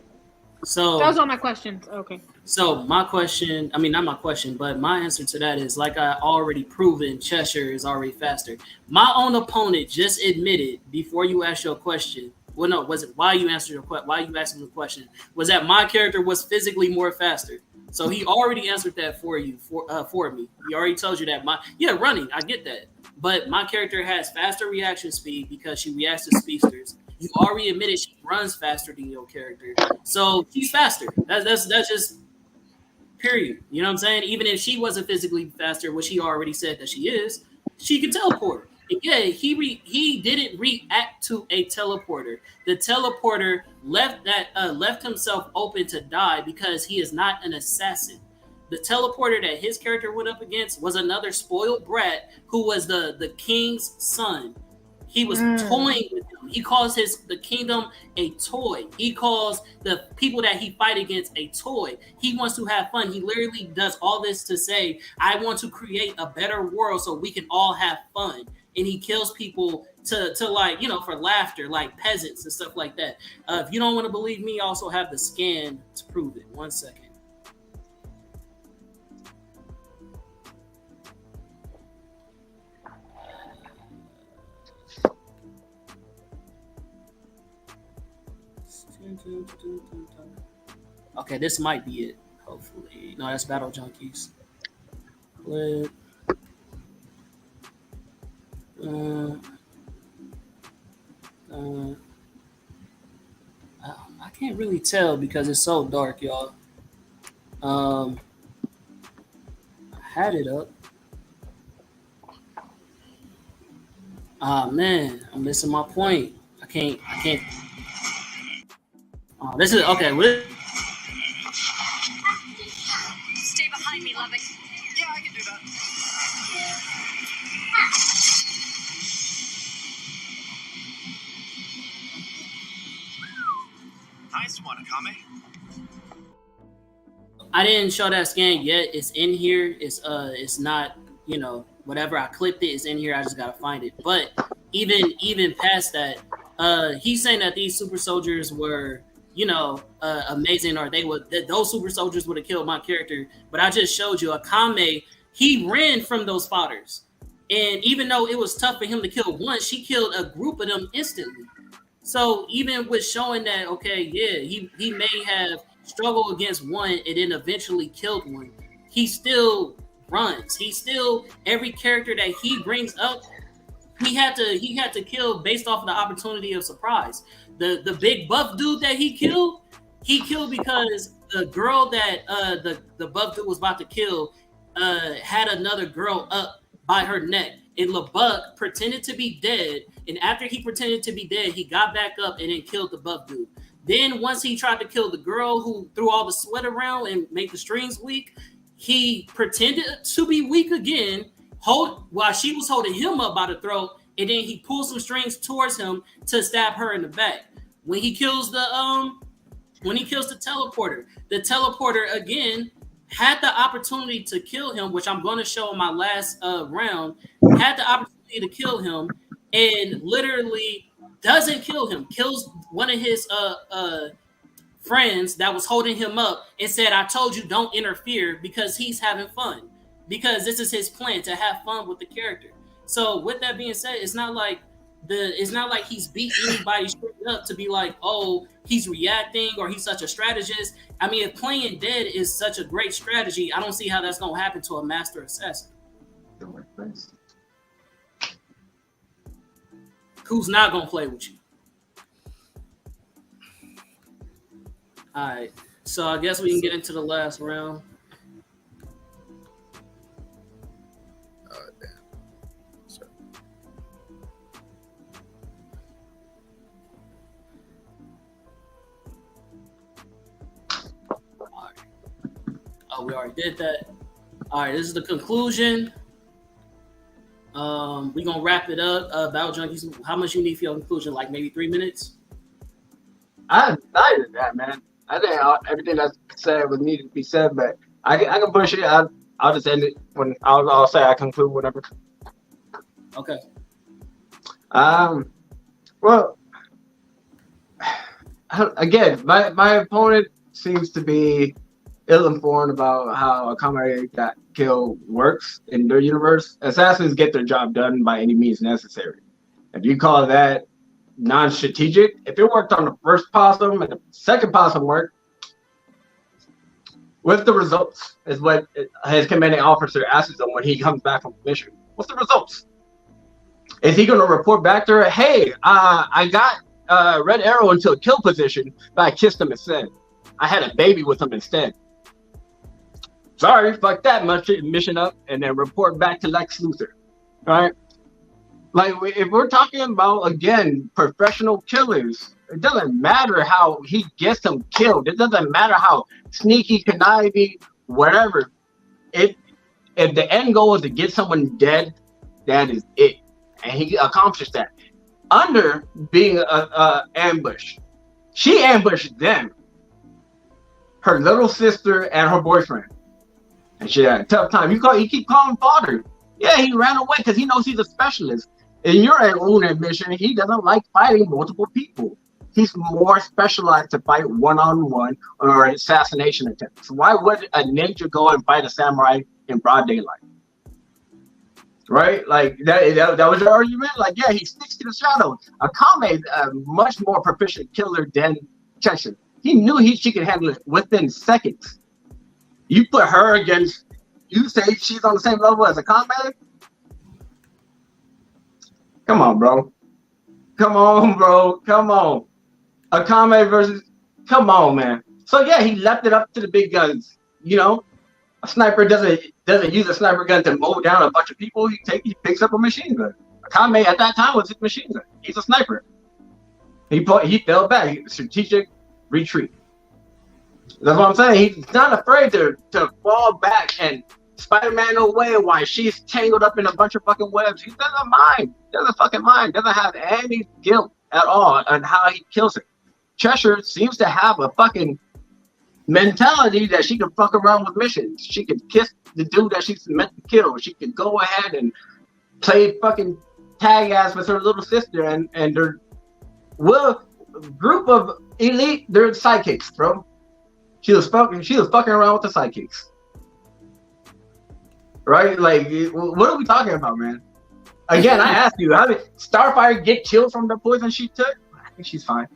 So that was all my questions. Okay. So my question, I mean, not my question, but my answer to that is, like I already proven, Cheshire is already faster. My own opponent just admitted before you asked your question. Well, no, was it why you answered your question? Why you asking the question? Was that my character was physically more faster? So he already answered that for you, for me. He already told you that running. I get that, but my character has faster reaction speed because she reacts to speedsters. You already admitted she runs faster than your character, so she's faster. That's just period. You know what I'm saying? Even if she wasn't physically faster, which he already said that she is, she can teleport. And yeah, he didn't react to a teleporter. The teleporter left himself open to die because he is not an assassin. The teleporter that his character went up against was another spoiled brat who was the king's son. He was toying with him. He calls the kingdom a toy. He calls the people that he fight against a toy. He wants to have fun. He literally does all this to say, I want to create a better world so we can all have fun. And he kills people to like, for laughter, like peasants and stuff like that. If you don't want to believe me, I also have the scan to prove it. 1 second. Okay, this might be it. Hopefully, no, that's Battle Junkies. Blerd. I can't really tell because it's so dark, y'all. I had it up. Ah man, I'm missing my point. I can't. Oh, this is okay. Stay behind me, Lubbock. Yeah, I can do that. Nice one, Akame. I didn't show that scan yet. It's in here. It's not, whatever I clipped it's in here. I just gotta find it. But even past that, he's saying that these super soldiers were, amazing, or those super soldiers would have killed my character. But I just showed you Akame. He ran from those fighters, and even though it was tough for him to kill one, she killed a group of them instantly. So even with showing that, okay, yeah, he may have struggled against one and then eventually killed one, he still runs. He still, every character that he brings up, he had to kill based off of the opportunity of surprise. The big buff dude that he killed because the girl that the buff dude was about to kill had another girl up by her neck. And Lubbock pretended to be dead. And after he pretended to be dead, he got back up and then killed the buff dude. Then once he tried to kill the girl who threw all the sweat around and make the strings weak, he pretended to be weak again, while she was holding him up by the throat, and then he pulls some strings towards him to stab her in the back. When he kills the teleporter again had the opportunity to kill him, which I'm going to show in my last round, had the opportunity to kill him and literally doesn't kill him, kills one of his friends that was holding him up and said, I told you don't interfere, because he's having fun, because this is his plan to have fun with the character. So with that being said, it's not like he's beat anybody straight up to be like, oh, he's reacting or he's such a strategist. I mean, if playing dead is such a great strategy, I don't see how that's going to happen to a master assassin. Who's not gonna play with you? All right. So I guess we can get into the last round. Oh damn. Sorry. All right. Oh, we already did that. All right, this is the conclusion. We're gonna wrap it up. Battle Junkies, how much you need for your conclusion? Like maybe 3 minutes? I did that, man. I think everything that's said was needed to be said, but I can push it. I'll just end it when I'll say I conclude whatever. Okay. Well, again, my opponent seems to be ill-informed about how Akame got killed works in their universe. Assassins get their job done by any means necessary. If you call that non-strategic, if it worked on the first possum and the second possum worked, what's the results? Is what his commanding officer asks him when he comes back from the mission. What's the results? Is he going to report back to her, hey, I got Red Arrow into a kill position, but I kissed him instead. I had a baby with him instead. Sorry, fuck that mission up, and then report back to Lex Luthor. All right? Like, if we're talking about, again, professional killers, it doesn't matter how he gets them killed. It doesn't matter how sneaky, conniving, whatever. If the end goal is to get someone dead, that is it. And he accomplished that. Under being a ambush, she ambushed them. Her little sister and her boyfriend. And she had a tough time. You keep calling father. Yeah, he ran away because he knows he's a specialist. In your own admission, he doesn't like fighting multiple people. He's more specialized to fight one-on-one or assassination attempts. Why would a ninja go and fight a samurai in broad daylight? Right? Like, that was your argument? Like, yeah, he sticks to the shadow. Akame is a much more proficient killer than Cheshire. He knew she could handle it within seconds. You put her against, you say she's on the same level as Akame? Come on, bro. Come on, bro. Come on. Akame versus, come on, man. So yeah, he left it up to the big guns. You know, a sniper doesn't use a sniper gun to mow down a bunch of people. He picks up a machine gun. Akame at that time was his machine gun. He's a sniper. He fell back. Strategic retreat. That's what I'm saying. He's not afraid to fall back and Spider-Man away while she's tangled up in a bunch of fucking webs. He doesn't mind. Doesn't fucking mind. Doesn't have any guilt at all on how he kills it. Cheshire seems to have a fucking mentality that she can fuck around with missions. She can kiss the dude that she's meant to kill. She can go ahead and play fucking tag ass with her little sister and their group of elite. They're sidekicks, bro. She was fucking around with the sidekicks. Right? Like, what are we talking about, man? Again, I asked you, how did Starfire get killed from the poison she took? I think she's fine.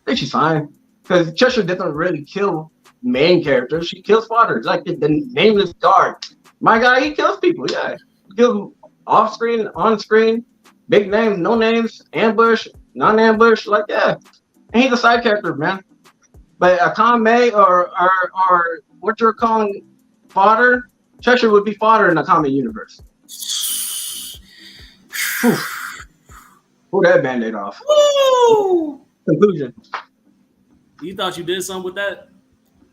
Because Cheshire doesn't really kill main characters. She kills fodder. Like the nameless guard. My guy, he kills people. Yeah. He kills them off screen, on screen, big names, no names, ambush, non-ambush. Like, yeah. And he's a side character, man. But Akame or what you're calling fodder, Cheshire would be fodder in the Akame universe. Pull that band-aid off. Woo! Conclusion. You thought you did something with that?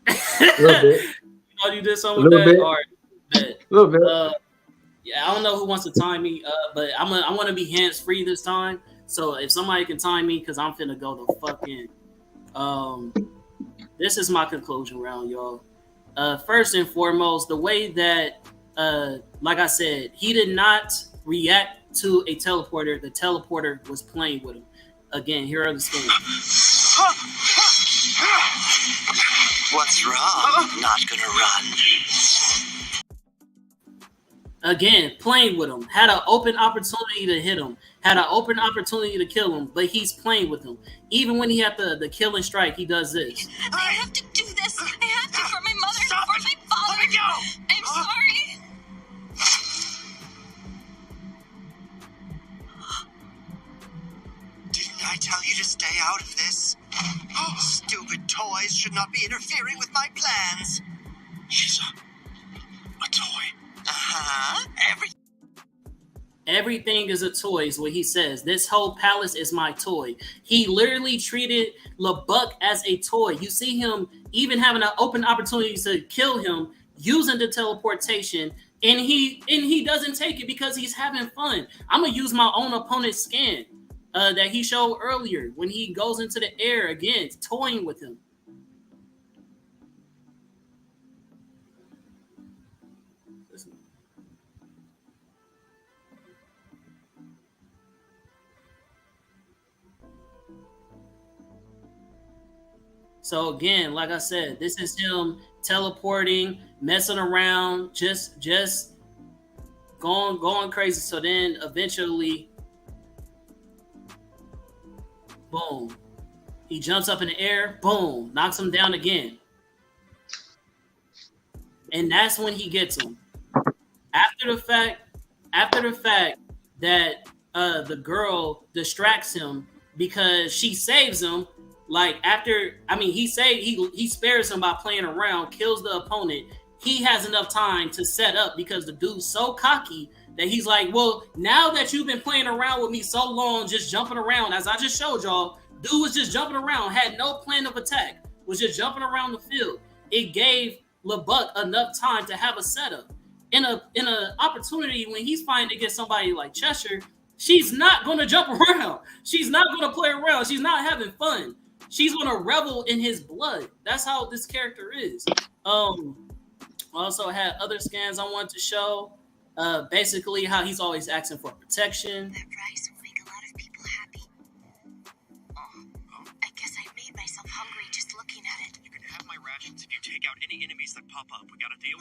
A little bit. You thought you did something with that? Bit. All right, bet. A little bit. Yeah, I don't know who wants to time me, but I'm gonna be hands-free this time. So if somebody can time me, because I'm finna go the fuck in. This is my conclusion round, y'all. First and foremost, the way that, like I said, he did not react to a teleporter. The teleporter was playing with him. Again, here are the scans. What's wrong? Not gonna run. Again, playing with him. Had an open opportunity to hit him. Had an open opportunity to kill him, but he's playing with him. Even when he had the killing strike, he does this. I have to do this. I have to for my mother and for my father. Let me go. I'm sorry. I tell you to stay out of this? Stupid toys should not be interfering with my plans. She's a toy. Uh-huh. Everything is a toy is what he says. This whole palace is my toy. He literally treated Lubbock as a toy. You see him even having an open opportunity to kill him using the teleportation, and he doesn't take it because he's having fun. I'm gonna use my own opponent's scan that he showed earlier when he goes into the air again, toying with him. So again, like I said, this is him teleporting, messing around, just going crazy. So then eventually, boom, he jumps up in the air, boom, knocks him down again. And that's when he gets him. After the fact that the girl distracts him because she saves him. Like he spares him by playing around, kills the opponent. He has enough time to set up because the dude's so cocky that he's like, well, now that you've been playing around with me so long, just jumping around, as I just showed y'all, dude was just jumping around, had no plan of attack, was just jumping around the field. It gave Lubbock enough time to have a setup. In a opportunity when he's fighting against somebody like Cheshire, she's not going to jump around. She's not going to play around. She's not having fun. She's gonna revel in his blood. That's how this character is. I also had other scans I wanted to show. Basically, how he's always asking for protection. That rice will make a lot of people happy. I guess I've made myself hungry just looking at it. You can have my rations if you take out any enemies that pop up. We got a deal?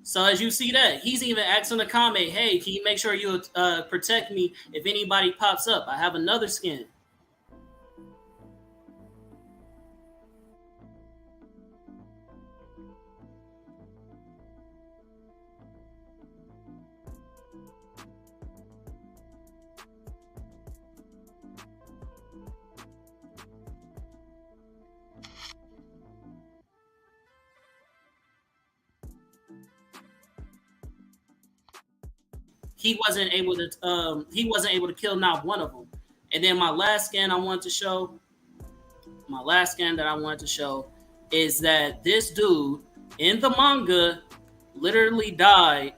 So as you see that, he's even asking Akame, hey, can you make sure you protect me if anybody pops up? I have another skin. He wasn't able to kill not one of them. And then my last scan that I wanted to show is that this dude in the manga literally died.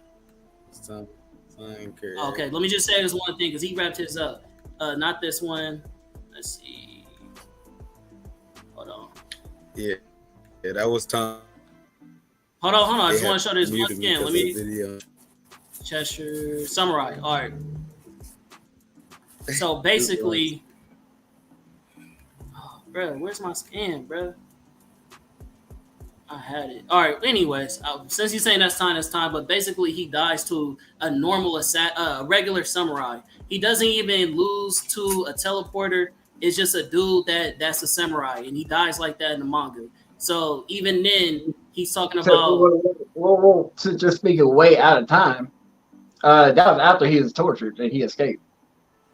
Okay, let me just say this one thing because he wrapped his up. Not this one. Let's see. Hold on. Yeah, that was time. Hold on. I just want to show this once again. Let me. Video. Cheshire Samurai. All right. So basically, bro, where's my scan, bro? I had it. All right. Anyways, since you're saying that's time. But basically, he dies to a normal, regular samurai. He doesn't even lose to a teleporter. It's just a dude that's a samurai, and he dies like that in the manga. So even then, he's talking about. Whoa. So just speaking way out of time. That was after he was tortured and he escaped.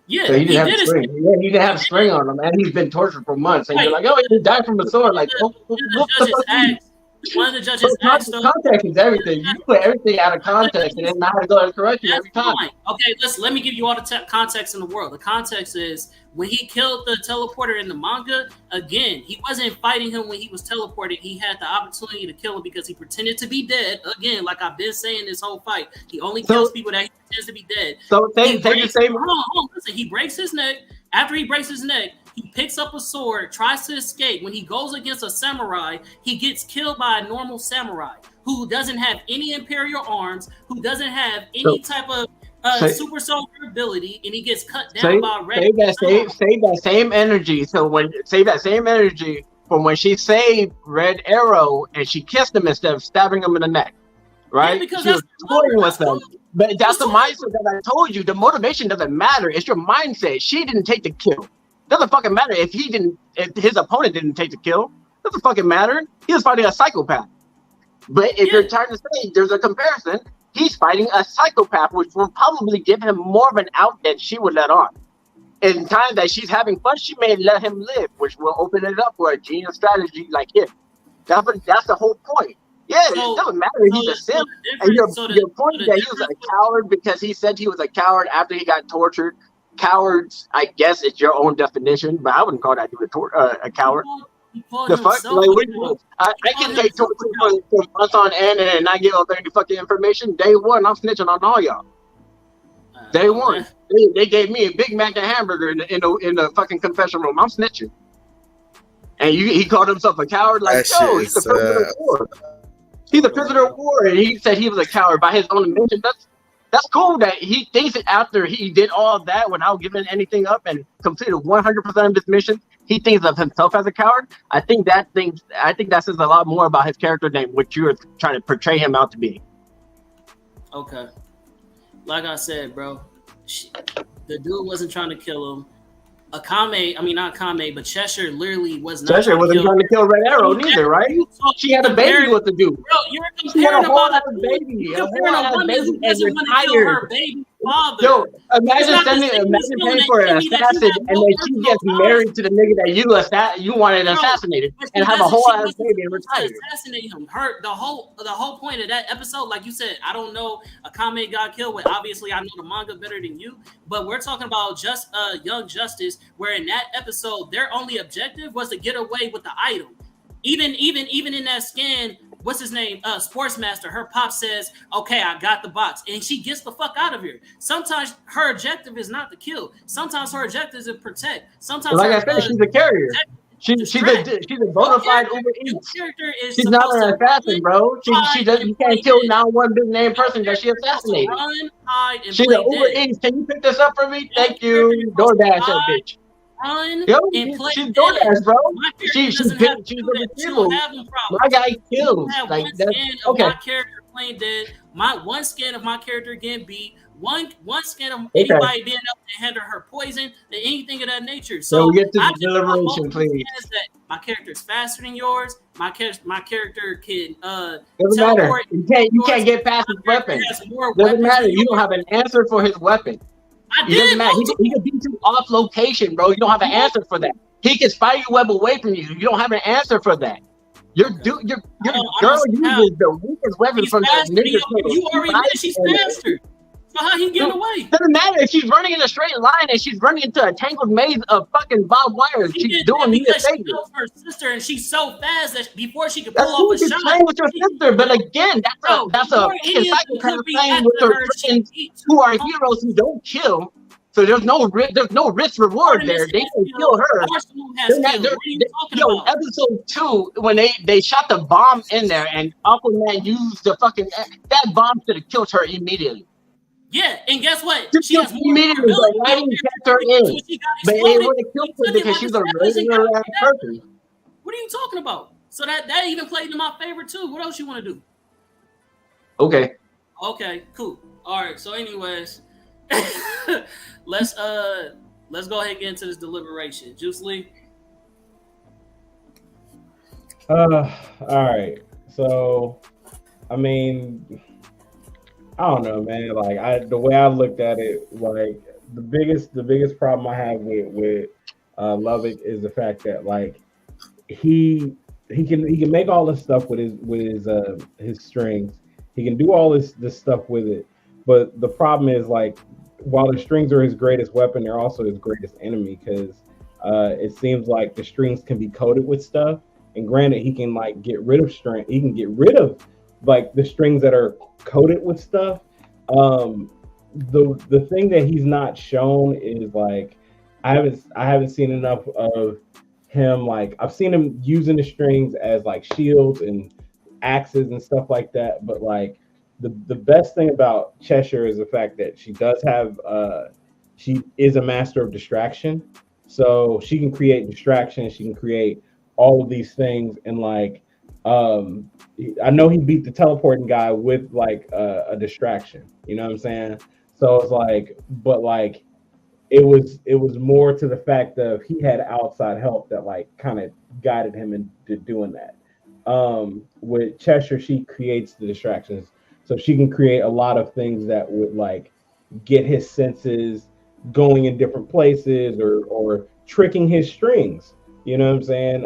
Yeah, so he didn't have a string. Yeah, he didn't have a string on him, and he's been tortured for months. And you're like, oh, he died from a sword. Like, one of the judges asked. Context is everything. You put everything out of context, and then now to go and correct you every time. Fine. Okay, let me give you all the context in the world. The context is when he killed the teleporter in the manga. Again, he wasn't fighting him when he was teleported. He had the opportunity to kill him because he pretended to be dead. Again, like I've been saying this whole fight, he only kills people that he pretends to be dead. So take the same. Hold on. Listen, he breaks his neck. After he breaks his neck, he picks up a sword, tries to escape. When he goes against a samurai, he gets killed by a normal samurai who doesn't have any imperial arms, who doesn't have any type of super soldier ability, and he gets cut down by red. Save that same energy. So save that same energy from when she saved Red Arrow and she kissed him instead of stabbing him in the neck. Right? Yeah, because she was toying with them. But that's the mindset that I told you. The motivation doesn't matter. It's your mindset. She didn't take the kill. Doesn't fucking matter if his opponent didn't take the kill. Doesn't fucking matter. He was fighting a psychopath. But if you're trying to say there's a comparison, he's fighting a psychopath, which will probably give him more of an out than she would let on. in time that she's having fun, she may let him live, which will open it up for a genius strategy like him. That's the whole point. Yeah, it doesn't matter. He's a simp. And your point that he was a coward because he said he was a coward after he got tortured. Cowards, I guess it's your own definition, but I wouldn't call that dude a coward. The fuck? Like, I can take torture for months on end and not give up any fucking information. Day one, I'm snitching on all y'all. Day one, they gave me a Big Mac and hamburger in the fucking confession room. I'm snitching. And he called himself a coward. Like, yo, he's a prisoner of war. He's a prisoner of war, and he said he was a coward by his own admission. That's cool that he thinks it after he did all of that without giving anything up and completed 100% of his mission. He thinks of himself as a coward. I think that says a lot more about his character than what you're trying to portray him out to be. Okay. Like I said, bro, the dude wasn't trying to kill him. Not Akame, but Cheshire literally was not. Cheshire wasn't trying to kill Red Arrow neither, right? She had a baby with the dude. Bro, you're comparing about a baby. You're comparing a woman who doesn't want to kill her baby father. Yo, imagine paying for an assassin and then she gets married to the nigga that you wanted assassinated and have a whole ass baby and retire. Assassinate him. The whole point of that episode, like you said, I don't know Akame got killed. But obviously, I know the manga better than you. But we're talking about just Young Justice, where in that episode, their only objective was to get away with the item. Even in that scan, what's his name? Sportsmaster. Her pop says, "Okay, I got the box," and she gets the fuck out of here. Sometimes her objective is not to kill. Sometimes her objective is to protect. Sometimes, like I said, she's a carrier. She's a bona fide Uber Eats. She's not an assassin, bro. You can't kill now one big name person that she assassinated. She's an Uber Eats. Can you pick this up for me? Thank you. DoorDash that bitch. She's DoorDash, bro. She's a retrieval. My guy kills. Like that's okay. My character playing dead. One scan of my character getting beat. One scan of anybody being able to handle her poison and anything of that nature. So we get to the deliberation, please. My character is faster than yours. My character can doesn't matter. You can't get past his weapon. Doesn't matter. You don't have an answer for his weapon. It doesn't matter. He can beat you off location, bro. You don't have an answer for that. He can spider web away from you. You don't have an answer for that. Your girl uses the weakest weapon from the ninja. You already know she's faster. So how he getting away? Doesn't matter if she's running in a straight line and she's running into a tangled maze of fucking barbed wire. She's doing me a favor. She knows her sister, and she's so fast that before she could pull off a shot. Playing with your sister, but again, that's a psychopath playing with her friends who are heroes who don't kill. So there's no risk reward there. They can kill her. Episode 2, when they shot the bomb in there and Aquaman used the fucking that bomb should have killed her immediately. Yeah, and guess what? She has immediately lighting kept her in, but it would have killed her because she's a regular person. What are you talking about? So that even played in my favor too. What else you want to do? Okay, cool. All right. So, anyways, let's go ahead and get into this deliberation. Juice Lee. All right. So, I mean, I don't know, man. Like the way I looked at it, like the biggest problem I have with Lubbock is the fact that like he can make all this stuff with his strings. He can do all this stuff with it, but the problem is like while the strings are his greatest weapon, they're also his greatest enemy because it seems like the strings can be coated with stuff. And granted, he can like get rid of string. He can get rid of like the strings that are coated with stuff. The thing that he's not shown is like I haven't seen enough of him. Like I've seen him using the strings as like shields and axes and stuff like that. But like the best thing about Cheshire is the fact that she does have she is a master of distraction. So she can create distraction. She can create all of these things and like I know he beat the teleporting guy with like a distraction, you know what I'm saying? So it's like, but like it was more to the fact that he had outside help that like kind of guided him into doing that. With Cheshire, she creates the distractions, so she can create a lot of things that would like get his senses going in different places or tricking his strings. You know what I'm saying?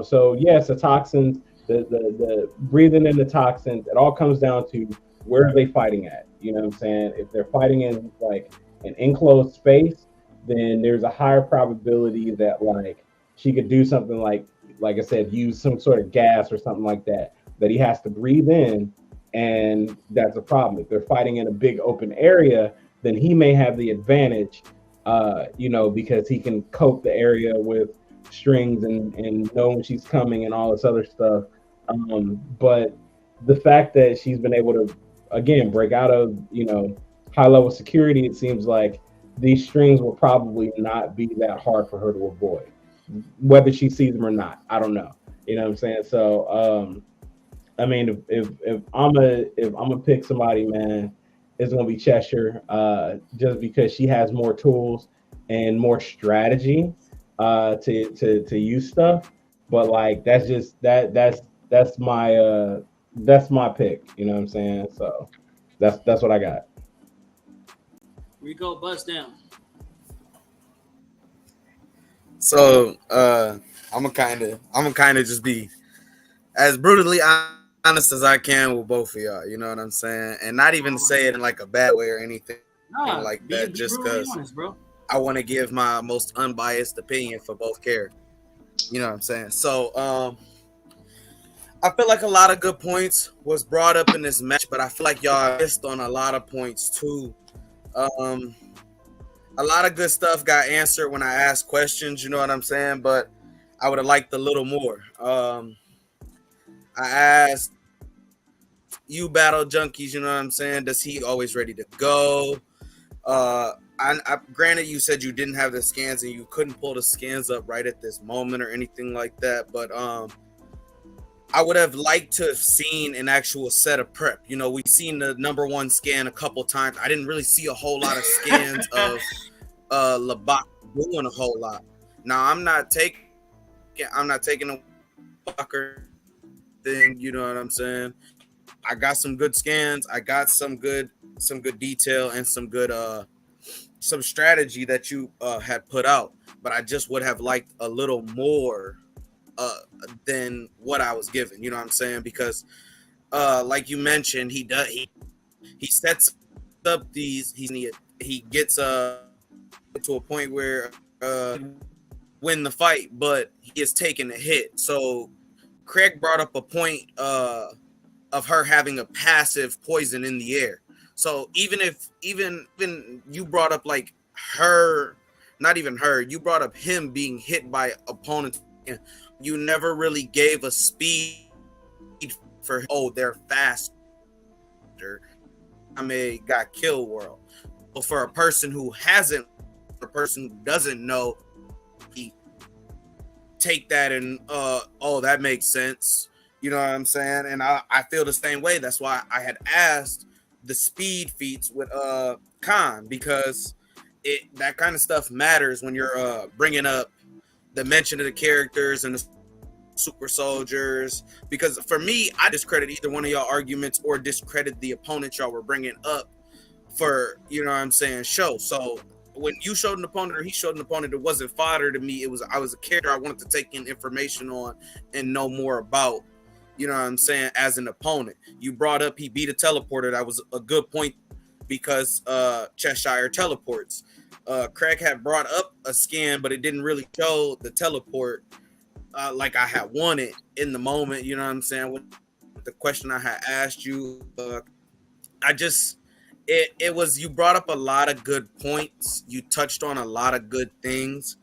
So yes, the toxins, the breathing in the toxins, it all comes down to where are they fighting at? You know what I'm saying? If they're fighting in like an enclosed space, then there's a higher probability that like she could do something like I said, use some sort of gas or something like that that he has to breathe in, and that's a problem. If they're fighting in a big open area, then he may have the advantage, because he can coat the area with strings and know when she's coming and all this other stuff. But the fact that she's been able to again break out of high level security, it seems like these strings will probably not be that hard for her to avoid, whether she sees them or not. I don't know. You know what I'm saying? So I mean, if I'm a pick somebody, man, it's gonna be Cheshire, just because she has more tools and more strategy to use stuff. But like that's just that's my pick. You know what I'm saying? So that's what I got. Rico, bust down. So I'm gonna kind of just be as brutally honest as I can with both of y'all. You know what I'm saying? And not even say it in like a bad way or anything like that. Just because I want to give my most unbiased opinion for both characters. You know what I'm saying? So I feel like a lot of good points was brought up in this match, but I feel like y'all missed on a lot of points too. A lot of good stuff got answered when I asked questions, you know what I'm saying? But I would have liked a little more. I asked you battle junkies, you know what I'm saying? Does he always ready to go? I granted you said you didn't have the scans and you couldn't pull the scans up right at this moment or anything like that, but I would have liked to have seen an actual set of prep. You know, we've seen the number one scan a couple times. I didn't really see a whole lot of scans of Lubbock doing a whole lot. Now I'm not taking a Walker thing, you know what I'm saying? I got some good scans, I got some good detail and some good some strategy that you had put out, but I just would have liked a little more than what I was given, you know what I'm saying? Because like you mentioned, he sets up these, he gets to a point where win the fight, but he is taking a hit. So Craig brought up a point of her having a passive poison in the air. So even you brought up like her, not even her, you brought up him being hit by opponents. You never really gave a speed for they're faster. Akame got kill world. But for a person who doesn't know, he take that and that makes sense. You know what I'm saying? And I feel the same way. That's why I had asked the speed feats with Khan, because that kind of stuff matters when you're bringing up the mention of the characters and the super soldiers. Because for me, I discredit either one of y'all arguments or discredit the opponent y'all were bringing up for, you know what I'm saying, show. So when you showed an opponent or he showed an opponent, it wasn't fodder to me. I was a character I wanted to take in information on and know more about, you know what I'm saying, as an opponent. You brought up he beat a teleporter. That was a good point because Cheshire teleports. Craig had brought up a scan, but it didn't really show the teleport like I had wanted in the moment, you know what I'm saying? With the question I had asked you, it was, you brought up a lot of good points. You touched on a lot of good things.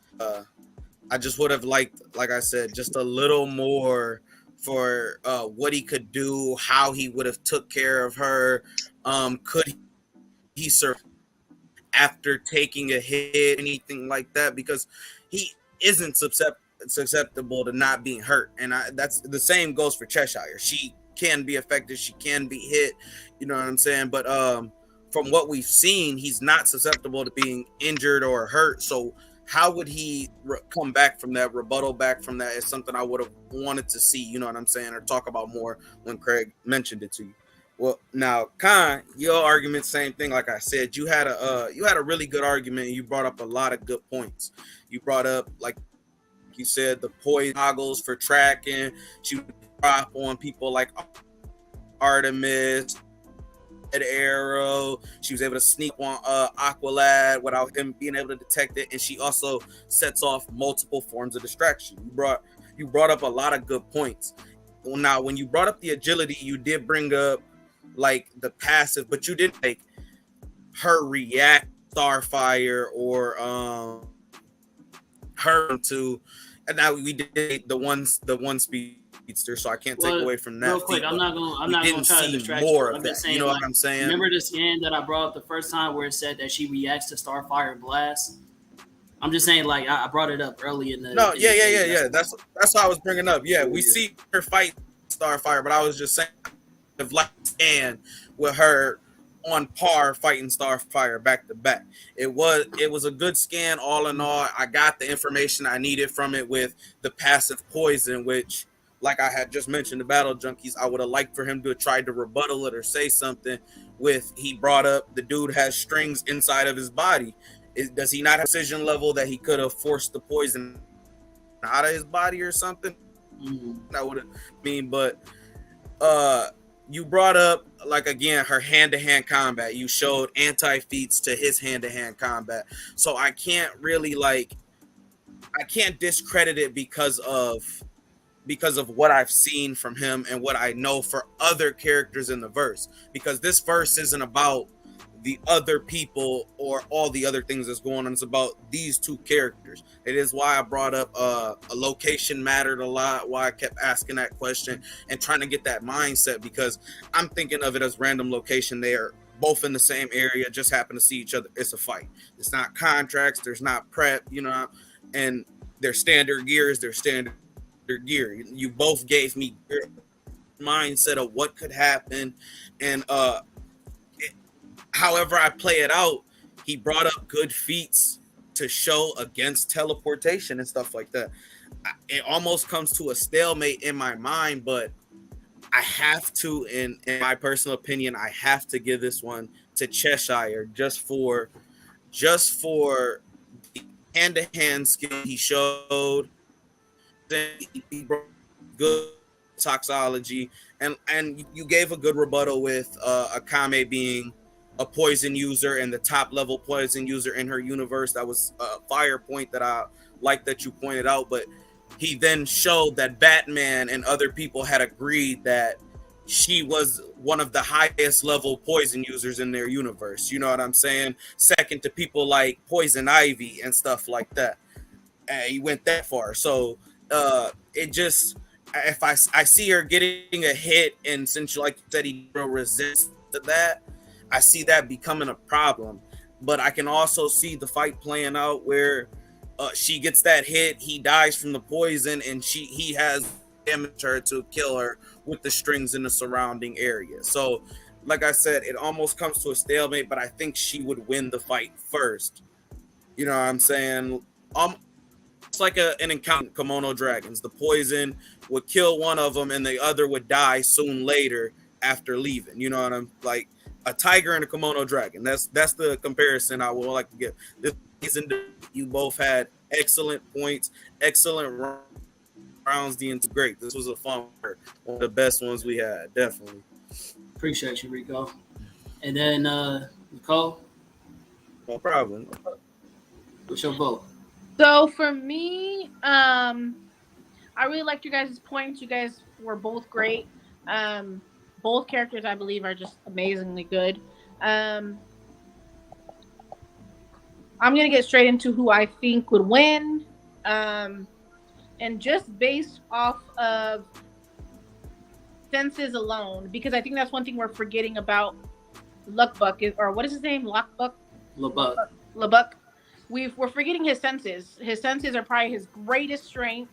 I just would have liked, like I said, just a little more for what he could do, how he would have took care of her. Could he survive after taking a hit, anything like that? Because he isn't susceptible to not being hurt, and that's the same goes for Cheshire. She can be affected, she can be hit, you know what I'm saying? But from what we've seen, he's not susceptible to being injured or hurt. So how would he come back from that, rebuttal back from that, is something I would have wanted to see, you know what I'm saying, or talk about more when Craig mentioned it to you. Well, now, Khan, your argument, same thing. Like I said, you had a really good argument. You brought up a lot of good points. You brought up, like you said, the poison goggles for tracking. She would drop on people like Artemis, Red Arrow. She was able to sneak on Aqualad without him being able to detect it, and she also sets off multiple forms of distraction. You brought up a lot of good points. Well, now, when you brought up the agility, you did bring up like the passive, but you didn't like her react Starfire or her to, and now we did the one speedster, so I can't take away from that. Real quick, I'm not gonna try to distract more you. of that. Saying, you know what I'm saying? Remember the scan that I brought up the first time where it said that she reacts to Starfire and Blast? I'm just saying, like I brought it up early in the. No, yeah. That's what I was bringing up. Yeah, we see her fight Starfire, but I was just saying, of like scan with her on par fighting Starfire back to back. It was a good scan all in all. I got the information I needed from it with the passive poison, which, like I had just mentioned, the Battle Junkies, I would have liked for him to have tried to rebuttal it or say something with, he brought up the dude has strings inside of his body. Does he not have precision level that he could have forced the poison out of his body or something? That would have mean, but you brought up, like, again, her hand-to-hand combat. You showed anti-feats to his hand-to-hand combat. So I can't really, like, I can't discredit it because of what I've seen from him and what I know for other characters in the verse. Because this verse isn't about the other people or all the other things that's going on. It's about these two characters. It is why I brought up a location mattered a lot, why I kept asking that question and trying to get that mindset, because I'm thinking of it as random location. They are both in the same area, just happen to see each other. It's a fight. It's not contracts. There's not prep, you know, and their standard gear is their standard gear. You both gave me your mindset of what could happen, and however I play it out, he brought up good feats to show against teleportation and stuff like that. It almost comes to a stalemate in my mind, but I have to, in my personal opinion, I have to give this one to Cheshire just for the hand-to-hand skill he showed. Then he brought good toxology, and you gave a good rebuttal with Akame being a poison user and the top level poison user in her universe. That was a fire point that I like that you pointed out. But he then showed that Batman and other people had agreed that she was one of the highest level poison users in their universe. You know what I'm saying? Second to people like Poison Ivy and stuff like that. And he went that far. So it just, if I see her getting a hit, and since like you said, he resists to that, I see that becoming a problem. But I can also see the fight playing out where she gets that hit, he dies from the poison, and he has damaged her to kill her with the strings in the surrounding area. So, like I said, it almost comes to a stalemate, but I think she would win the fight first. You know what I'm saying? It's like an encounter, Kimono Dragons. The poison would kill one of them, and the other would die soon later after leaving. You know what I'm like? A tiger and a kimono dragon. That's the comparison I would like to give. This season, you both had excellent points, excellent rounds. Great. This was a fun one of the best ones we had, definitely. Appreciate you, Rico. And then Nicole. No problem. What's your vote? So for me, I really liked you guys' points. You guys were both great. Both characters, I believe, are just amazingly good. I'm going to get straight into who I think would win. And just based off of senses alone, because I think that's one thing we're forgetting about Lubbock, or what is his name? Lubbock? We're forgetting his senses. His senses are probably his greatest strength.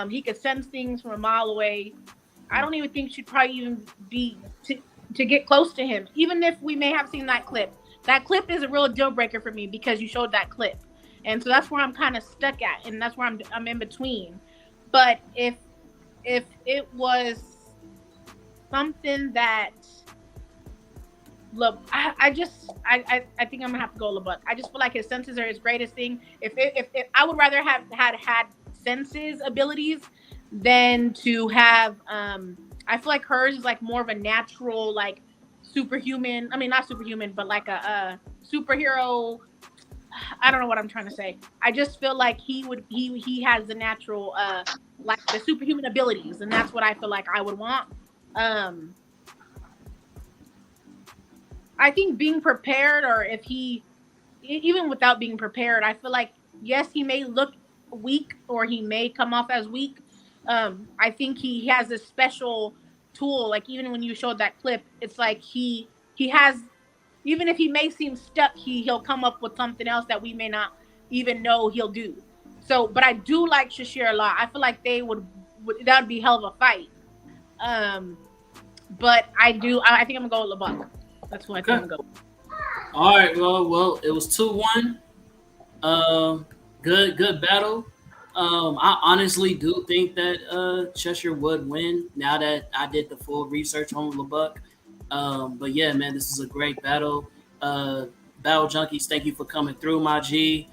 He could sense things from a mile away. I don't even think she'd probably even be to get close to him, even if we may have seen that clip. That clip is a real deal breaker for me because you showed that clip, and so that's where I'm kind of stuck at, and that's where I'm in between. But if it was something that look, I think I'm gonna have to go Lubbock. I just feel like his senses are his greatest thing. If I would rather have had senses abilities than to have I feel like hers is like more of a natural, like superhuman. I mean, not superhuman, but like a superhero. I don't know what I'm trying to say. I just feel like he has the natural like the superhuman abilities, and that's what I feel like I would want. I think being prepared, or if he, even without being prepared, I feel like, yes, he may look weak or he may come off as weak. I think he has a special tool. Like even when you showed that clip, it's like he has, even if he may seem stuck, he'll come up with something else that we may not even know he'll do. So, but I do like Cheshire a lot. I feel like they would that would be hell of a fight. But I think I'm gonna go with Lubbock. That's who I think I'm gonna go. All right, well, it was 2-1. Good battle. I honestly do think that Cheshire would win now that I did the full research on Lubbock. But yeah, man, this is a great battle. Battle Junkies, thank you for coming through, my G.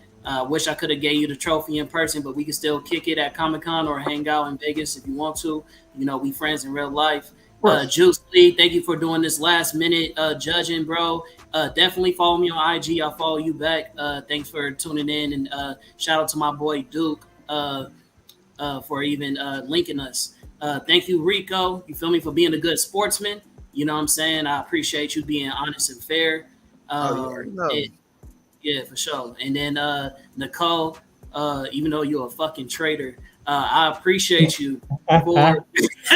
Wish I could have gave you the trophy in person, but we can still kick it at Comic-Con or hang out in Vegas if you want to. You know, we friends in real life. Juice Lee, thank you for doing this last minute judging, bro. Definitely follow me on IG. I'll follow you back. Thanks for tuning in, and shout out to my boy Duke for even linking us. Thank you, Rico. You feel me, for being a good sportsman. You know what I'm saying? I appreciate you being honest and fair. Yeah, for sure. And then Nicole, even though you're a fucking traitor, I appreciate you for.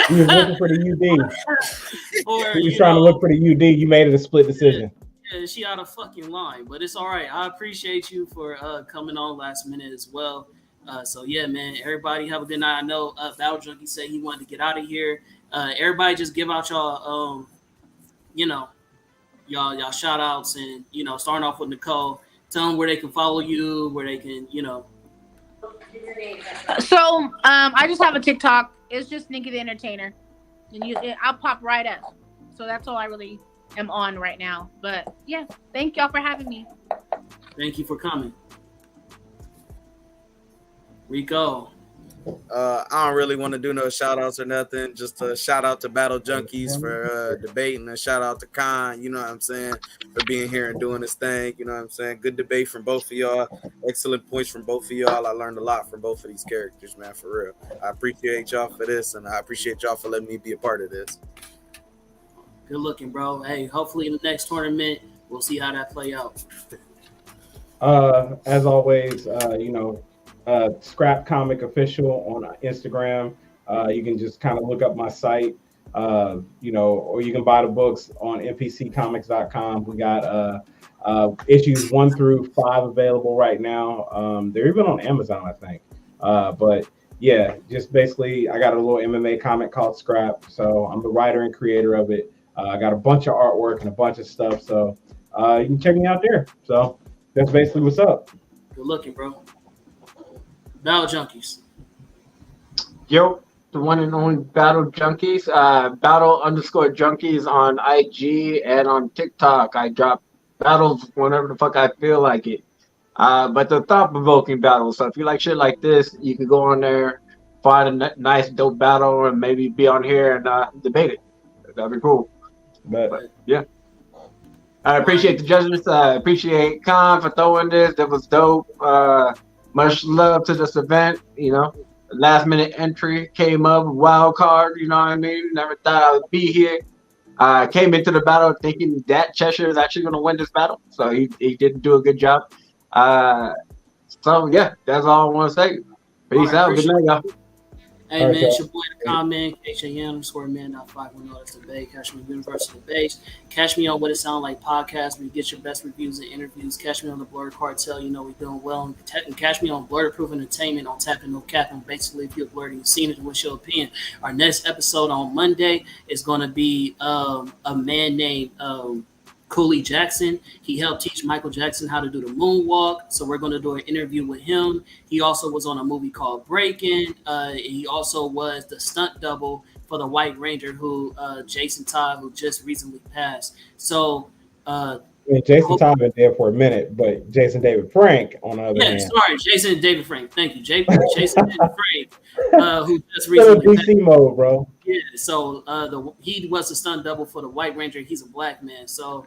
You was looking for the UD. You was trying to look for the UD. You made it a split decision. Yeah, she out of fucking line, but it's all right. I appreciate you for coming on last minute as well. So yeah, man. Everybody have a good night. I know Battle Junkie said he wanted to get out of here. Everybody just give out y'all, y'all shout outs, and starting off with Nicole. Tell them where they can follow you, where they can, So I just have a TikTok. It's just Nikki the Entertainer, and I'll pop right up. So that's all I really am on right now. But yeah, thank y'all for having me. Thank you for coming, Rico. I don't really want to do no shout outs or nothing. Just a shout out to Battle Junkies for debating, and shout out to Khan, you know what I'm saying, for being here and doing this thing. You know what I'm saying? Good debate from both of y'all. Excellent points from both of y'all. I learned a lot from both of these characters, man, for real. I appreciate y'all for this, and I appreciate y'all for letting me be a part of this. Good looking, bro. Hey, hopefully in the next tournament, we'll see how that play out. As always, Scrap Comic Official on Instagram. You can just kind of look up my site, or you can buy the books on npccomics.com. We got issues 1 through 5 available right now. They're even on Amazon, I think. But yeah, just basically, I got a little MMA comic called Scrap. So I'm the writer and creator of it. I got a bunch of artwork and a bunch of stuff. So you can check me out there. So that's basically what's up. Good looking, bro. Battle Junkies. Yo, the one and only Battle Junkies. Battle_junkies on IG and on TikTok. I drop battles whenever the fuck I feel like it. But the thought-provoking battles. So if you like shit like this, you can go on there, find a nice, dope battle, and maybe be on here and debate it. That'd be cool. But yeah. I appreciate the judges. I appreciate Khan for throwing this. That was dope. Much love to this event. Last minute entry came up, wild card. You know what I mean? Never thought I would be here. I came into the battle thinking that Cheshire is actually going to win this battle. So he did do a good job. So yeah, that's all I want to say. Peace out. Good night, y'all. Hey, man, it's your boy, Akame, HAN_man.510. That's the Bay. Catch me on Universal Base. Catch me on What It Sound Like podcast, where you get your best reviews and interviews. Catch me on the Blerd Cartel. You know we're doing well. And catch me on Blerd Proof Entertainment on Tapping No Capping. Basically, if you're blurting, you've seen it, what's your opinion? Our next episode on Monday is going to be a man named Cooley Jackson. He helped teach Michael Jackson how to do the moonwalk. So we're going to do an interview with him. He also was on a movie called Breakin'. He also was the stunt double for the White Ranger, who Jason Todd, who just recently passed. So Jason Todd been there for a minute, but Jason David Frank, on the other hand. Sorry, Jason David Frank. Thank you. Jason David Frank, who just recently DC mode, bro. Yeah, so he was a stunt double for the White Ranger. He's a black man. So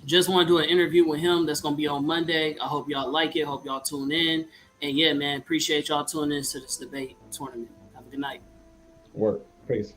just want to do an interview with him. That's gonna be on Monday. I hope y'all like it. Hope y'all tune in. And yeah, man, appreciate y'all tuning in to this debate tournament. Have a good night. Work. Peace.